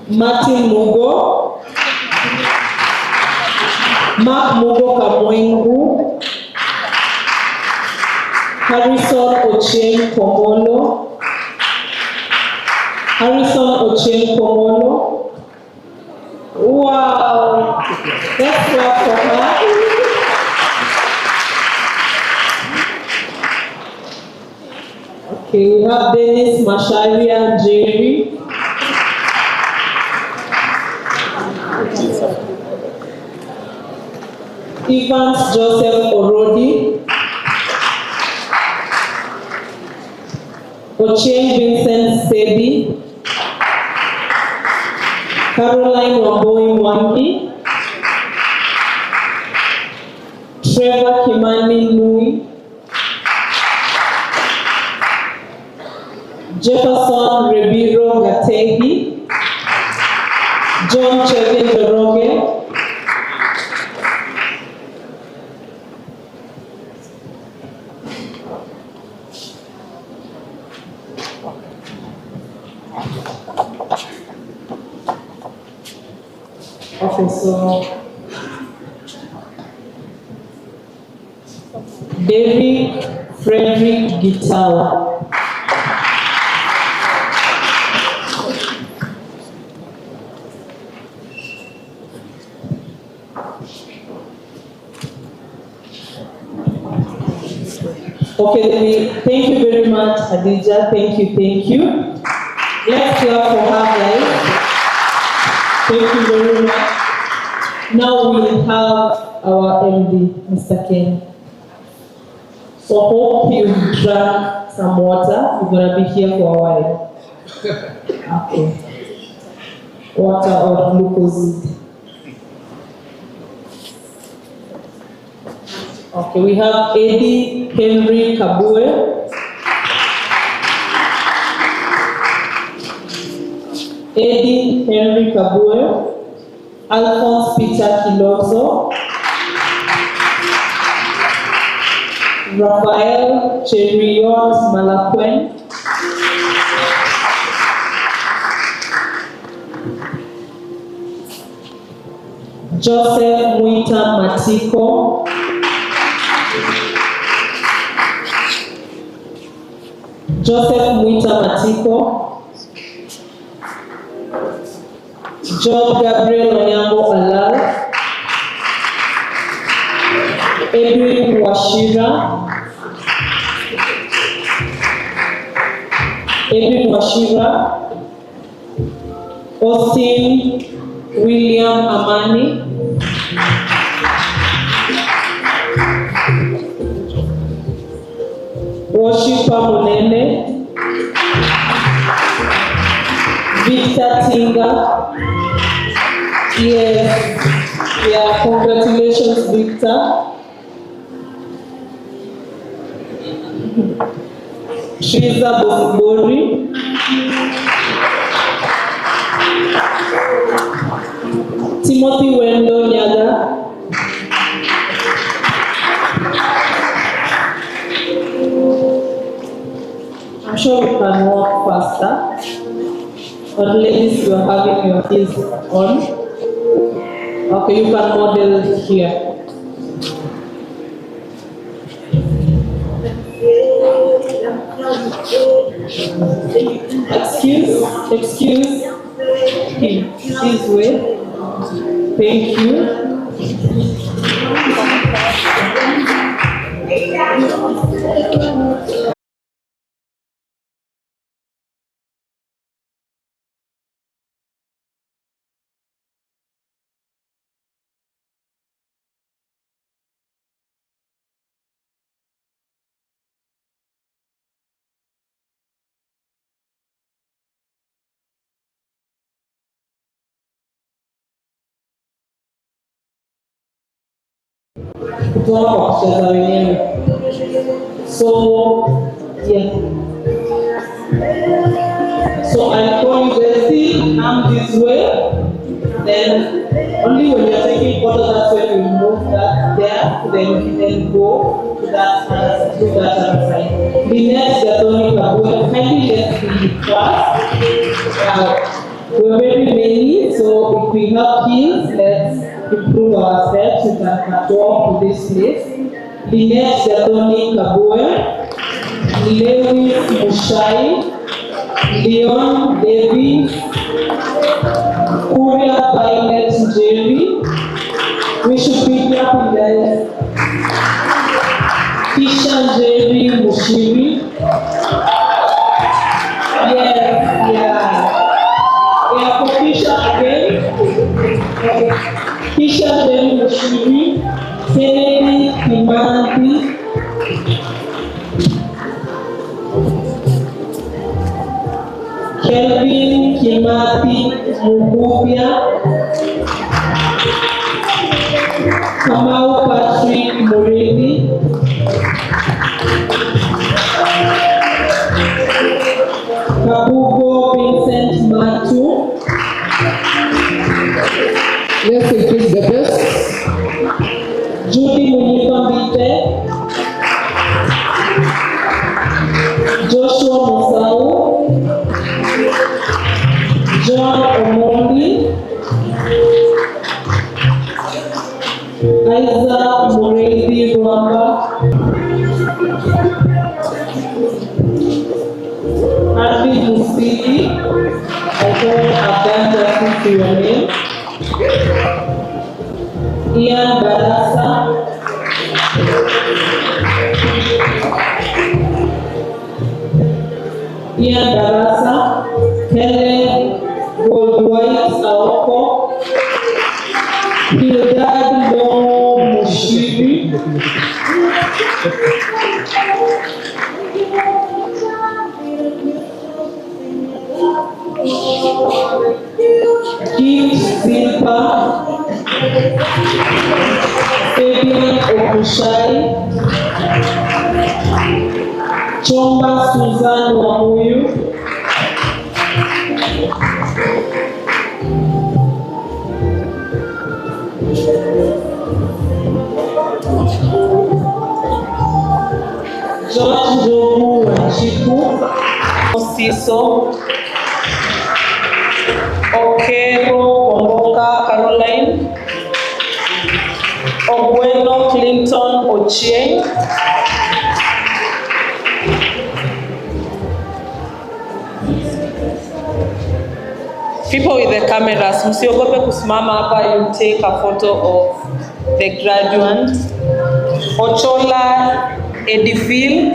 Martin Mugo, Mark Mugo Kamwengu, Harrison Ochieng Komolo, Wow, let's clap for her. Okay, we have Dennis Masharia and Jerry. Evans Joseph Orodi. Ochieng Vincent Sebi. Caroline Wamboi Mwangi. Trevor Kimani Louis. Jefferson Rebiro Gategi, John Chevin Joroge, Officer David Frederick Gitawa. Okay, thank you very much, Khadija. Thank you. Let's clap for her, guys. Thank you very much. Now we'll have our MD, Mr. Ken. So hope you drank some water. You're gonna be here for a while. Okay. Water or glucose. Okay, we have Eddie Henry Kabue. Eddie Henry Kabue. Alphonse Peter Kilonzo. Raphael Cheriot Malakwen. Joseph Mwita Matiko. John Gabriel Onyango Alal. Edwin Washira. Austin William Amani. Worshipper Munene. Victor Tinga. Yes. Yeah, congratulations, Victor. Shiza Bosibori. Timothy Wendo Nyaga. I'm sure we can walk faster. But ladies, you are having your keys on. Okay, you can model here. Excuse. This way. Thank you. So, yeah. So I call you Bessie, I'm this way. Then only when you're taking photos, that's when you move that there. Then you can go to that side, to that other side. The next Gatoni Kabue. kindly let's be fast. We're very many, so if we have keys, let's improve ourselves. We can walk to this place. Lynette Gadoni Kabue, Lewis Mushai, Leon Davis, Kuria Violet Jerry. We should be clapping, guys. Kisha Jerry Mushiri. Yes, yeah. We are for Kisha again. Kisha Jerry Mushiri, Kennedy Kimanti, Kelvin Kimati Mugubia, Kamau Patrick Morelli, Kabugo Vincent Matu. Let's increase the best. Judy Munipambite, Joshua Musau, John Omondi, Isaac Moredi Rwanda, Andy Musili. I don't have done justice to your name. Ian Barasa, Helen Goldwhite Aoko, Hildad Lomo Mushiri, Gift Silva, Fabian Okushai, Chomba Susan Wamuyu, George Jobu Wachiku, Osiso, Okero Komboka Caroline, Ogweno Clinton Ochieng, people with the cameras, msiogope kusimama hapa, you take a photo of the graduate. Ochola Edifil,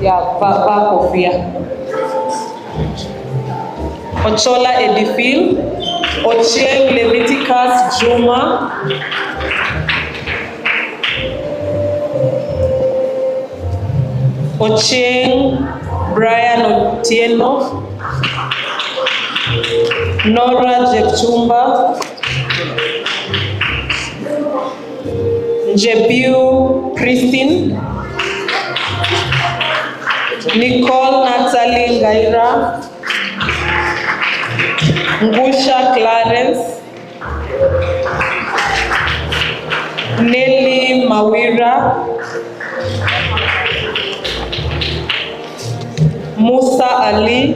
yeah, Papa Kofia. Ochola Edifil, Ochieng Leviticus Juma, Ochieng Brian Otieno, Nora Jepchumba, Jebu Christine, Nicole Natalie Gaira, Ngusha Clarence, Nelly Mawira, Musa Ali,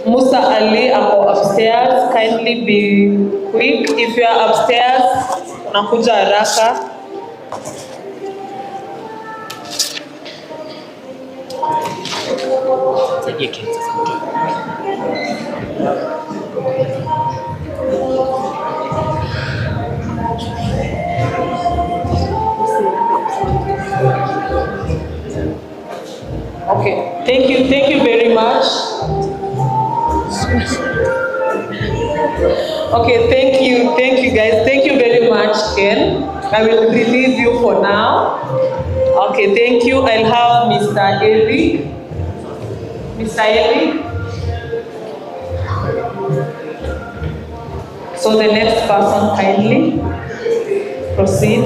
Musa Ali ako upstairs. Kindly be quick. If you are upstairs, unakuja haraka. Okay, thank you very much. Okay, thank you guys. Thank you very much, Ken. I will release you for now. Okay, thank you. I'll have Mr. Eric. Mr. Eric. So the next person, kindly proceed.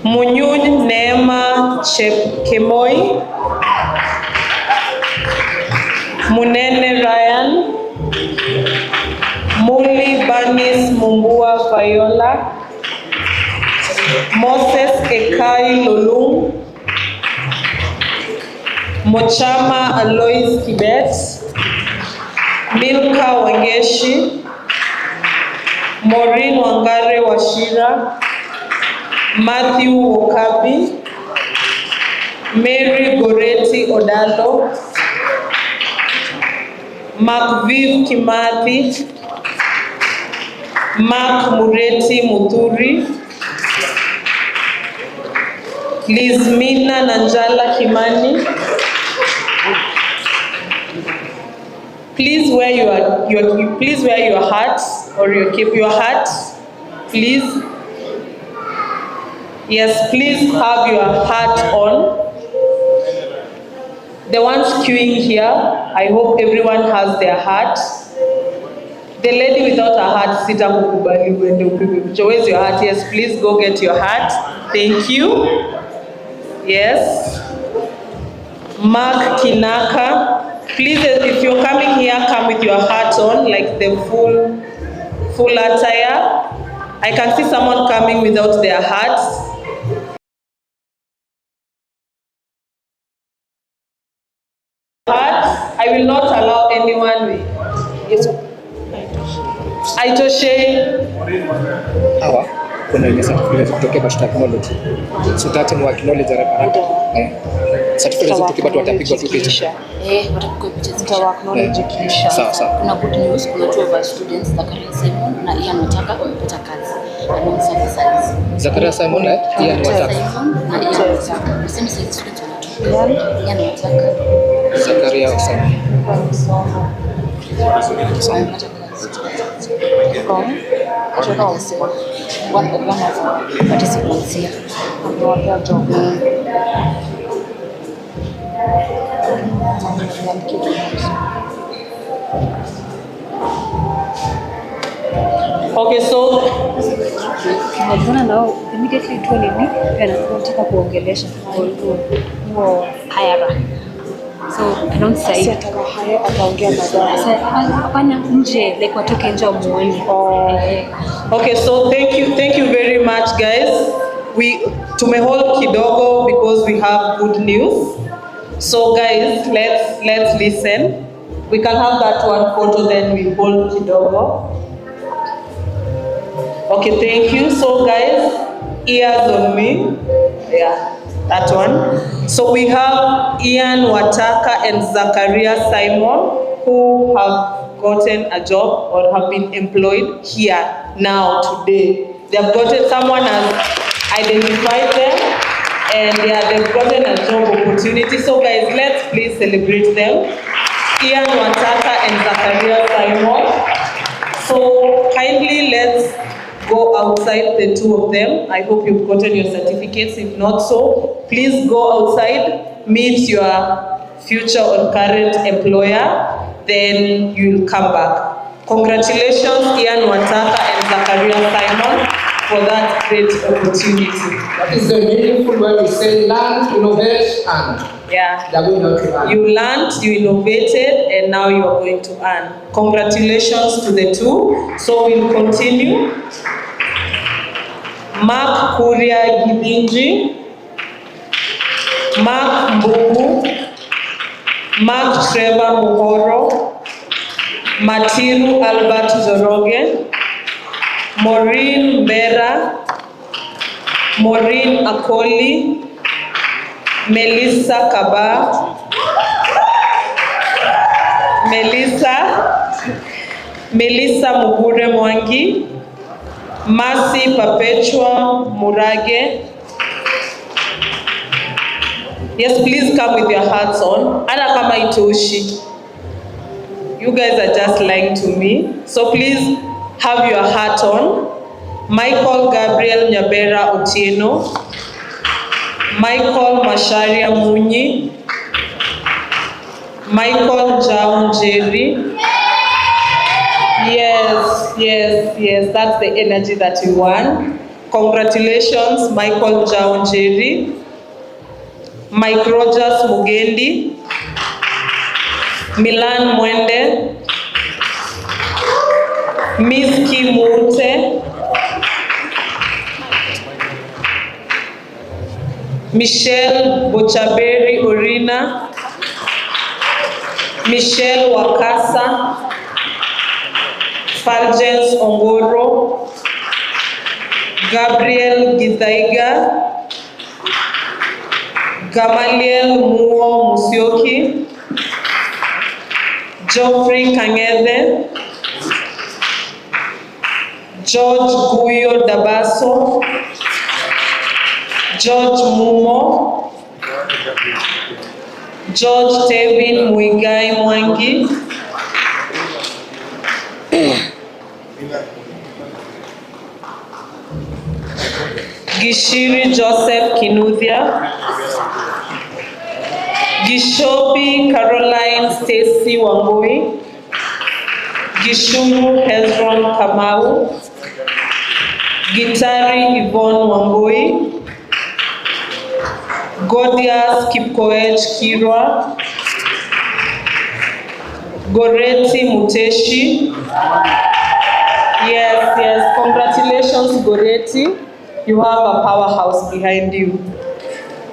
Munyun Neema Chepkemoi, Munene Ryan, Muli Ban Evanis Mumbua Viola, Moses Ekai Lolung, Mochama Alois Kibet, Milka Wangeshi, Maureen Wangare Washira, Matthew Wokabi, Mary Goreti Odalo, Macviv Kimathi, Mark Mureti Muturi, Lizmina Nanjala Kimani. Please wear your hat or keep your hat, please. Yes, please have your hat on. The ones queuing here, I hope everyone has their hat. The lady without a hat, sita kukubali uende upigwe picha. Where's your hat? Yes, please go get your hat. Thank you. Yes. Mark Kinaka. Please, if you're coming here, come with your hat on, like the full attire. I can see someone coming without their hats. I will not allow anyone with. Aitoshe. Hawa kuna ile certificate kutoka kwa technology. So that ni acknowledge reparata. Certificate zote kibatu watapigwa tu picha. Watapigwa picha zikawa acknowledge kisha. Sawa. Kuna good news, kuna two of our students, Zakaria Simon na Ian Wataka wamepata kazi. Alongside size. Zakaria Simon na Ian Wataka. Same size students wanatoka. Ian Wataka. Zakaria Simon. One of participants here. Okay, so now immediately told me nataka kuongelesha huo hayara. So I don't say ataongea baadaye. Hapana nje, like watoke nje muone. Okay, so thank you very much guys. We tumehold kidogo because we have good news. So guys, let's listen. We can have that one photo, then we hold kidogo. Okay, thank you. So guys, ears on me. Yeah, that one. So we have Ian Wataka and Zakaria Simon who have gotten a job or have been employed here now today. They have gotten, someone has identified them and they've gotten a job opportunity. So guys, let's please celebrate them. Ian Wataka and Zakaria Simon. So kindly let's go outside, the two of them. I hope you've gotten your certificates. If not so, please go outside, meet your future or current employer, then you'll come back. Congratulations, Ian Wataka and Zakaria Simon, for that great opportunity. That is the meaningful when we say learn, innovate, and they're going to earn. You learned, you innovated, and now you are going to earn. Congratulations to the two. So we'll continue. Mark Kuria Gibinji, Mark Mbungu, Mark Trevor Muhoro, Matiru Albert Zoroge, Maureen Mbera, Maureen Akoli, Melissa Kaba, Melissa Mugure Mwangi, Mercy Perpetua Murage. Yes, please come with your hats on. Ana kama itoshi. You guys are just lying to me. So please have your hat on. Michael Gabriel Nyabera Otieno, Michael Masharia Munyi, Michael Jao Jerry. Yes, that's the energy that we want. Congratulations, Michael Jao Jerry, Mike Rogers Mugendi, Milan Mwende, Miss Kimute, Michelle Bochaberi Orina, Michelle Wakasa, Fulgence Ongoro, Gabriel Githaiga, Gamaliel Muo Musyoki, Geoffrey Kangede, George Guyo Dabaso, George Mumo, George Tevin Muigai Mwangi, Gishiri Joseph Kinuthia, Gishobi Caroline Stacy Wangui, Gishuru Hezron Kamau, Gitari Yvonne Wangui, Godias Kipkoech Kirwa, Goreti Muteshi. Yes, congratulations Goreti. You have a powerhouse behind you.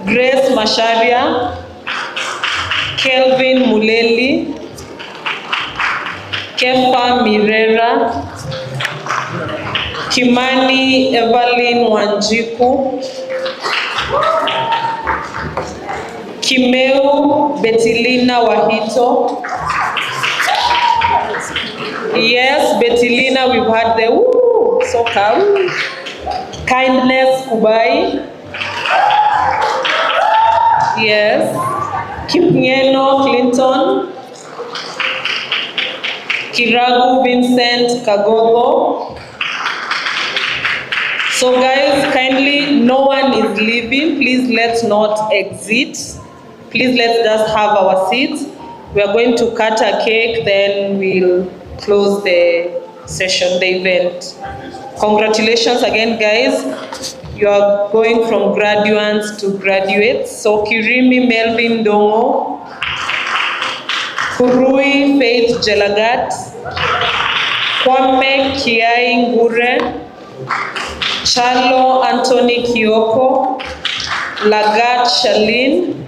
Grace Masharia, Kelvin Muleli, Kempa Mirera, Kimani Evelyn Wanjiku, Kimeu Betilina Wahito. Yes, Betilina, we've had the so come. Kindness Kubai. Yes. Kipngeno Clinton. Kiragu Vincent Kagogo. So guys, kindly, no one is leaving. Please let's not exit. Please let's just have our seats. We are going to cut a cake, then we'll close the session, the event. Congratulations again, guys. You are going from graduates to graduates. So Kirimi Melvin Dongo, Kurui Faith Jelagat, Kwame Kiai Ngure, Charlo Anthony Kioko, Lagat Shalin,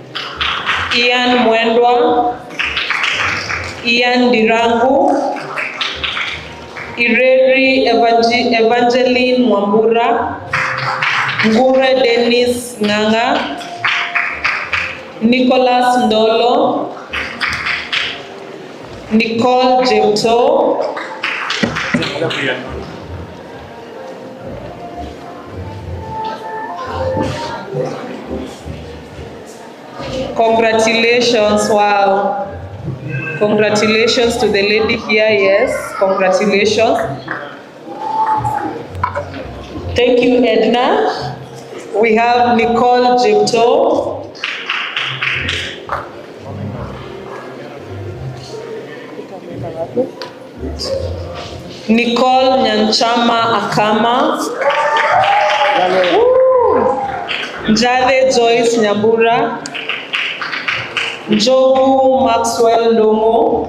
Ian Mwendwa, Ian Dirangu, Ireri Evangeline Mwambura, Ngure Dennis Nganga, Nicholas Ndolo, Nicole Jepto, congratulations, wow. Congratulations to the lady here, yes, congratulations. Thank you, Edna. We have Nicole Jepto. Nicole Nyanchama Akama. Njade Joyce Nyambura. Njogu Maxwell Ndomo,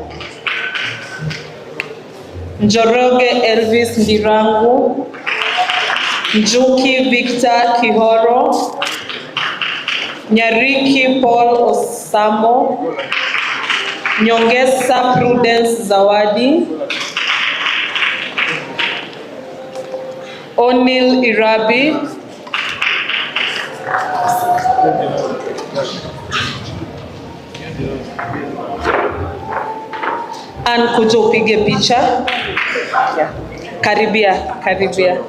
Njoroge Elvis Ndirangu, Njuki Victor Kihoro, Nyariki Paul Osamo, Nyongesa Prudence Zawadi, O'Neil Irabi, and kujo upige picha. Karibia.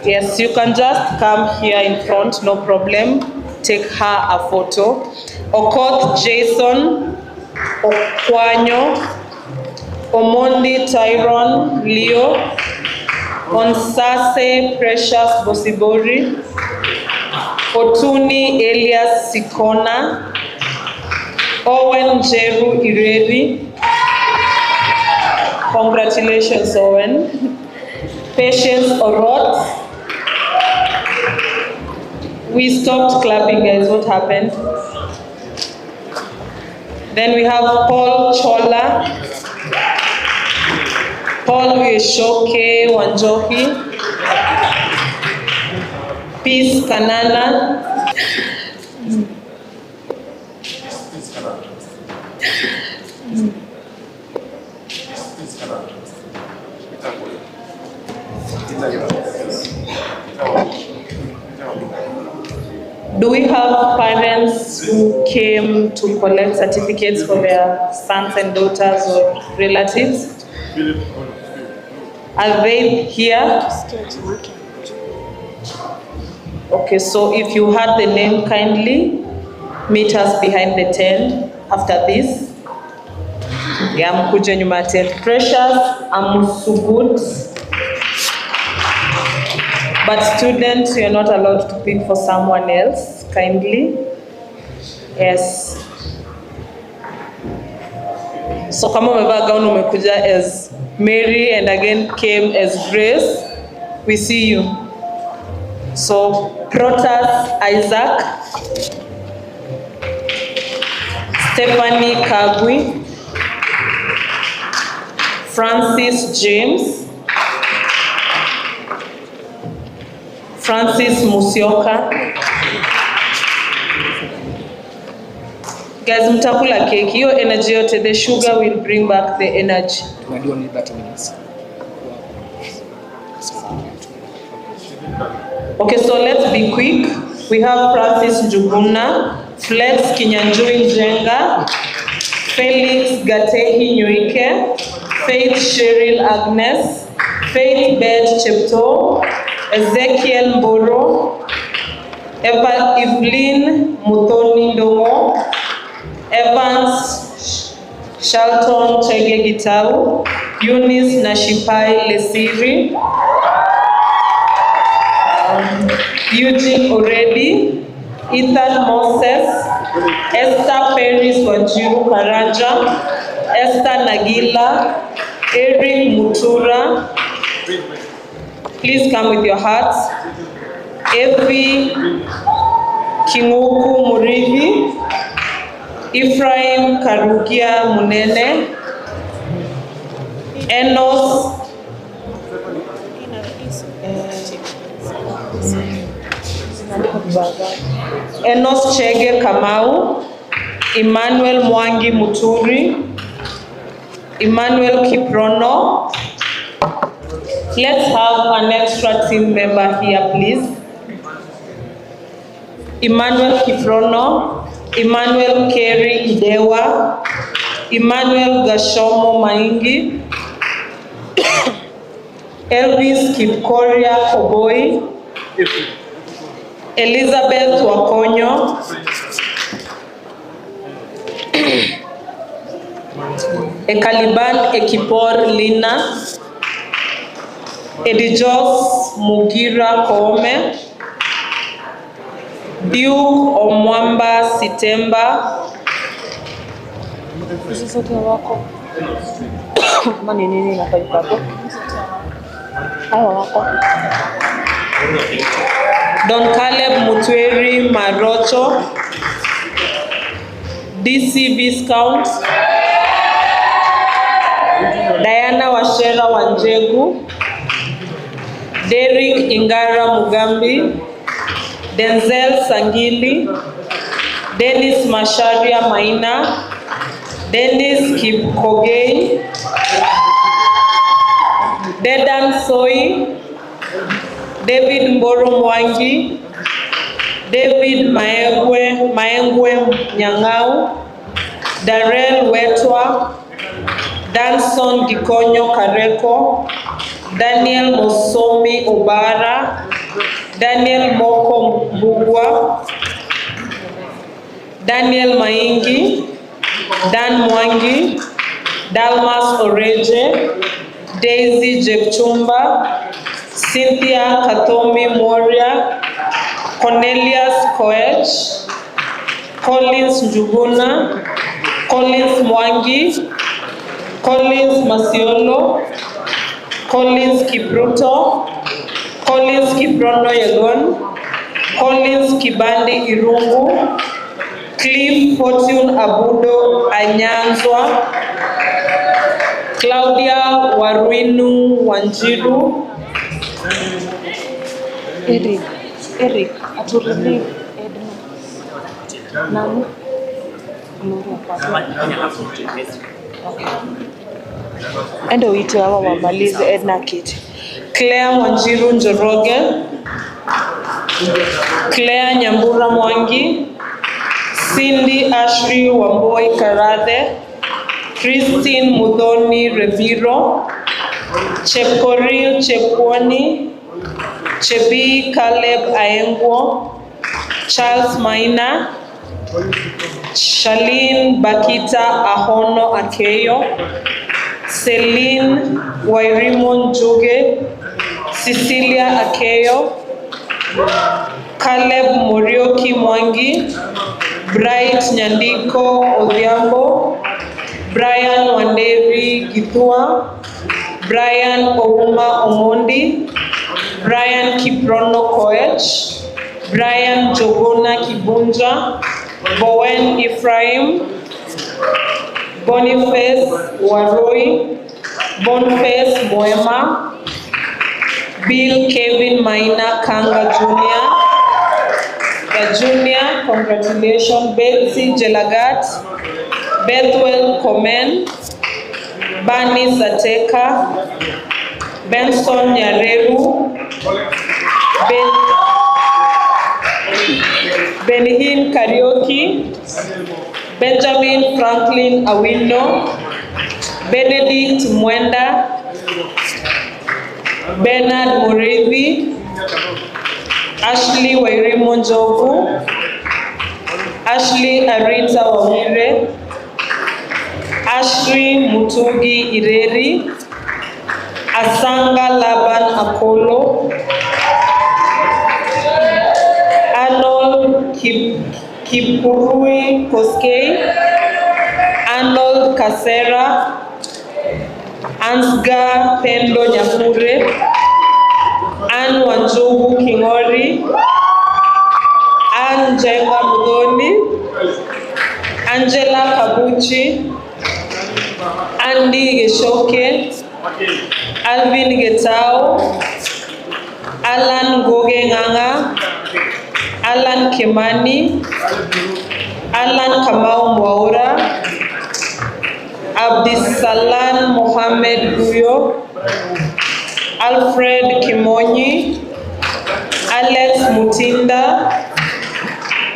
Yes, you can just come here in front, no problem. Take her a photo. Okoth Jason Okwanyo, Omondi Tyrone Leo, Onsase Precious Bosibori, Otuni Elias Sikona, Owen Jeru Ireri. Congratulations, Owen. Patience Orot. We stopped clapping, guys. What happened? Then we have Paul Chola. Paul Yeshoke Wanjohi, Peace Kanana, do we have parents who came to collect certificates for their sons and daughters or relatives? Are they here? Okay, so if you had the name, kindly meet us behind the tent after this. Yeah, mkuje nyuma ya tent. Precious, Amusugud. But students, you're not allowed to pick for someone else, kindly. Yes. So kama umevaa gown umekuja as Mary and again came as Grace, we see you. So Protas Isaac, Stephanie Kagwi, Francis James, Francis Musioka. Guys, mtakula cake. Hiyo energy yote, the sugar will bring back the energy. We do only 30 minutes. Okay, so let's be quick. We have Francis Njuguna, Flex Kinyanjui Njenga, Felix Gatehi Nyuike, Faith Cheryl Agnes, Faith Beth Chepto, Ezekiel Mboro, Evelyn Muthoni Ndongo, Evans Shalton Chege Gitau, Eunice Nashipai Lesiri, Eugene Oredi, Ethan Moses, Esther Paris Wanjiru Karanja, Esther Nagila, Eric Mutura. Please come with your hearts. Evi Kinguku Murivi, Ephraim Karugia Munene, Enos Chege Kamau, Emmanuel Mwangi Muturi, Emmanuel Kiprono. Let's have an extra team member here, please. Emmanuel Kiprono, Emmanuel Kerry Idewa, Emmanuel Gashomo Maingi, Elvis Kipkoria Koboi, Elizabeth Wakonyo, Ekaliban Ekipor Lina, Edijos Mugira Koome, Duke Omwamba Sitemba, Don Caleb Mutweri Marocho, DC Viscount, Diana Washera Wanjegu, Derek Ingara Mugambi, Denzel Sangili, Dennis Masharia Maina, Dennis Kipkogei, Dedan Soi, David Mboro Mwangi, David Maengwe Nyangau, Darrell Wetwa, Danson Gikonyo Kareko, Daniel Mosomi Obara, Daniel Moko Mbugwa, Daniel Maingi, Dan Mwangi, Dalmas Oreje, Daisy Jepchumba, Cynthia Kathomi Moria, Cornelius Koech, Collins Njuguna, Collins Mwangi, Collins Masiolo, Collins Kipruto, Collins Kiprono Yegon, Collins Kibandi Irungu, Cliff Fortune Abudo Anyanzwa, Claudia Warwinu Wanjiru. Eric, atulive Edna. Namu. Endo wito hawa wamalize Edna kiti. Claire Wanjiru Njoroge. Claire Nyambura Mwangi. Cindy Ashri Wamboi Karathe. Christine Mudhoni Reviro. Chepkoril Chepwoni. Chebi Caleb Aengwo. Charles Maina. Charlene Bakita Ahono Akeyo. Celine Wairimon Juge. Cecilia Akeyo. Caleb Morioki Mwangi. Bright Nyandiko Odhiambo. Brian Wandevi Githua. Brian Ouma Omondi. Brian Kiprono Koech. Brian Jogona Kibunja. Bowen Ephraim. Boniface Waroi. Boniface Moema. Bill Kevin Maina Kanga Jr. The Junior, congratulations. Betsy Jelagat. Bethwell Komen. Bani Sateka. Benson Nyareru. Benihin Karaoke. Benjamin Franklin Awino. Benedict Mwenda. Bernard Mureithi. Ashley Wairimo Njogu. Ashley Arita Wamire. Ashley Mutugi Ireri. Asanga Laban Akolo. Arnold Kipurui Koskei. Arnold Kasera. Ansga Pendo Nyafure. Ann Wanjugu Kingori. Ann Jenga Mudoni. Angela Kabuchi. Andy Geshoke. Alvin Getao. Alan Goge Nganga. Alan Kimani. Alan Kamau Mwaura. Abdisalan Mohamed Guyo. Alfred Kimonyi. Alex Mutinda.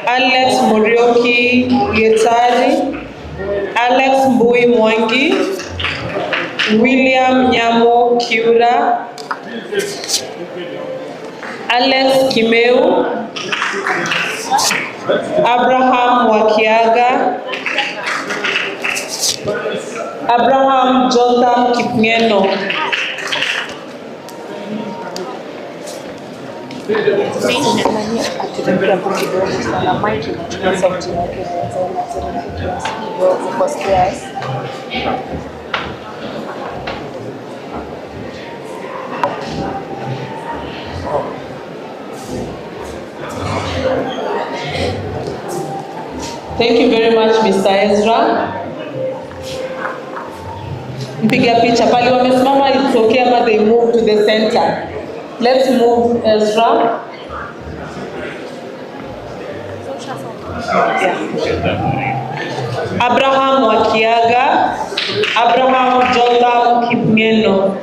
Alex Morioki Getari. Alex Mbui Mwangi. William Nyamo Kiura. Alex Kimeu. Abraham Wakiaga. Abraham Jotham Kipngeno. Thank you very much, Mr. Ezra. Mpiga picha pale wamesimama, it's okay but they move to the center. Let's move Ezra. Abraham Wakiaga. Abraham Jotham Kipngeno.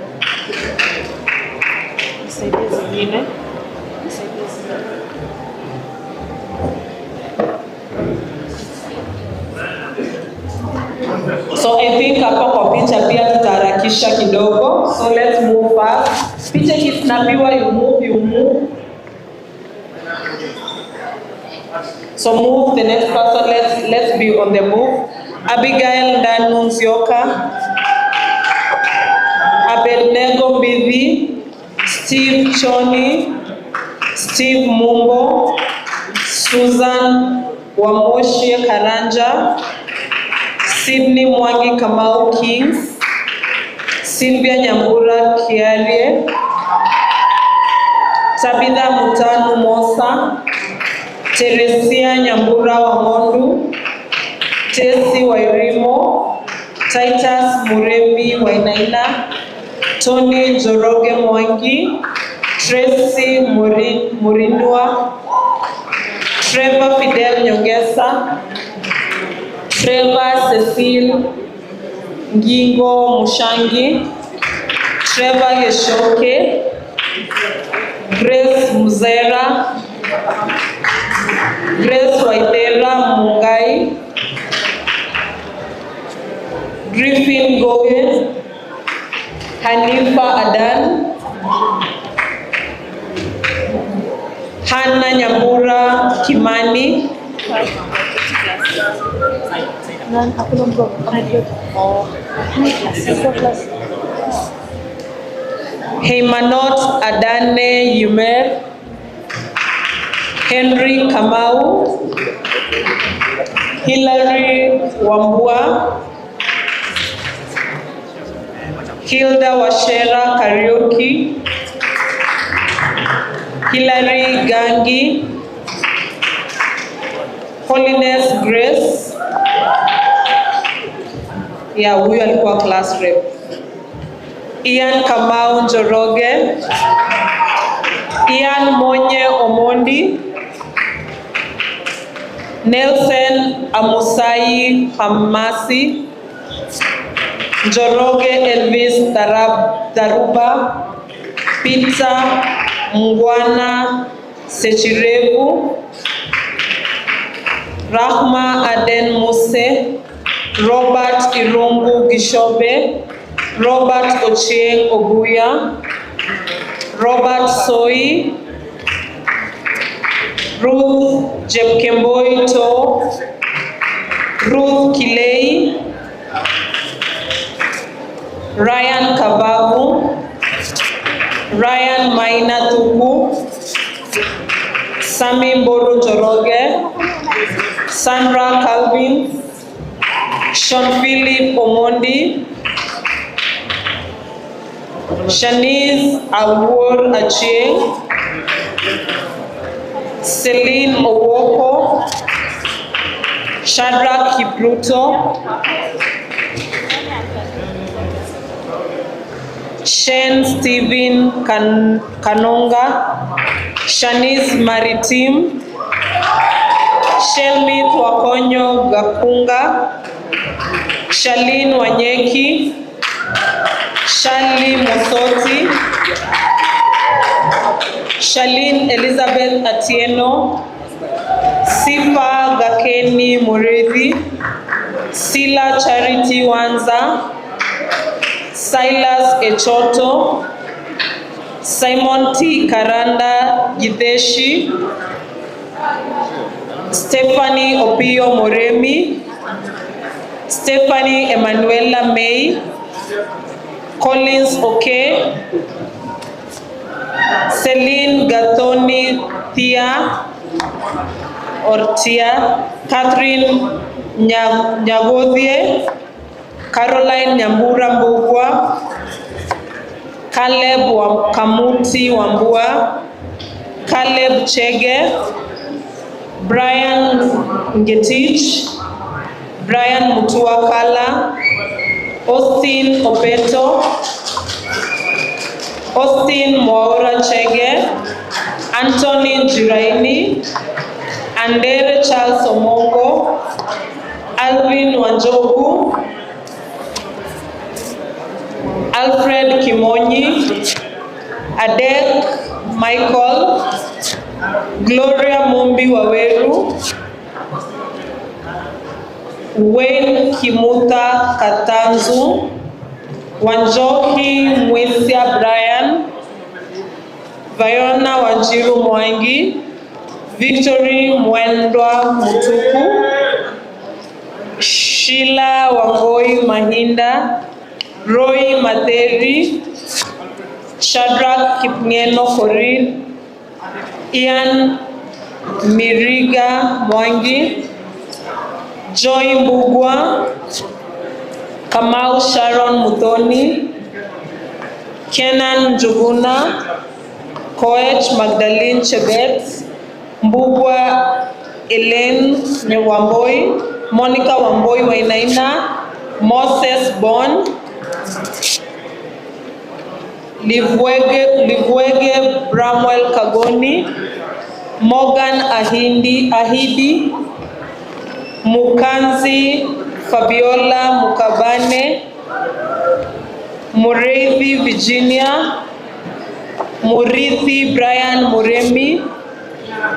So I think hapa kwa picha pia tutaharakisha kidogo. So let's move fast. Picha ikisnapiwa you move. So move the next person. Let's be on the move. Abigail Danunzioka. Abednego Bibi. Steve Choni. Steve Mumbo. Susan Wamoshi Karanja. Sydney Mwangi Kamau Kings. Sylvia Nyambura Kiarie. Tabitha Mutanu Mosa. Teresia Nyambura Wamondu. Tesi Wairimo. Titus Murembi Wainaina, Tony Njoroge Mwangi, Tracy Murinua, Trevor Fidel Nyongesa, Trevor Cecil Ngingo Mushangi, Trevor Geshoke, Grace Muzera, Grace Waitera Mungai, Griffin Goye, Hanifa Adan, Hannah Nyambura Kimani, Heimanot Adane Yumer, Henry Kamau, Hilary Wambua, Hilda Washera Karaoke, Hilary Gangi, Holiness Grace, huyu alikuwa class rep. Ian Kamau Njoroge, Ian Monye Omondi, Nelson Amusai Hamasi, Njoroge Elvis Daruba, Peter Mngwana Sechirevu, Rahma Aden Muse, Robert Irungu Gishobe, Robert Ochieng Oguya, Robert Soi, Ruth Jepkemboi To, Ruth Kilei, Ryan Kababu, Ryan Maina Tuku, Sami Mboru Njoroge, Sandra Calvin, Sean Philip Omondi, Shanice Awor Achieng, Celine Owoko, Shadrach Kipruto, Shane Stephen Kanonga, Shanice Maritim, Shelmi Wakonyo Gakunga, Shalin Wanyeki, Shali Mosoti, Shalin Elizabeth Atieno, Sifa Gakeni Muridhi, Sila Charity Wanza, Silas Echoto, Simon T. Karanda Gideshi, Stephanie Opio Moremi, Stephanie Emanuela May, Collins Oke, Celine Gathoni Tia, Catherine Nyagodhie, Caroline Nyambura Mbugwa, Caleb Kamuti Wambua, Caleb Chege, Brian Ngetich, Brian Mutuakala, Austin Opeto, Austin Mwaura Chege, Anthony Jiraini, Andere Charles Omongo, Alvin Wanjogu, Alfred Kimonyi, Adek Michael, Gloria Mumbi Waweru, Wayne Kimuta Katanzu, Wanjoki Mwesia Brian, Viona Wanjiru Mwangi, Victory Mwendwa Mutuku, Sheila Wangoi Mahinda, Roy Materi, Shadrach Kipngeno Korin, Ian Miriga Mwangi, Joy Mbugwa, Kamau Sharon Muthoni, Kenan Njuguna, Koech Magdalene Chebet, Mbugwa Elaine Wamboi, Monica Wamboi Wainaina, Moses Bon, Livwege Bramwell Kagoni, Morgan Ahidi, Mukanzi Fabiola Mukabane, Mureithi Virginia, Murithi Brian Muremi,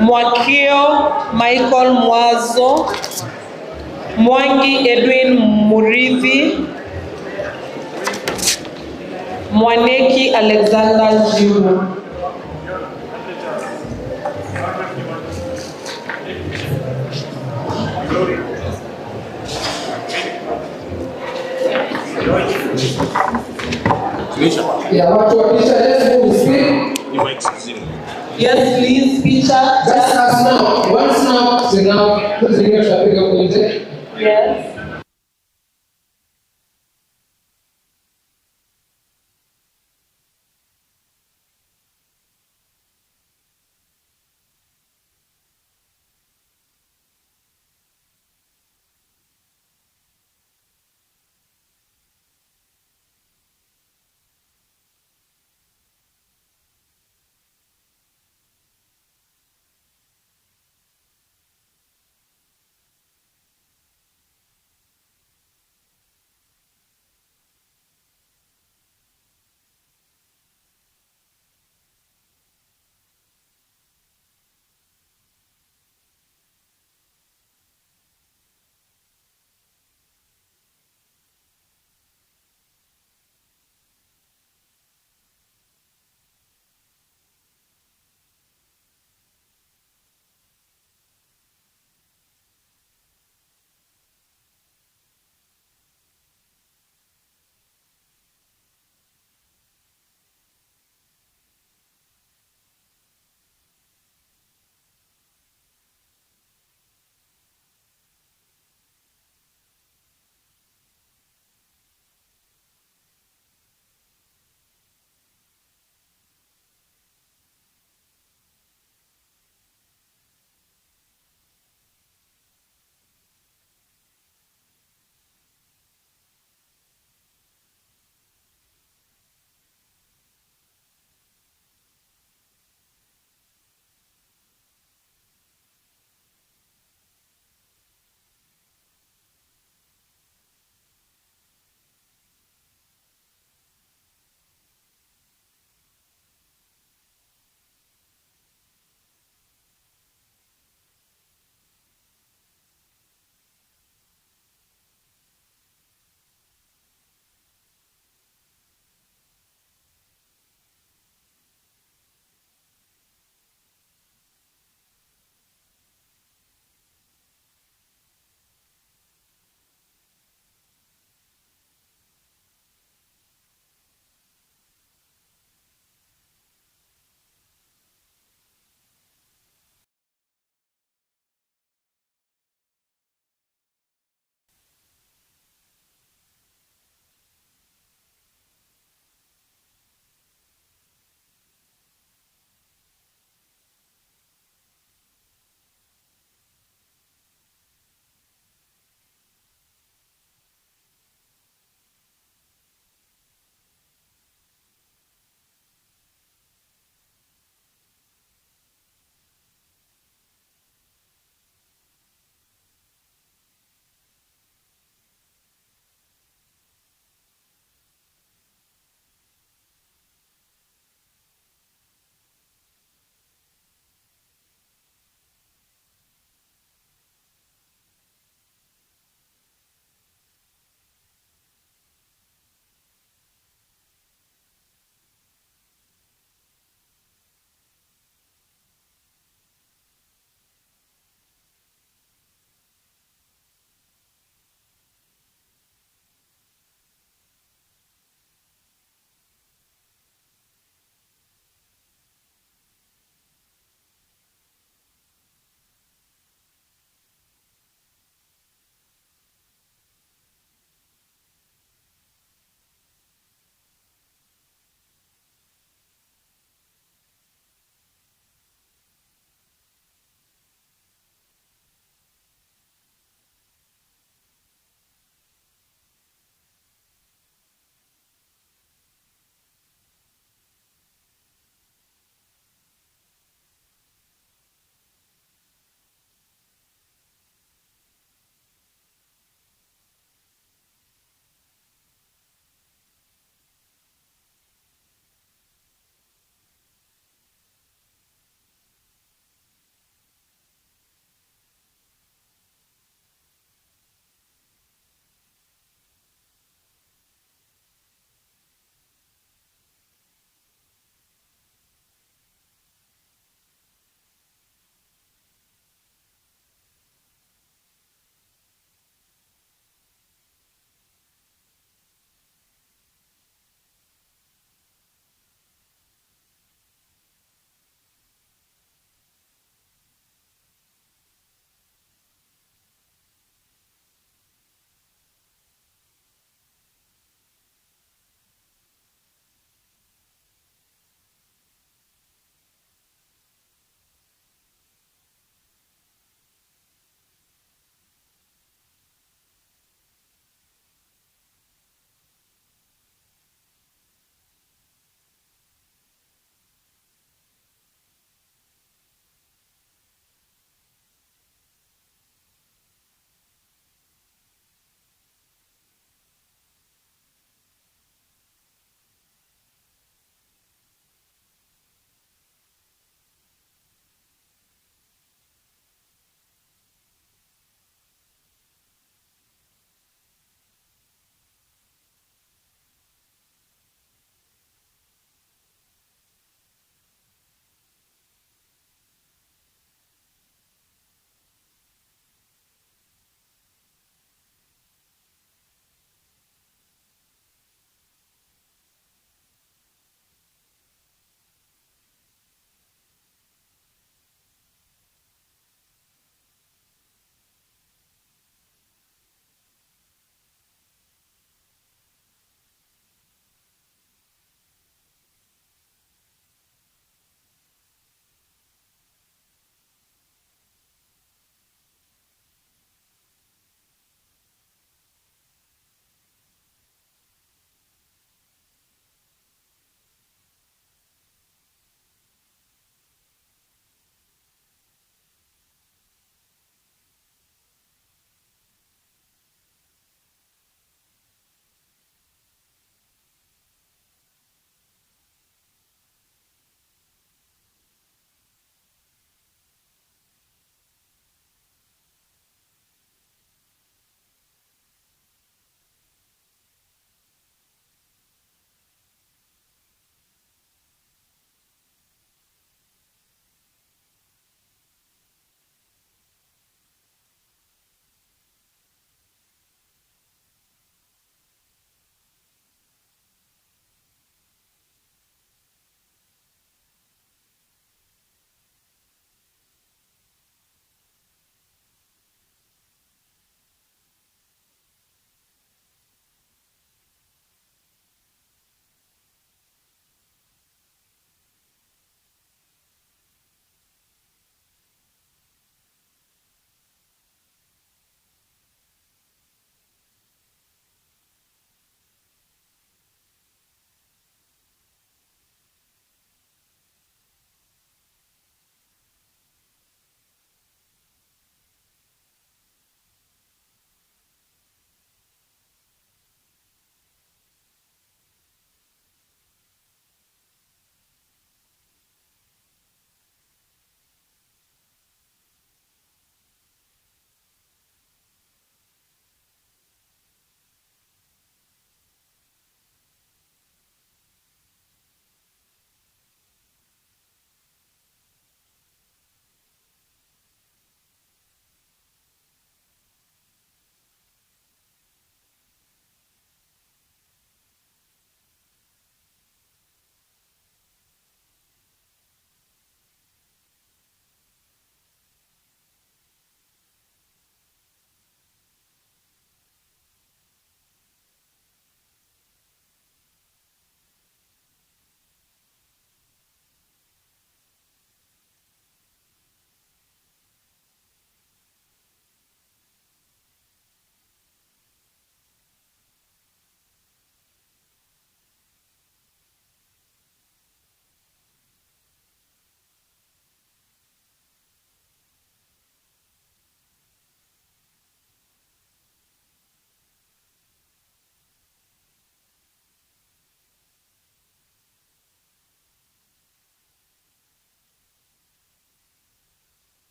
Mwakio Michael Mwazo, Mwangi Edwin Murithi, Mwaneki Alexander Juma. Yeah, watu wa picha, let's move screen. Yes, please, picture. Just as now, once now, so now, please bring your topic up with it. Yes.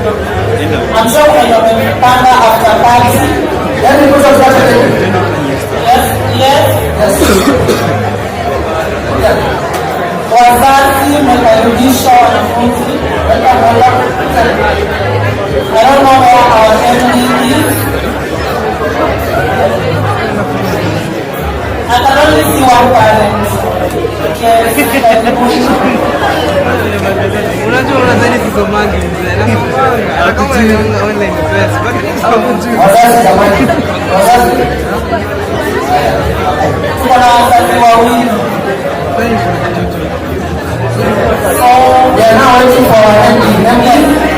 I'm sure when you're panda after party. Let me put up that. Yes. Wazazi mekaribisha wanafunzi. I don't know where our MD is. I can only see one parent. Unajua unadhani sisomangi mzee. Kama online class, wazazi jamani. Wazazi. Kuna wazazi wawili. So, we are now waiting for our MD.